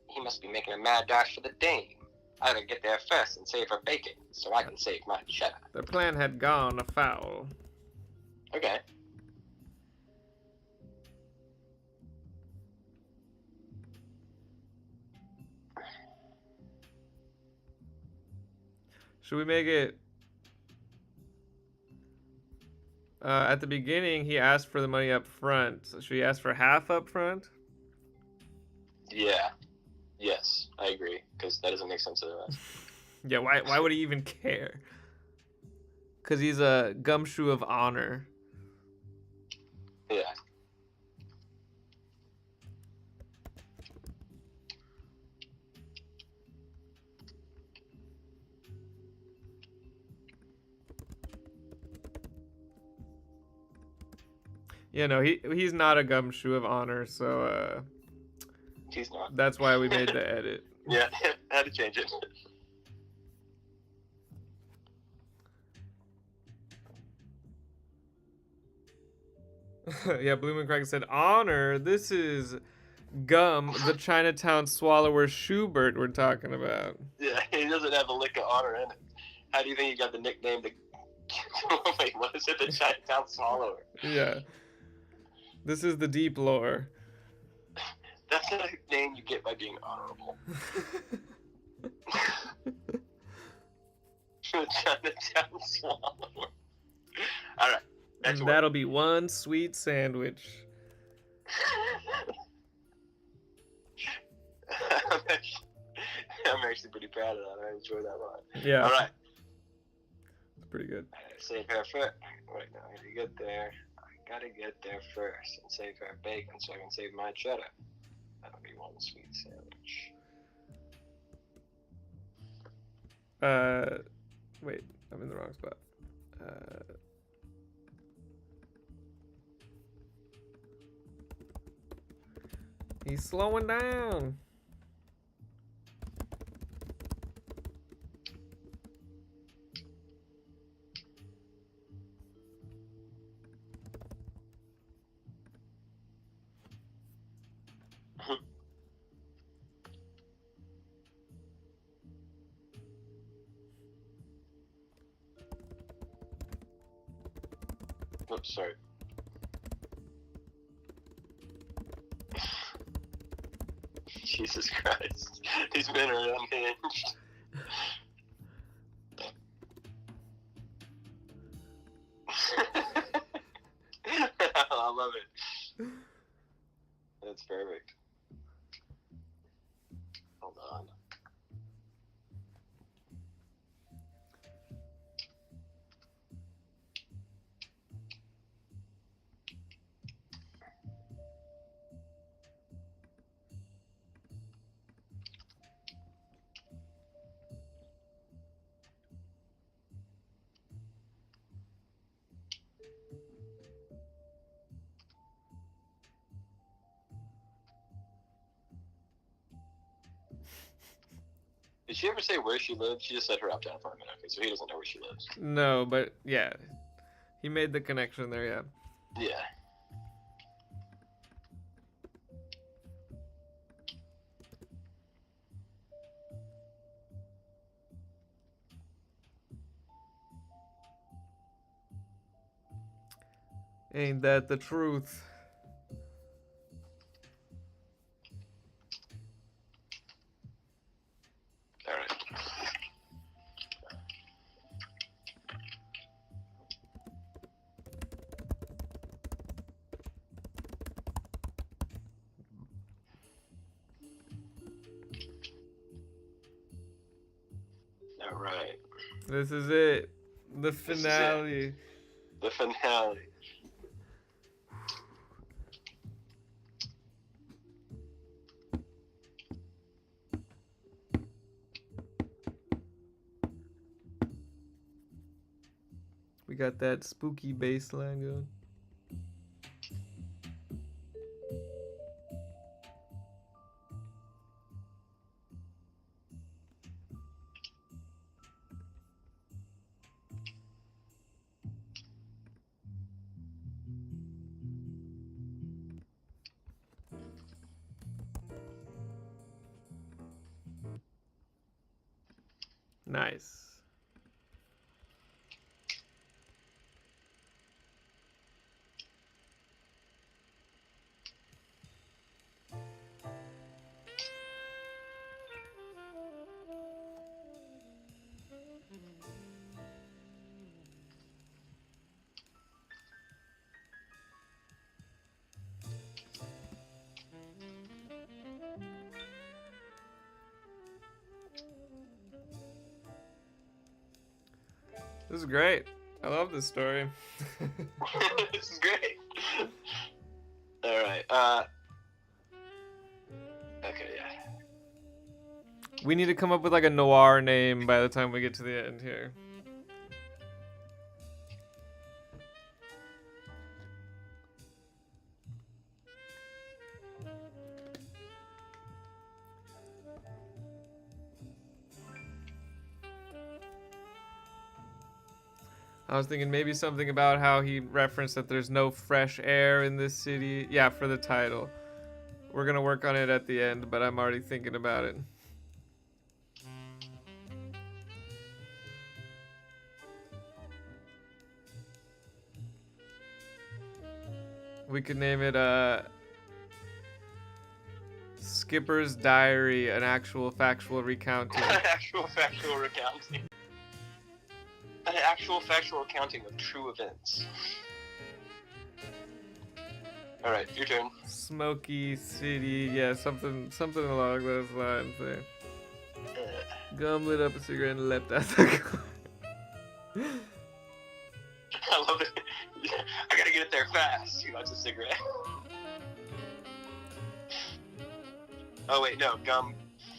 He must be making a mad dash for the dame. I gotta get there first and save her bacon, so I can save my cheddar. The plan had gone afoul. Okay. Should we make it... at the beginning, he asked for the money up front. So should he ask for half up front? Yeah. Yes, I agree, because that doesn't make sense otherwise. Yeah, why would he even care? Because he's a gumshoe of honor. Yeah. Yeah, no, he's not a gumshoe of honor, so He's not. that's why we made the edit. Yeah, I had to change it. Yeah, Bloom and Craig said, honor, this is Gum, the Chinatown swallower Shoebert we're talking about. Yeah, he doesn't have a lick of honor in it. How do you think he got the nickname the... Wait, what is it? The Chinatown swallower? Yeah. This is the deep lore. That's not a name you get by being honorable. The Chinatown swallower. Alright. And that'll be one sweet sandwich. I'm actually pretty proud of that. I enjoy that a lot. Yeah. Alright. It's pretty good. Save her first. Wait, no, I gotta get there. I gotta get there first and save her bacon so I can save my cheddar. That'll be one sweet sandwich. Wait, I'm in the wrong spot. He's slowing down. Oops, sorry. Jesus Christ. These men are unhinged. I love it. That's perfect. Hold on. she ever say where she lived? She just said her uptown apartment. Okay, so he doesn't know where she lives. No, but yeah. He made the connection there, yeah. Yeah. Ain't that the truth? All right. All right. This is it. The This is it. finale. The finale. We got that spooky bass line going. Nice. This is great. I love this story. This is great. All right. Okay, yeah. We need to come up with like a noir name by the time we get to the end here. I was thinking maybe something about how he referenced that there's no fresh air in this city. Yeah, for the title. We're gonna work on it at the end, but I'm already thinking about it. We could name it Skipper's Diary, an actual factual recounting. An actual factual recounting. An actual factual recounting of true events. All right, your turn. Smoky City, yeah, something along those lines there. Gum lit up a cigarette and leapt out the car. I love it. I gotta get it there fast. He wants a cigarette. Oh wait, no. Gum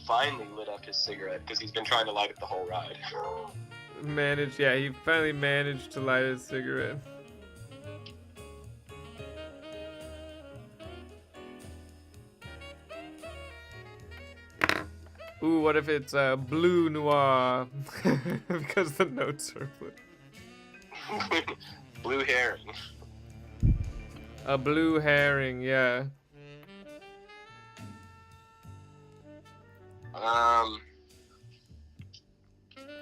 finally lit up his cigarette because he's been trying to light it the whole ride. He finally managed to light his cigarette. Ooh, what if it's blue noir? Because the notes are blue. Blue herring. A blue herring, yeah.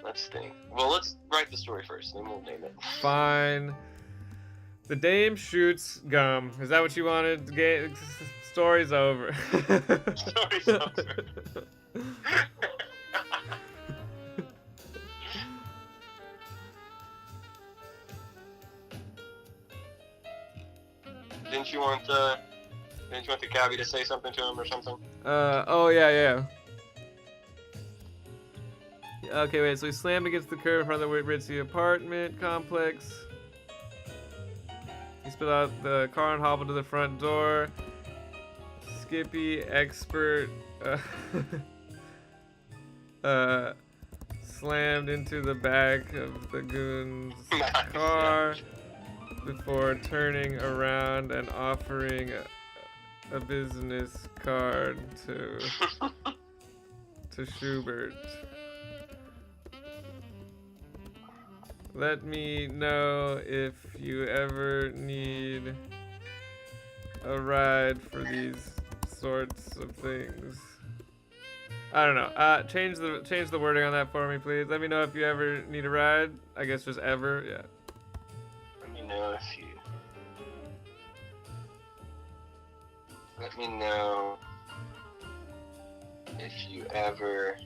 Let's think. Well, let's write the story first, then we'll name it. Fine. The dame shoots Gum. Is that what you wanted? Story's over. Story's over. Didn't you want the cabbie to say something to him or something? Oh yeah. Okay, wait, so he slammed against the curb in front of the ritzy apartment complex. He spilled out the car and hobbled to the front door. Skippy, expert, slammed into the back of the goon's car before turning around and offering a business card to Shoebert. Let me know if you ever need a ride for these sorts of things. I don't know. Change the wording on that for me, please. Let me know if you ever need a ride. I guess just ever. Yeah. Let me know if you. Let me know if you ever need.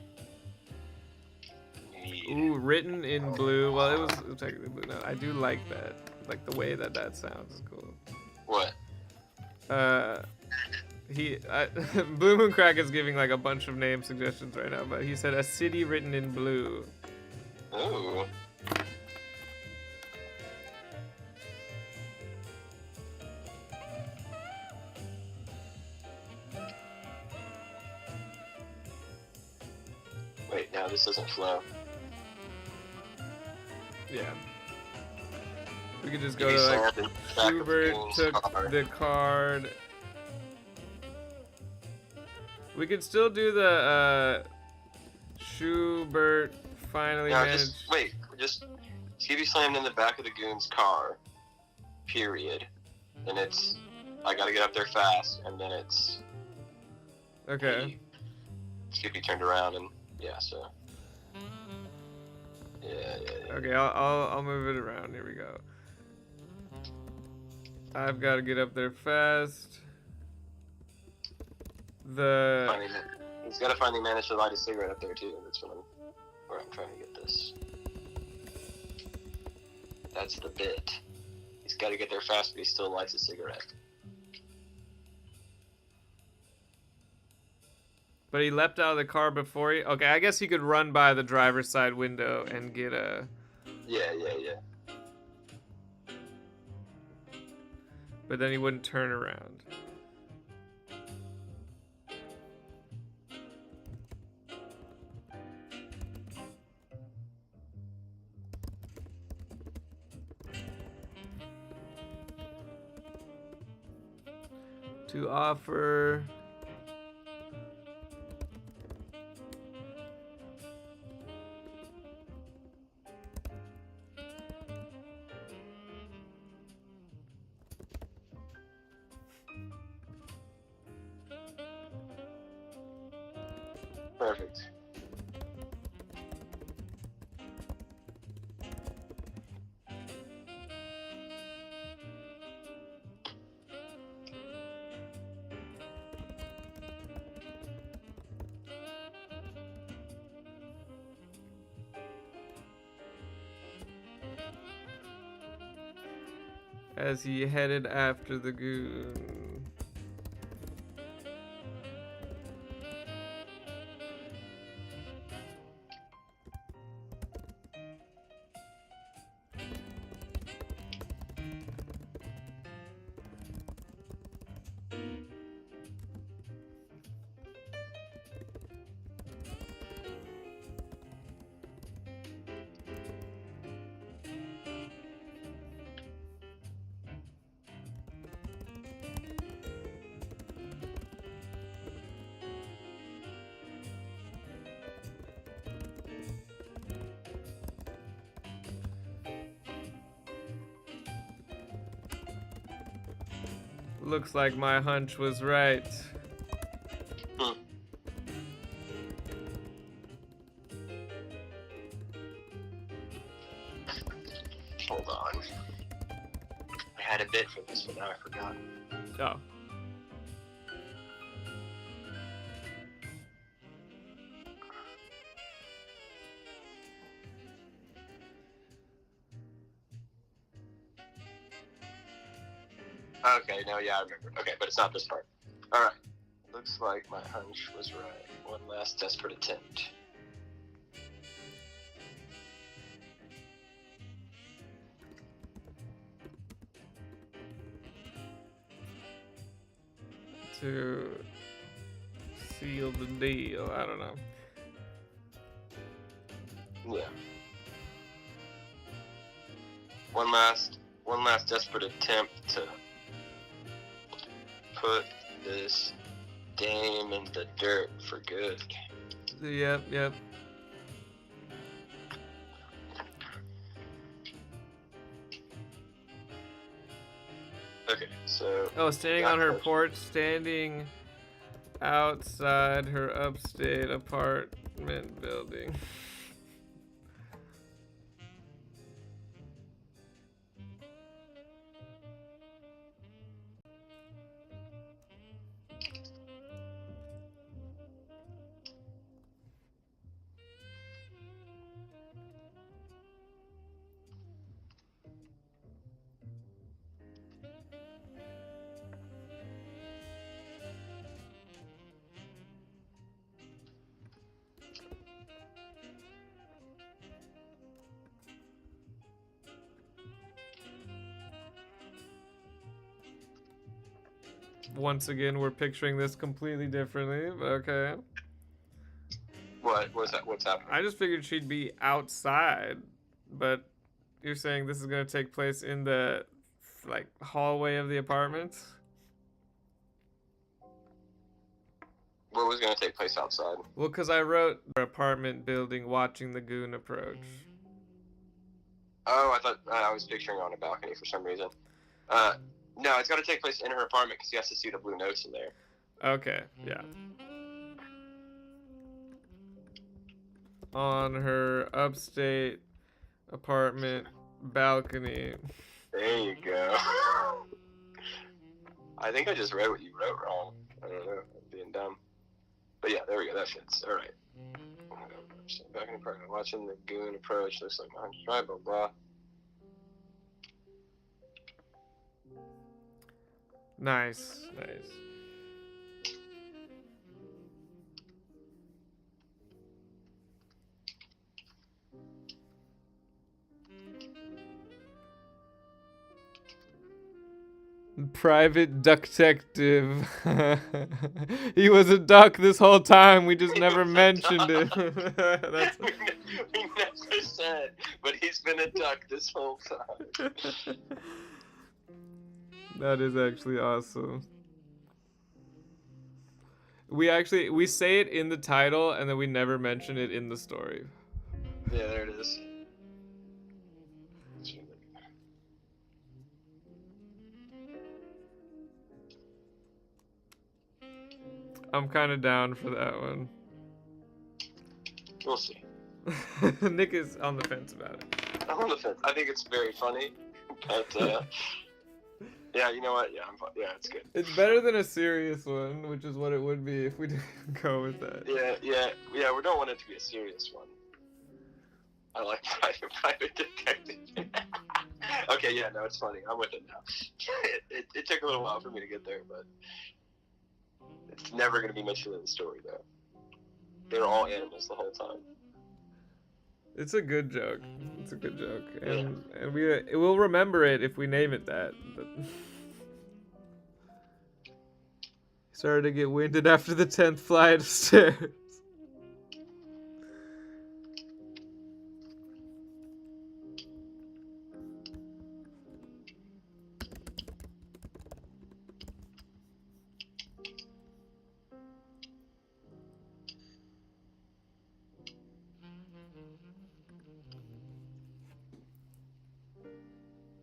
Ooh, written in blue. Well, it was technically blue. No, I do like that. Like the way that sounds is cool. What? Blue Moon Crack is giving like a bunch of name suggestions right now, but he said a city written in blue. Ooh. Wait, no, this doesn't flow. Yeah. We could just go to like Shoebert took the card. We could still do the Shoebert finally managed. Just TV slammed in the back of the goon's car. Period. And it's I gotta get up there fast, and then it's okay. Skippy turned around and so. Yeah. Okay, I'll move it around. Here we go. I've got to get up there fast. He's got to finally manage to light a cigarette up there too. That's where I'm trying to get this. That's the bit. He's got to get there fast, but he still lights a cigarette. But he leapt out of the car before he. Okay, I guess he could run by the driver's side window and get a. Yeah. But then he wouldn't turn around. To offer. Perfect. As he headed after the goon. Looks like my hunch was right. Hold on. I had a bit for this, but now I forgot. Oh. Okay, no, yeah, I remember. Okay, but it's not this part. Alright. Looks like my hunch was right. One last desperate attempt. To seal the deal. I don't know. Yeah. One last desperate attempt to put this dame in the dirt for good. Yep. Okay, so. Oh, standing on her porch, standing outside her upstate apartment building. Once again, we're picturing this completely differently, but okay. What? What's that? What's happening? I just figured she'd be outside, but you're saying this is gonna take place in the like hallway of the apartment? What was going to take place outside? Well, because I wrote her apartment building watching the goon approach. Oh, I thought I was picturing her on a balcony for some reason. No, it's got to take place in her apartment because he has to see the blue notes in there. Okay, yeah. On her upstate apartment balcony. There you go. I think I just read what you wrote wrong. I don't know. I'm being dumb. But yeah, there we go. That fits. All right. Back in the apartment, watching the goon approach. Looks like behind the drive, blah, blah. Nice, nice. Private detective. He was a duck this whole time. We just never mentioned it. That's... we never said, but he's been a duck this whole time. That is actually awesome. We say it in the title and then we never mention it in the story. Yeah, there it is. I'm kind of down for that one. We'll see. Nick is on the fence about it. I'm on the fence. I think it's very funny, but yeah, you know what? Yeah, yeah, it's good. It's better than a serious one, which is what it would be if we didn't go with that. Yeah. We don't want it to be a serious one. I like private detective. Okay, yeah, no, it's funny. I'm with it now. It took a little while for me to get there, but it's never going to be mentioned in the story, though. They're all animals the whole time. It's a good joke. It's a good joke, and we'll remember it if we name it that. But started to get winded after the 10th flight of stairs.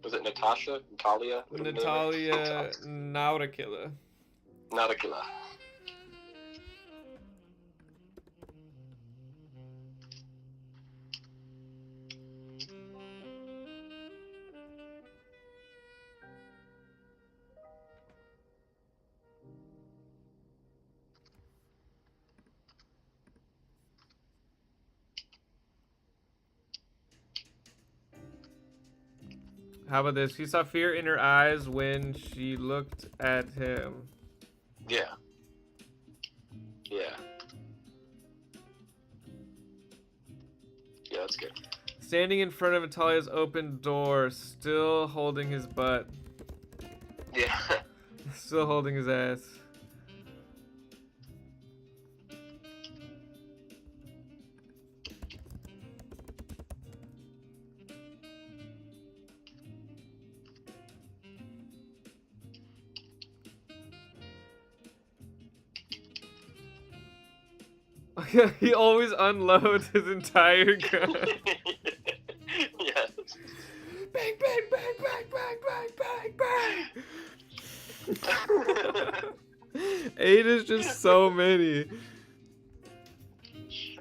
Was it Natasha? Natalia? Natalia Nauticilla. Nauticilla. How about this? He saw fear in her eyes when she looked at him. Yeah. Yeah. Yeah, that's good. Standing in front of Natalia's open door, still holding his butt. Yeah. Still holding his ass. He always unloads his entire gun. Yes. Bang, bang, bang, bang, bang, bang, bang, bang. 8 is just so many.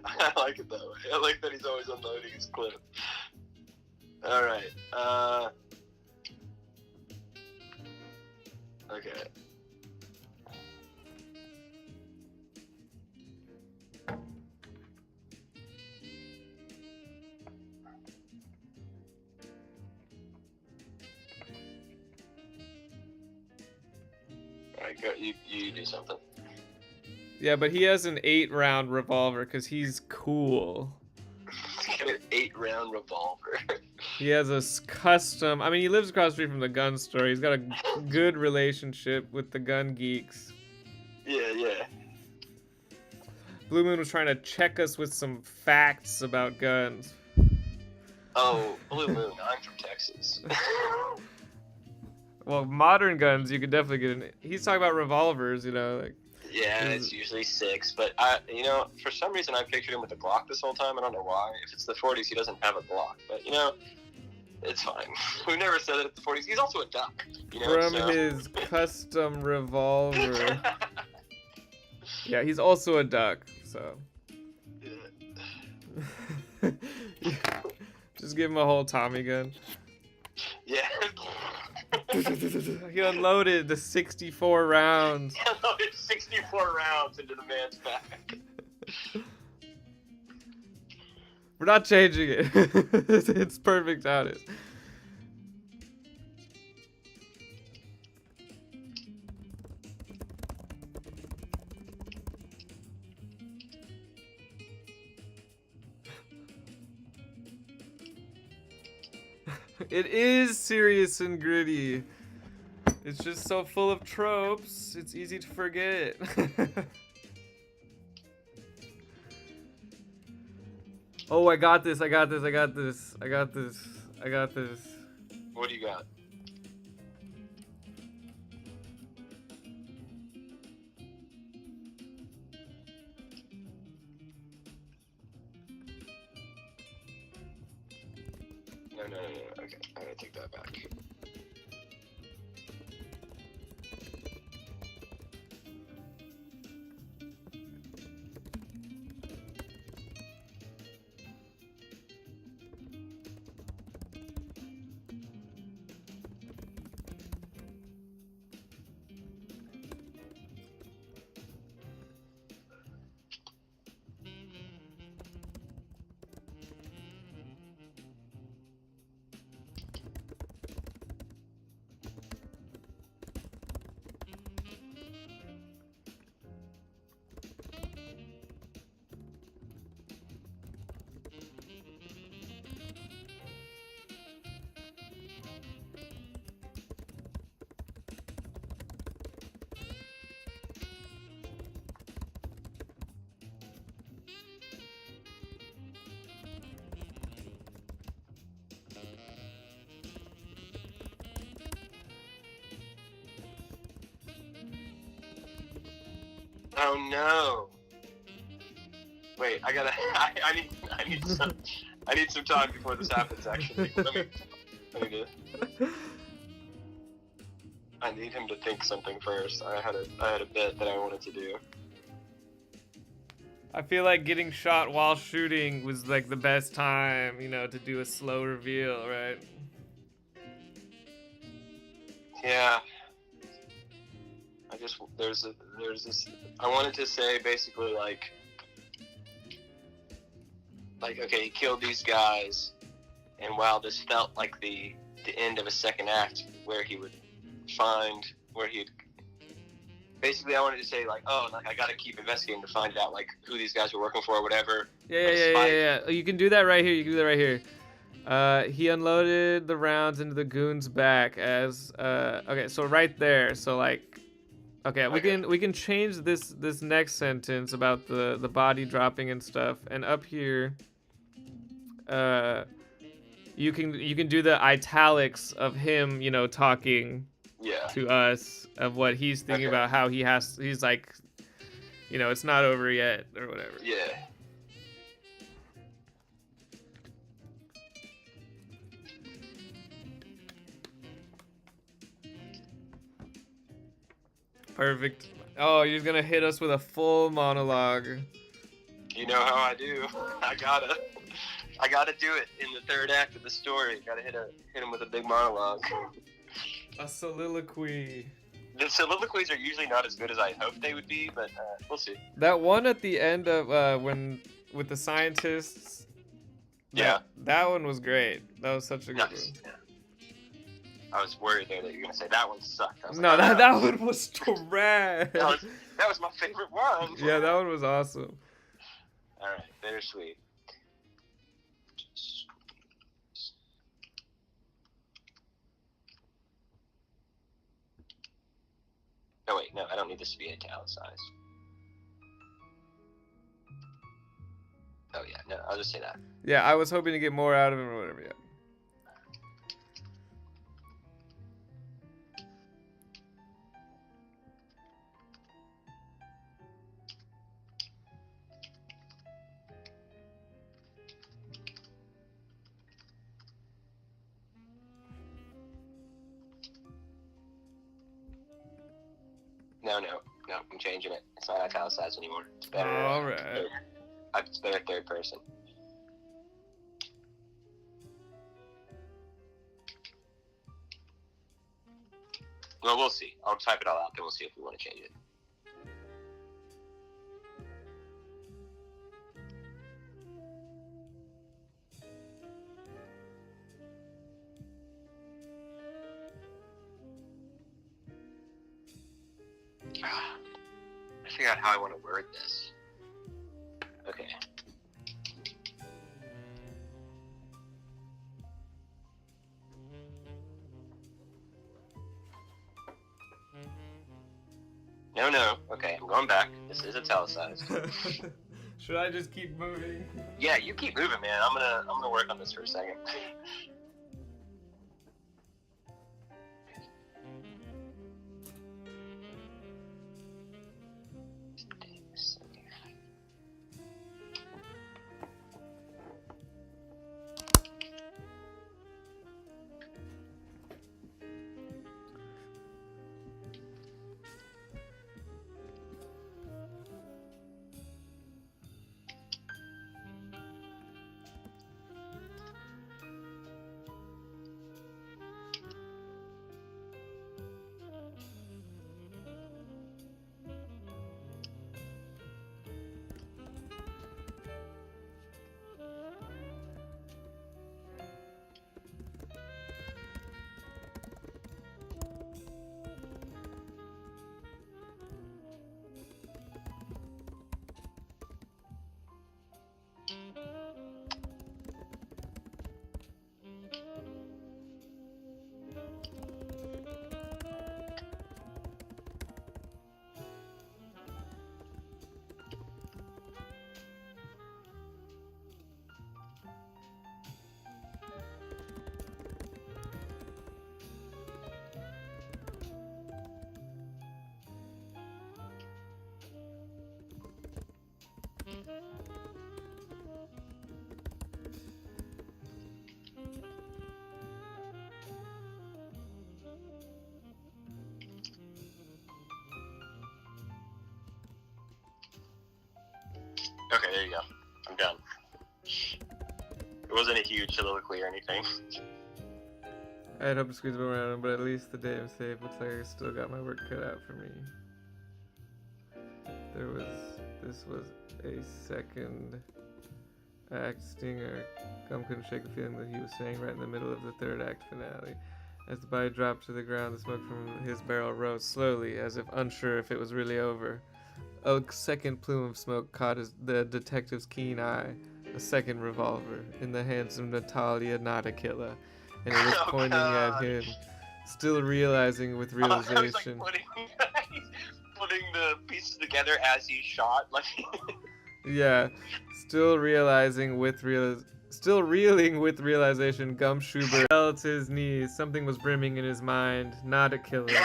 I like it that way. I like that he's always unloading his clip. All right. Okay. All right, go. You do something. Yeah, but he has an 8-round revolver because he's cool. He's got an 8-round revolver. He has a custom. I mean, he lives across the street from the gun store. He's got a good relationship with the gun geeks. Yeah. Blue Moon was trying to check us with some facts about guns. Oh, Blue Moon. I'm from Texas. Well, modern guns, you could definitely get in. He's talking about revolvers, you know, like. Yeah, it's usually 6, but for some reason I pictured him with a Glock this whole time. I don't know why. If it's the 40s, he doesn't have a Glock, but it's fine. We never said that at the 40s. He's also a duck, From his custom revolver. Yeah, he's also a duck, so. Yeah. Just give him a whole Tommy gun. Yeah. He unloaded the 64 rounds. He unloaded 64 rounds into the man's back. We're not changing it. It's perfect how it is. It is serious and gritty. It's just so full of tropes, it's easy to forget. Oh, I got this. What do you got? No. Okay, I gotta take that back. Oh no! Wait, I need some time before this happens. Actually, I need him to think something first. I had a bit that I wanted to do. I feel like getting shot while shooting was like the best time, to do a slow reveal, right? Yeah. There's this. I wanted to say basically like okay, he killed these guys, and while this felt like the end of a second act where he'd basically, I wanted to say like, oh, like I gotta keep investigating to find out like who these guys were working for or whatever. Yeah. You can do that right here. He unloaded the rounds into the goon's back as okay, so right there. So like, okay, we can change this next sentence about the body dropping and stuff, and up here, you can do the italics of him, talking to us of what he's thinking about, how he's like, it's not over yet or whatever. Yeah. Perfect. Oh, you're gonna hit us with a full monologue. You know how I do. I gotta do it in the third act of the story. Gotta hit him with a big monologue. A soliloquy. The soliloquies are usually not as good as I hoped they would be, but we'll see. That one at the end of when with the scientists. Yeah. That one was great. That was such a good one. Yeah. I was worried there that you were gonna say that one sucked. I was No, like, that one was trash. that was my favorite one. Yeah, that one was awesome. All right, bittersweet. Oh wait, no, I don't need this to be italicized. Oh yeah, no, I'll just say that. Yeah, I was hoping to get more out of him or whatever. Yeah. No, I'm changing it. It's not italicized anymore. It's better. All right. It's better third person. Well, we'll see. I'll type it all out, then we'll see if we want to change it. I figured out how I want to word this. Okay. No. Okay, I'm going back. This is italicized. Should I just keep moving? Yeah, you keep moving, man. I'm gonna work on this for a second. Okay, there you go. I'm done. It wasn't a huge soliloquy or anything. I had hoped to squeeze it around him, but at least the day I'm safe. Looks like I still got my work cut out for me. This was a second act stinger. Gum couldn't shake the feeling that he was saying right in the middle of the third act finale. As the body dropped to the ground, the smoke from his barrel rose slowly, as if unsure if it was really over. A second plume of smoke caught the detective's keen eye. A second revolver in the hands of Natalia Notakilla, and it was pointing at him, still realizing with realization. Putting the pieces together as he shot, like. Yeah, still reeling with realization, Gum Shoebert fell to his knees. Something was brimming in his mind. Notakilla.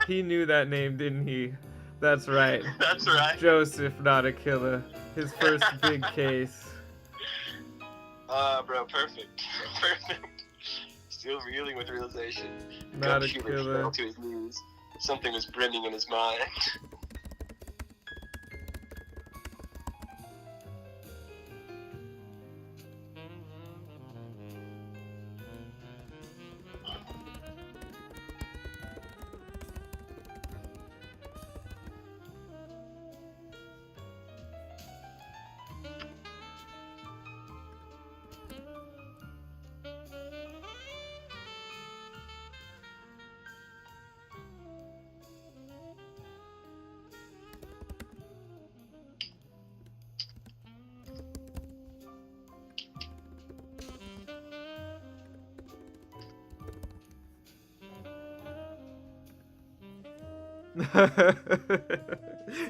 He knew that name, didn't he? That's right. That's right. Joseph Notakilla. His first big case. Bro, perfect. Perfect. Still reeling with realization. Notakilla. Fell to his knees. Something was brimming in his mind.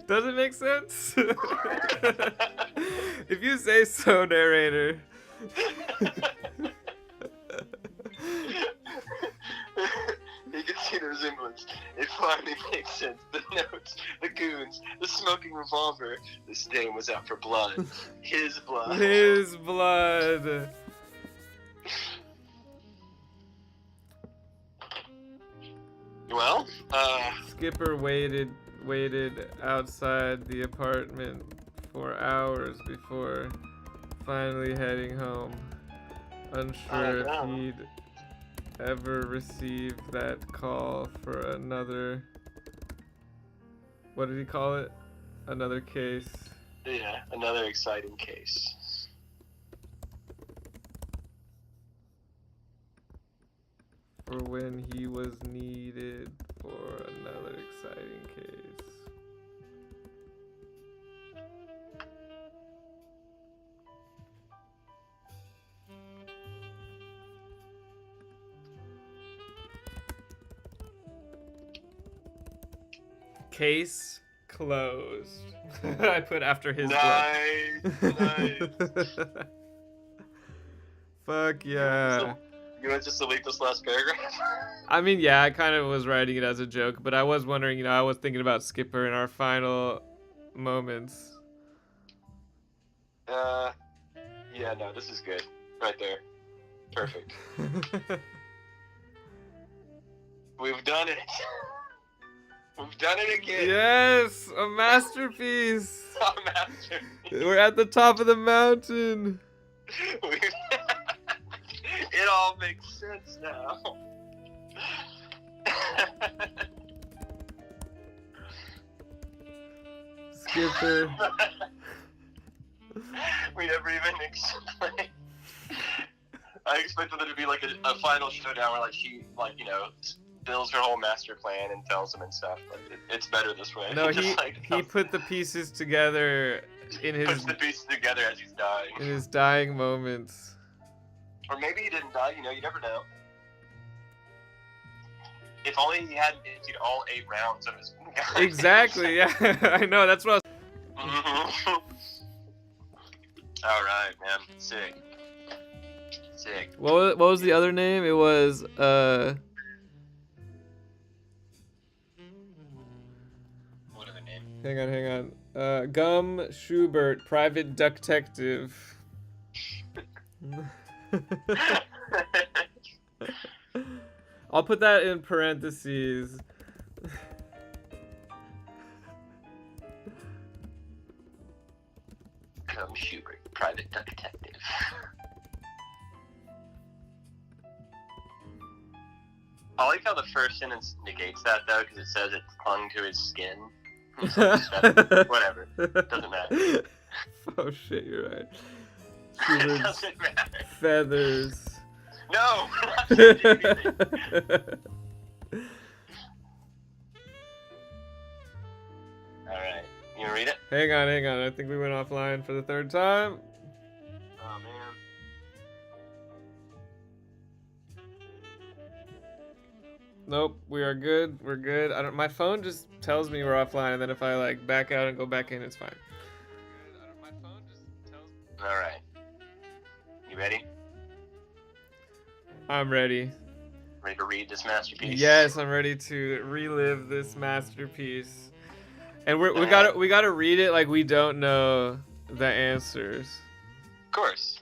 Does it make sense? If you say so, narrator. You can see the resemblance. It finally makes sense. The notes, the goons, the smoking revolver. The stain was out for blood. His blood. His blood. Well, Skipper waited outside the apartment for hours before finally heading home, unsure if he'd ever received that call for another, what did he call it? Another case. yeah, another exciting case. For when he was needed for another exciting case. Case closed. I put after his blood. Nice. Fuck yeah. You want to just delete this last paragraph? I mean, yeah, I kind of was writing it as a joke, but I was wondering, I was thinking about Skipper in our final moments. Yeah, no, this is good. Right there. Perfect. We've done it. We've done it again. Yes, a masterpiece. A masterpiece. We're at the top of the mountain. It all makes sense now. Skipper. We never even explained. I expected there to be like a final showdown where like she builds her whole master plan and tells him and stuff. But it's better this way. No, Just, he put the pieces together in his puts the pieces together as he's dying. in his dying moments. Or maybe he didn't die. You never know. If only he had emptied all 8 rounds of his gun. Exactly. Yeah, I know. That's what I was. Mm-hmm. All right, man. Sick. What was the other name? It was What other name? Hang on. Gum Shoebert, private detective. I'll put that in parentheses. Gum Shoebert, private detective. I like how the first sentence negates that though, because it says it clung to his skin. Whatever, doesn't matter. Oh shit, you're right. It doesn't matter. Feathers. No. All right, you wanna read it? Hang on. I think we went offline for the 3rd time. Oh man. Nope, we are good. We're good. My phone just tells me we're offline, and then if I like back out and go back in, it's fine. All right. You ready? I'm ready. Ready to read this masterpiece? Yes, I'm ready to relive this masterpiece. And we gotta read it like we don't know the answers. Of course.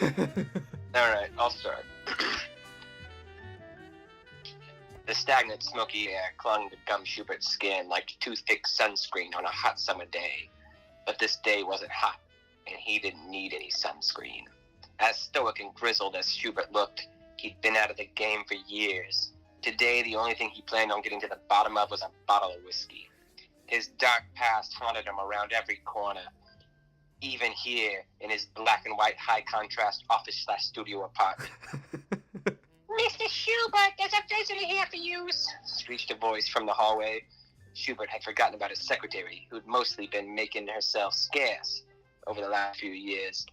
All right, I'll start. The stagnant, smoky air clung to Gum Schubert's skin like toothpick sunscreen on a hot summer day. But this day wasn't hot, and he didn't need any sunscreen. As stoic and grizzled as Shoebert looked, he'd been out of the game for years. Today, the only thing he planned on getting to the bottom of was a bottle of whiskey. His dark past haunted him around every corner, even here in his black and white high-contrast office/studio apartment. Mr. Shoebert, there's a visitor here for you, screeched a voice from the hallway. Shoebert had forgotten about his secretary, who'd mostly been making herself scarce over the last few years,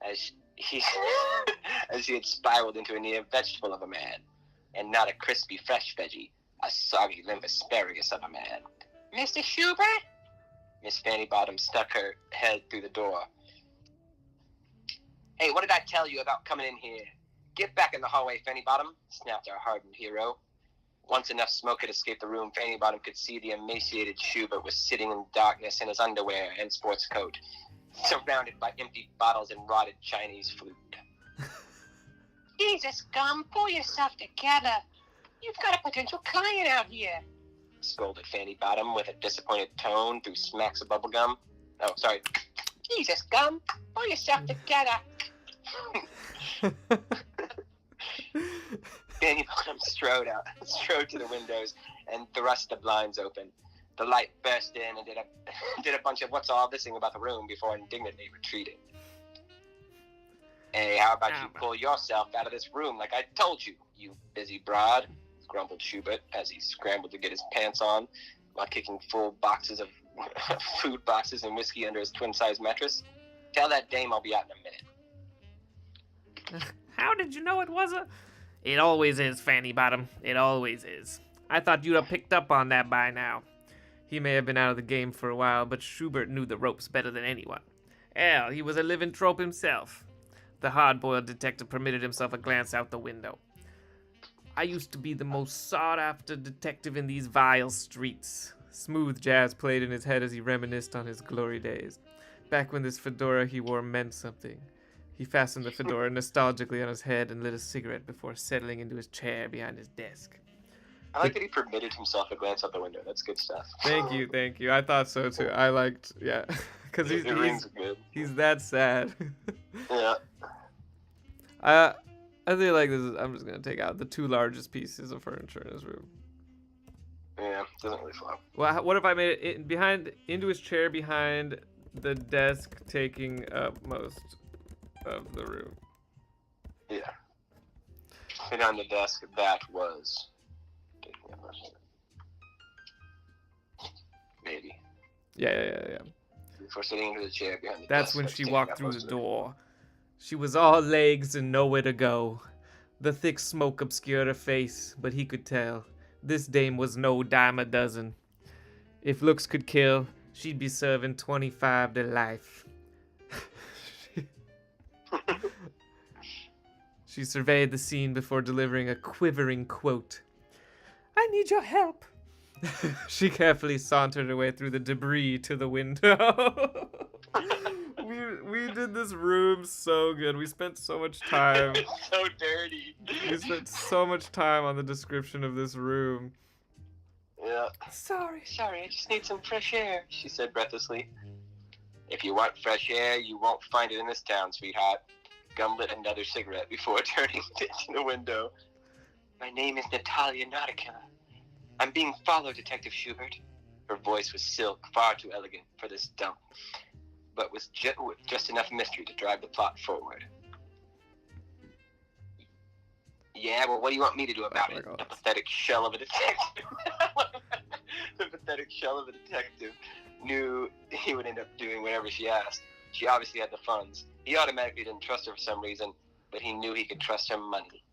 as he had spiraled into a near vegetable of a man, and not a crispy, fresh veggie, A soggy limp asparagus of a man. Mr. Shoebert? Miss Fanny Bottom stuck her head through the door. Hey, what did I tell you about coming in here? Get back in the hallway, Fanny Bottom, snapped our hardened hero. Once enough smoke had escaped the room, Fanny Bottom could see the emaciated Shoebert was sitting in darkness in his underwear and sports coat, surrounded by empty bottles and rotted Chinese food. Jesus, Gum, pull yourself together. You've got a potential client out here, scolded Fanny Bottom with a disappointed tone through smacks of bubblegum. Oh, sorry. Jesus, Gum, pull yourself together. Fanny Bottom strode to the windows and thrust the blinds open. The light burst in and did a bunch of what's all this thing about the room before indignantly retreating. Hey, how about you pull yourself out of this room like I told you, you busy broad, grumbled Shoebert as he scrambled to get his pants on while kicking full boxes of food boxes and whiskey under his twin-sized mattress. Tell that dame I'll be out in a minute. How did you know it was a... It always is, Fanny Bottom. It always is. I thought you'd have picked up on that by now. He may have been out of the game for a while, but Shoebert knew the ropes better than anyone. Hell, he was a living trope himself. The hard-boiled detective permitted himself a glance out the window. I used to be the most sought-after detective in these vile streets. Smooth jazz played in his head as he reminisced on his glory days. Back when this fedora he wore meant something. He fastened the fedora nostalgically on his head and lit a cigarette before settling into his chair behind his desk. I like that he permitted himself a glance out the window. That's good stuff. Thank you. I thought so too. I liked, yeah. Because he's that sad. Yeah. I feel like this is, I'm just going to take out the two largest pieces of furniture in his room. Yeah, doesn't really flow. Well, what if I made it into his chair behind the desk, taking up most of the room? Yeah. And on the desk, that was taking up most of it. Maybe. Yeah. Before sitting into the chair behind the That's desk. when that's she taking walked up through most the of it. door. She was all legs and nowhere to go. The thick smoke obscured her face, but he could tell. This dame was no dime a dozen. If looks could kill, she'd be serving 25 to life. She surveyed the scene before delivering a quivering quote. I need your help. She carefully sauntered her way through the debris to the window. We did this room so good. We spent so much time. It's so dirty. We spent so much time on the description of this room. Yeah. Sorry, I just need some fresh air, she said breathlessly. If you want fresh air, you won't find it in this town, sweetheart. Gum lit another cigarette before turning to the window. My name is Natalia Nautica. I'm being followed, Detective Shoebert. Her voice was silk, far too elegant for this dump, but was just enough mystery to drive the plot forward. Yeah, well, what do you want me to do about it? The pathetic shell of a detective. The pathetic shell of a detective knew he would end up doing whatever she asked. She obviously had the funds. He automatically didn't trust her for some reason, but he knew he could trust her money.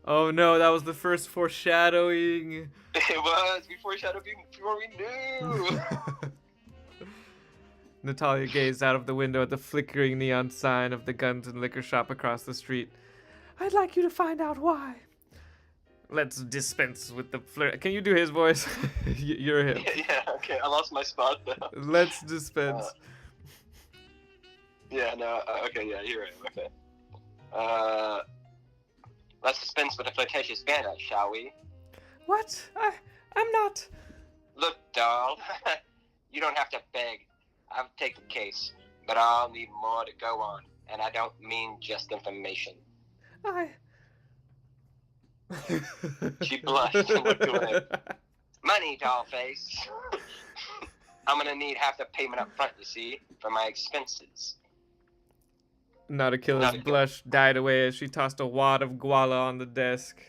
Oh no, that was the first foreshadowing. It was before we knew. Natalia gazed out of the window at the flickering neon sign of the guns and liquor shop across the street. I'd like you to find out why. Let's dispense with the flirt. Can you do his voice? You're him. Yeah, okay. I lost my spot though. Let's dispense. Okay, yeah, you're right. Okay. Let's dispense with the flirtatious banter, shall we? What? I'm not. Look, doll, you don't have to beg. I'll take the case, but I'll need more to go on, and I don't mean just information. She blushed and looked away. Money, doll face. I'm gonna need half the payment up front, you see, for my expenses. Nautica's blush died away as she tossed a wad of guala on the desk.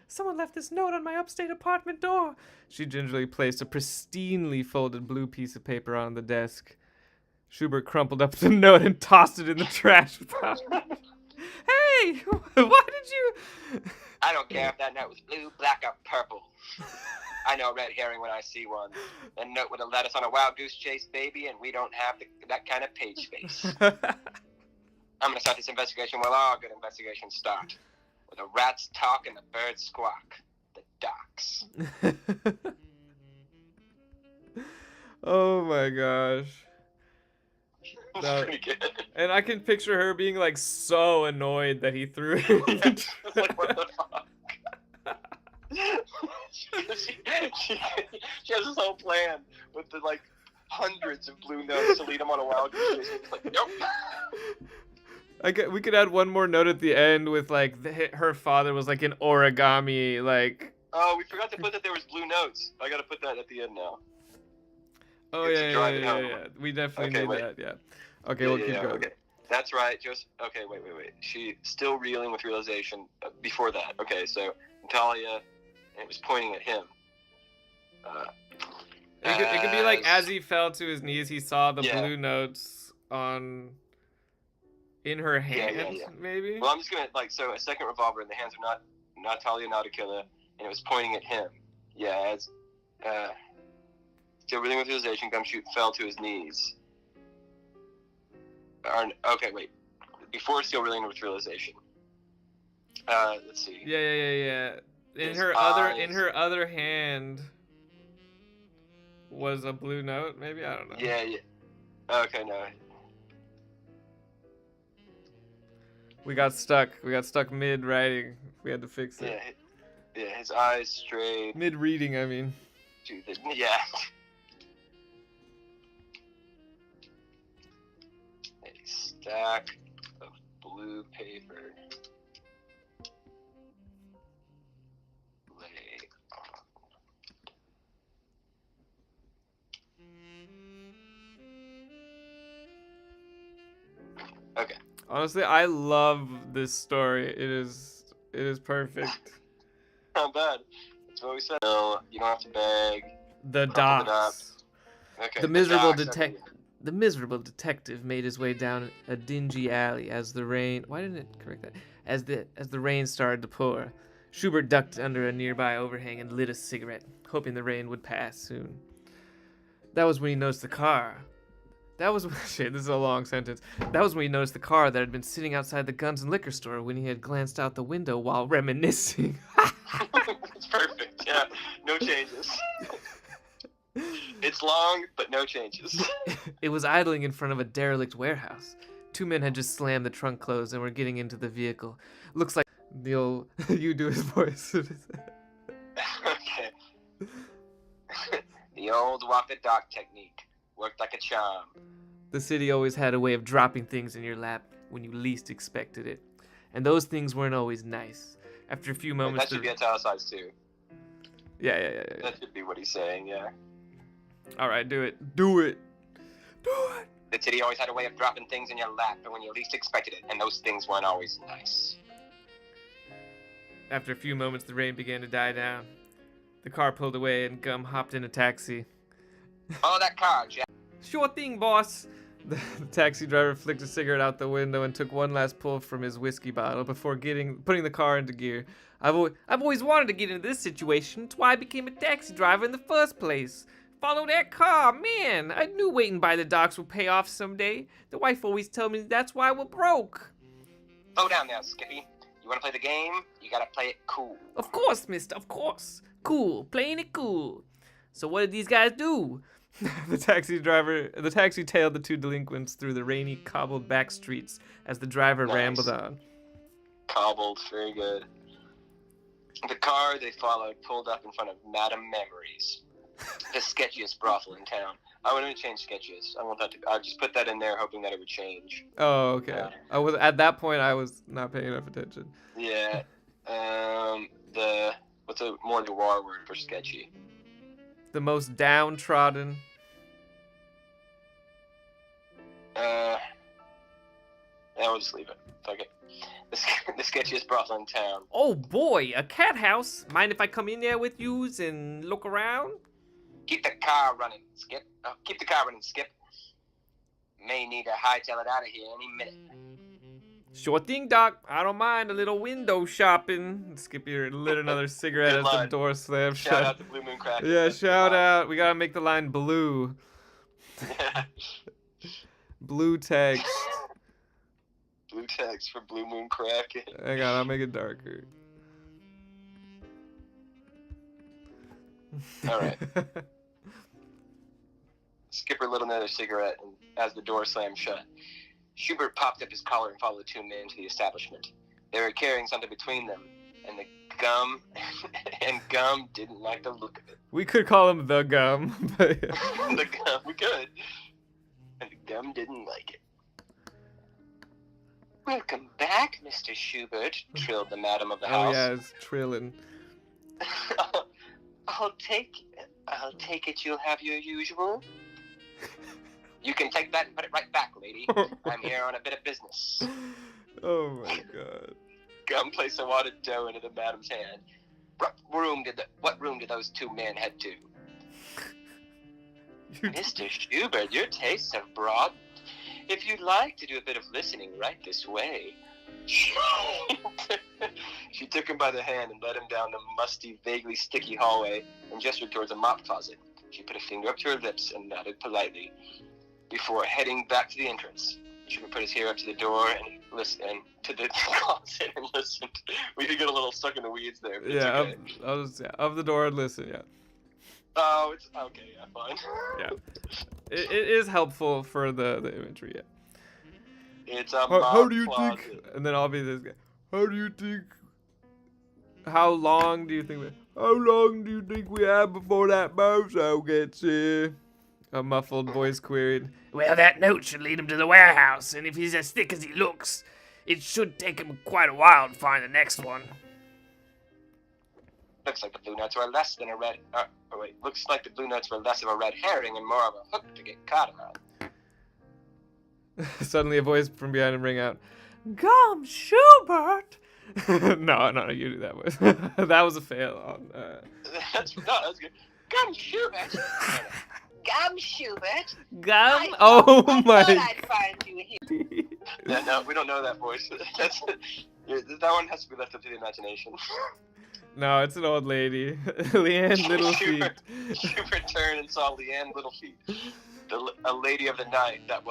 Someone left this note on my upstate apartment door. She gingerly placed a pristinely folded blue piece of paper on the desk. Shoebert crumpled up the note and tossed it in the trash. Hey, why did you... I don't care if that note was blue, black, or purple. I know a red herring when I see one. That note would have led us on a wild goose chase, baby, and we don't have that kind of page face. I'm going to start this investigation where all good investigations start. Where the rats talk and the birds squawk. The docks. Oh my gosh. That's pretty good. And I can picture her being like so annoyed that he threw it. Like, what the fuck? she has this whole plan with the like hundreds of blue notes to lead him on a wild goose chase. It's like, nope. We could add one more note at the end with like her father was like an origami like. Oh, we forgot to put that there was blue notes. I gotta put that at the end now. Oh yeah. We definitely need that. Yeah. Okay, we'll keep going. Okay. That's right. Just okay. Wait. She's still reeling with realization. Before that, okay. So Natalia, and it was pointing at him. It could be like as he fell to his knees, he saw the blue notes in her hand, maybe. Well, I'm just gonna so a second revolver in the hands of Natalia Nauticilla, and it was pointing at him. Yeah, as still reeling with realization, Gumshoe fell to his knees. Okay, wait. Before still reeling with realization. Let's see. Yeah. In her other hand was a blue note, maybe? I don't know. Yeah. Okay, no. We got stuck mid writing. We had to fix it. Yeah, his eyes strayed. Mid reading, I mean. Yeah. A stack of blue paper. Lay on. Okay. Honestly, I love this story. It is perfect. Not bad. That's what we said. No, you don't have to beg. The docks. Okay. The miserable detective made his way down a dingy alley as the rain. Why didn't it correct that? As the rain started to pour, Shoebert ducked under a nearby overhang and lit a cigarette, hoping the rain would pass soon. That was when he noticed the car. Shit, this is a long sentence. That was when he noticed the car that had been sitting outside the guns and liquor store when he had glanced out the window while reminiscing. It's perfect. Yeah, no changes. It's long, but no changes. It was idling in front of a derelict warehouse. Two men had just slammed the trunk closed and were getting into the vehicle. Looks like the old... You do his voice. Okay. The old walk the dog technique. Worked like a charm. The city always had a way of dropping things in your lap when you least expected it. And those things weren't always nice. After a few moments... That should be italicized too. Yeah. That should be what he's saying, yeah. Alright, do it. Do it. The city always had a way of dropping things in your lap when you least expected it, and those things weren't always nice. After a few moments, the rain began to die down. The car pulled away and Gum hopped in a taxi. Follow that car, Jack. Sure thing, boss. The taxi driver flicked a cigarette out the window and took one last pull from his whiskey bottle before putting the car into gear. I've always wanted to get into this situation. It's why I became a taxi driver in the first place. Follow that car, man. I knew waiting by the docks would pay off someday. The wife always told me that's why we're broke. Slow down now, Skippy. You want to play the game? You gotta play it cool. Of course, mister, of course. Cool, playing it cool. So what did these guys do? The taxi tailed the two delinquents through the rainy, cobbled back streets as the driver rambled on. Cobbled, very good. The car they followed pulled up in front of Madame Memories, the sketchiest brothel in town. I want to change sketches. I just put that in there, hoping that it would change. Oh, okay. At that point, I was not paying enough attention. Yeah. What's a more noir word for sketchy? The most downtrodden. We'll just leave it. Fuck it. The sketchiest brothel in town. Oh boy, a cat house. Mind if I come in there with yous and look around? Keep the car running, Skip. Keep the car running, Skip. May need to hightail it out of here any minute. Sure thing, Doc. I don't mind a little window shopping. Skippy lit another cigarette Good as the line. door slammed Shout shut. out to Blue Moon Kraken. Yeah, That's a good shout line. out. We gotta make the line blue. Yeah. Blue text. Blue text for Blue Moon Kraken. Hang on, I'll make it darker. All right. Skipper lit another cigarette, and as the door slammed shut, Shoebert popped up his collar and followed the two men to the establishment. They were carrying something between them, and Gum didn't like the look of it. We could call him the Gum. But yeah. The Gum, we could. And the Gum didn't like it. Welcome back, Mr. Shoebert, trilled the madam of the house. Oh yeah, it's trilling. I'll take it you'll have your usual. You can take that and put it right back, lady. I'm here on a bit of business. Oh my god. Gum placed a wad of dough into the madam's hand. What room did those two men head to? Mr. Shoebert, your tastes have broadened. If you'd like to do a bit of listening, right this way. She took him by the hand and led him down the musty, vaguely sticky hallway and gestured towards a mop closet. She put a finger up to her lips and nodded politely before heading back to the entrance. Shoebert put his ear up to the door and listened to the closet and listened. We could get a little stuck in the weeds there. But Yeah, okay. I'll just of the door and listen. Yeah. Oh, it's okay. Yeah, fine. Yeah. It is helpful for the imagery. Yeah. It's a How do you closet. think? And then I'll be this guy. How do you think? How long do you think? How long do you think we have before that bozo gets here? A muffled voice queried. Well, that note should lead him to the warehouse, and if he's as thick as he looks, it should take him quite a while to find the next one. Looks like the blue notes were less than a red. Looks like the blue notes were less of a red herring and more of a hook to get caught on. Suddenly, a voice from behind him rang out. Gum, Shoebert. No, you do that voice. That was a fail. That's good. Gum Shoebert. Gum Shoebert. Gum. Oh my. I'd find you here. Yeah, no, we don't know that voice. That one has to be left up to the imagination. No, it's an old lady. Leanne Littlefeet. Shoebert turned and saw Leanne Littlefeet, a lady of the night that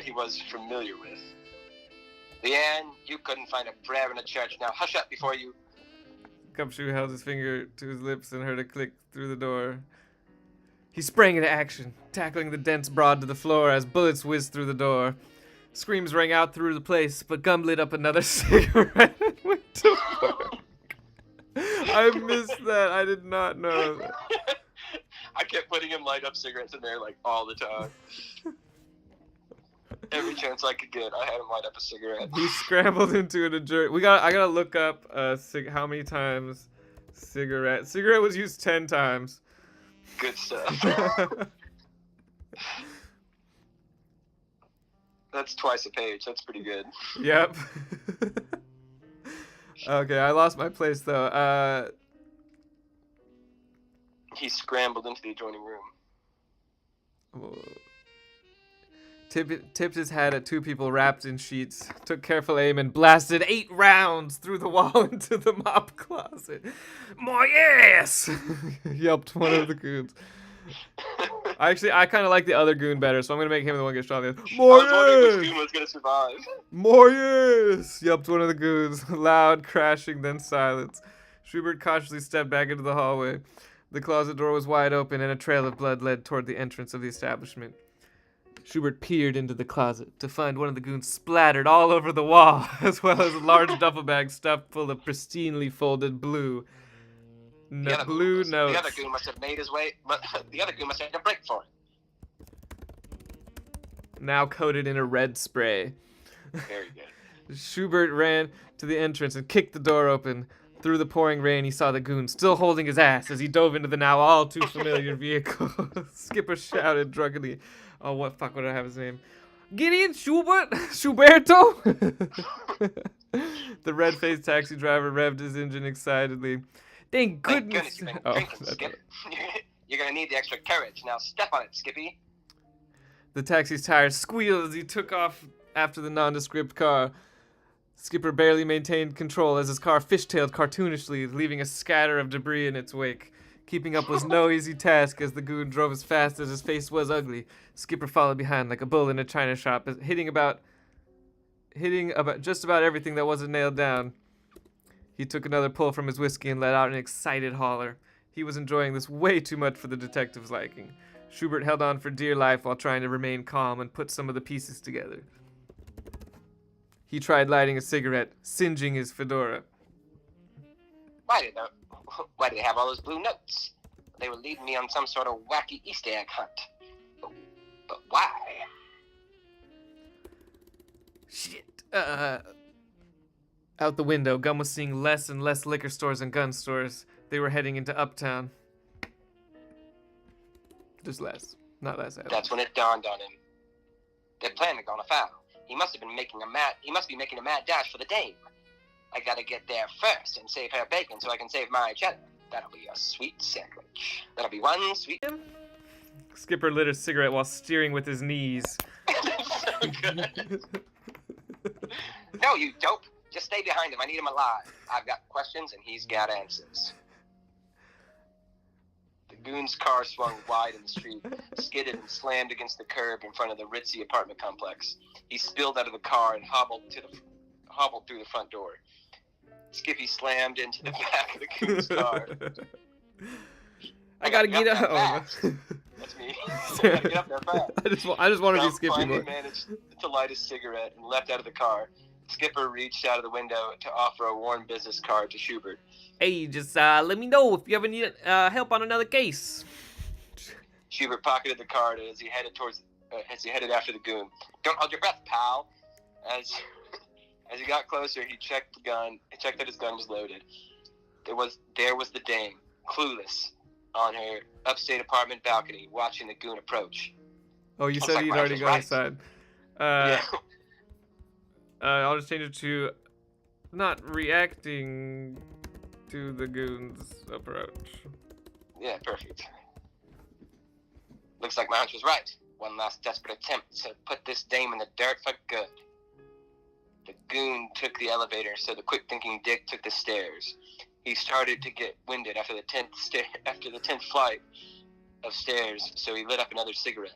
he was familiar with. Leanne, you couldn't find a prayer in a church. Now hush up before you... Gumshoe held his finger to his lips and heard a click through the door. He sprang into action, tackling the dense broad to the floor as bullets whizzed through the door. Screams rang out through the place, but Gum lit up another cigarette and went to work. I missed that. I did not know that. I kept putting him light up cigarettes in there like all the time. Every chance I could get, I had him light up a cigarette. He scrambled into an adjourned. I gotta look up how many times cigarette was used 10 times. Good stuff. That's twice a page. That's pretty good. Yep. Okay, I lost my place though. He scrambled into the adjoining room. Tipped his head at two people wrapped in sheets, took careful aim, and blasted 8 rounds through the wall into the mop closet. More yes! Yelped one of the goons. Actually, I kind of like the other goon better, so I'm going to make him the one get shot. More I was wondering which yes! goon was going to survive. More yes! Yelped one of the goons. Loud, crashing, then silence. Shoebert cautiously stepped back into the hallway. The closet door was wide open, and a trail of blood led toward the entrance of the establishment. Shoebert peered into the closet to find one of the goons splattered all over the wall, as well as a large duffel bag stuffed full of pristinely folded blue notes. The other goon must have made his way, but the other goon must have had a break for it. Now coated in a red spray. Very good. Shoebert ran to the entrance and kicked the door open. Through the pouring rain, he saw the goon still holding his ass as he dove into the now all too familiar vehicle. Skipper shouted drunkenly. Oh, what fuck would I have his name? Gideon Shoebert? Schuberto? The red-faced taxi driver revved his engine excitedly. Thank goodness. You've been drinking, Skip. You're going to need the extra courage. Now step on it, Skippy. The taxi's tires squealed as he took off after the nondescript car. Skipper barely maintained control as his car fishtailed cartoonishly, leaving a scatter of debris in its wake. Keeping up was no easy task as the goon drove as fast as his face was ugly. Skipper followed behind like a bull in a china shop, hitting about just about everything that wasn't nailed down. He took another pull from his whiskey and let out an excited holler. He was enjoying this way too much for the detective's liking. Shoebert held on for dear life while trying to remain calm and put some of the pieces together. He tried lighting a cigarette, singeing his fedora. Why do they have all those blue notes? They were leading me on some sort of wacky Easter egg hunt. But why? Shit. Out the window, Gum was seeing less and less liquor stores and gun stores. They were heading into Uptown. Just less. Not less. That's when it dawned on him. Their plan had gone afoul. He must be making a mad dash for the dame. I gotta get there first and save her bacon so I can save my cheddar. That'll be a sweet sandwich. That'll be one sweet... Skipper lit a cigarette while steering with his knees. So good. No, you dope. Just stay behind him. I need him alive. I've got questions and he's got answers. The goon's car swung wide in the street, skidded and slammed against the curb in front of the ritzy apartment complex. He spilled out of the car and hobbled through the front door. Skippy slammed into the back of the goon's car. I gotta get up. That's me. I gotta get up there fast. I just want to be Skippy finally more. Managed to light a cigarette and leapt out of the car. Skipper reached out of the window to offer a worn business card to Shoebert. Hey, just let me know if you ever need help on another case. Shoebert pocketed the card as he headed after the goon. Don't hold your breath, pal. As he got closer, he checked the gun. He checked that his gun was loaded. There was the dame, clueless, on her upstate apartment balcony, watching the goon approach. Oh, you said he'd already gone inside. Yeah. I'll just change it to not reacting to the goon's approach. Yeah, perfect. Looks like my hunch was right. One last desperate attempt to put this dame in the dirt for good. The goon took the elevator, so the quick-thinking Dick took the stairs. He started to get winded after the 10th flight of stairs, so he lit up another cigarette.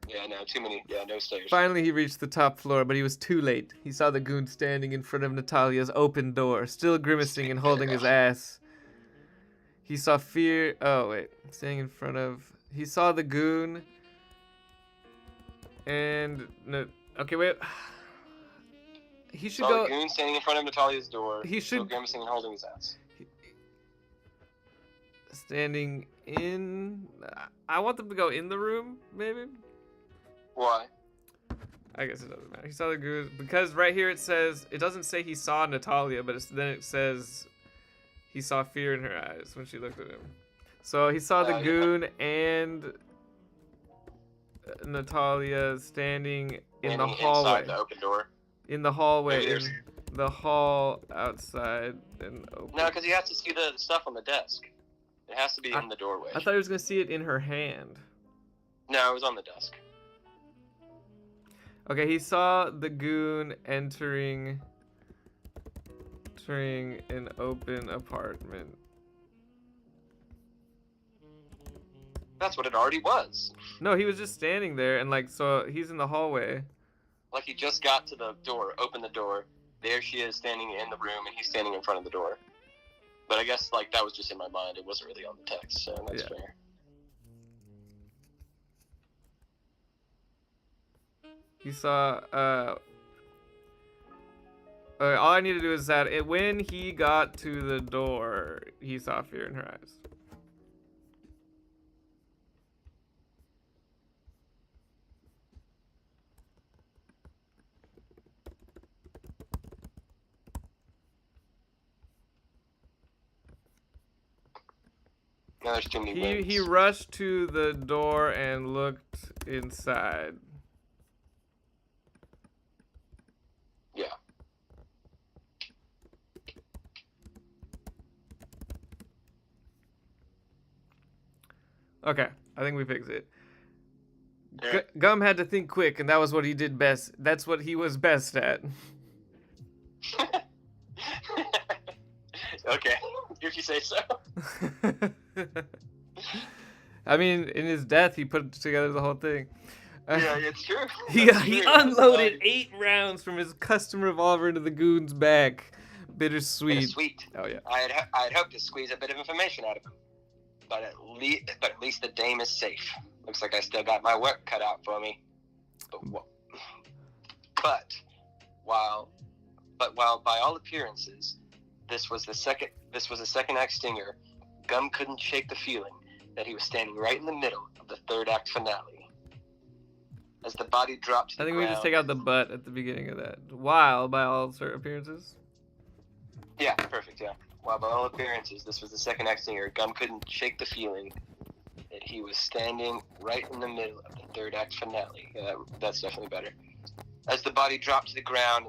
Yeah, no, too many. Yeah, no stairs. Finally, he reached the top floor, but he was too late. He saw the goon standing in front of Natalia's open door, still grimacing and holding his ass. He saw fear. Oh, wait. Standing in front of. He saw the goon. And. No, okay, wait. He should saw go. The goon standing in front of Natalia's door. He should. Still grimacing and holding his ass. Standing in. I want them to go in the room, maybe? Why? I guess it doesn't matter. He saw the goon because right here it says it doesn't say he saw Natalia, but then it says he saw fear in her eyes when she looked at him. So he saw the goon and Natalia standing in the hallway. Inside the open door. In the hallway, in the hall outside and open. No, because he has to see the stuff on the desk. It has to be in the doorway. I thought he was gonna see it in her hand. No, it was on the desk. Okay, he saw the goon entering an open apartment. That's what it already was. No, he was just standing there, and so he's in the hallway. Like he just got to the door, opened the door. There she is standing in the room, and he's standing in front of the door. But I guess that was just in my mind. It wasn't really on the text, so that's fair. He saw, okay, all I need to do is that when he got to the door, he saw fear in her eyes. No, there's too many wins. He rushed to the door and looked inside. Yeah. Okay, I think we fixed it. Yeah. Gum had to think quick, and that was what he did best. That's what he was best at. Okay, if you say so. I mean, in his death, he put together the whole thing. Yeah, it's true. He That's he true. unloaded 8 rounds from his custom revolver into the goon's back. Bittersweet. Sweet. Oh yeah. I had hoped to squeeze a bit of information out of him, but at least the dame is safe. Looks like I still got my work cut out for me. But while by all appearances, this was the second act stinger, Gum couldn't shake the feeling that he was standing right in the middle of the third act finale. As the body dropped to the I think ground, we just take out the butt at the beginning of that. While, by all appearances. Yeah, perfect, yeah. While by all appearances, this was the second act stinger, Gum couldn't shake the feeling that he was standing right in the middle of the third act finale. Yeah, that's definitely better. As the body dropped to the ground,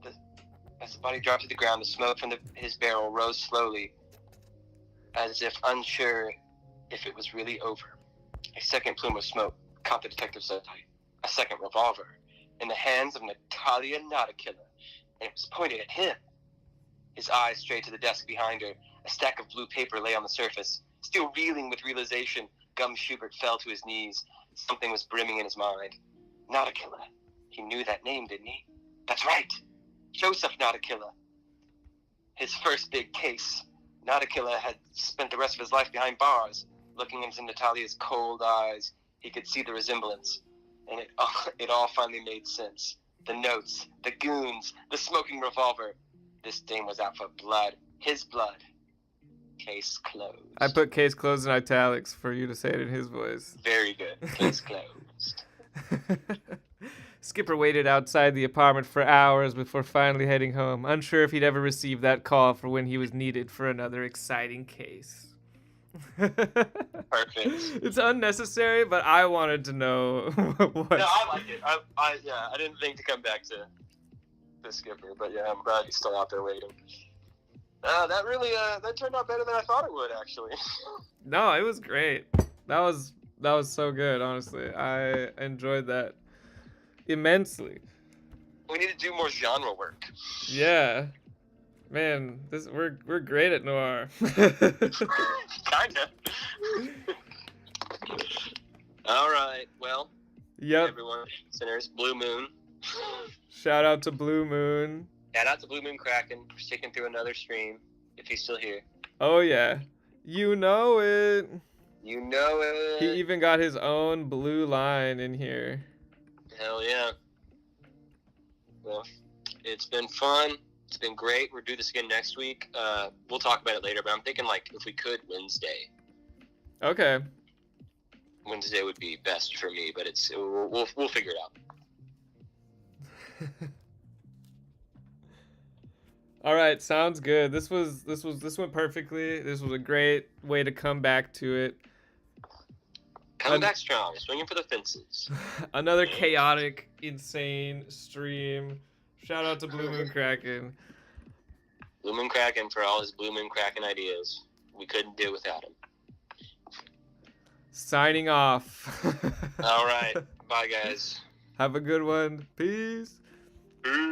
the smoke from his barrel rose slowly, as if unsure if it was really over. A second plume of smoke caught the detective's eye. A second revolver in the hands of Natalia Notakiller, and it was pointed at him. His eyes strayed to the desk behind her. A stack of blue paper lay on the surface. Still reeling with realization, Gum Shoebert fell to his knees. Something was brimming in his mind. Notakiller. He knew that name, didn't he? That's right. Joseph Notakiller. His first big case. Notakiller had spent the rest of his life behind bars. Looking into Natalia's cold eyes, he could see the resemblance. And it all finally made sense. The notes, the goons, the smoking revolver. This dame was out for blood. His blood. Case closed. I put case closed in italics for you to say it in his voice. Very good. Case closed. Skipper waited outside the apartment for hours before finally heading home, unsure if he'd ever receive that call for when he was needed for another exciting case. Perfect. It's unnecessary, but I wanted to know what. No, I like it. I didn't think to come back to Skipper, but yeah, I'm glad he's still out there waiting. That really that turned out better than I thought it would, actually. No, it was great. That was so good, honestly. I enjoyed that immensely. We need to do more genre work. Yeah. Man, we're great at noir. Kinda. All right. Well. Yep. Everyone, listeners, Blue Moon. Shout out to Blue Moon. Shout out to Blue Moon Kraken for sticking through another stream. If he's still here. Oh yeah, you know it. You know it. He even got his own blue line in here. Hell yeah. Well, it's been fun. It's been great. We'll do this again next week. We'll talk about it later, but I'm thinking, like, if we could, Wednesday. Okay. Wednesday would be best for me, but we'll figure it out. All right, sounds good. This went perfectly. This was a great way to come back to it. Coming back strong, swinging for the fences. Another chaotic, insane stream. Shout out to Blue Moon Kraken. Blue Moon Kraken for all his Blue Moon Kraken ideas. We couldn't do without him. Signing off. All right. Bye, guys. Have a good one. Peace. Peace.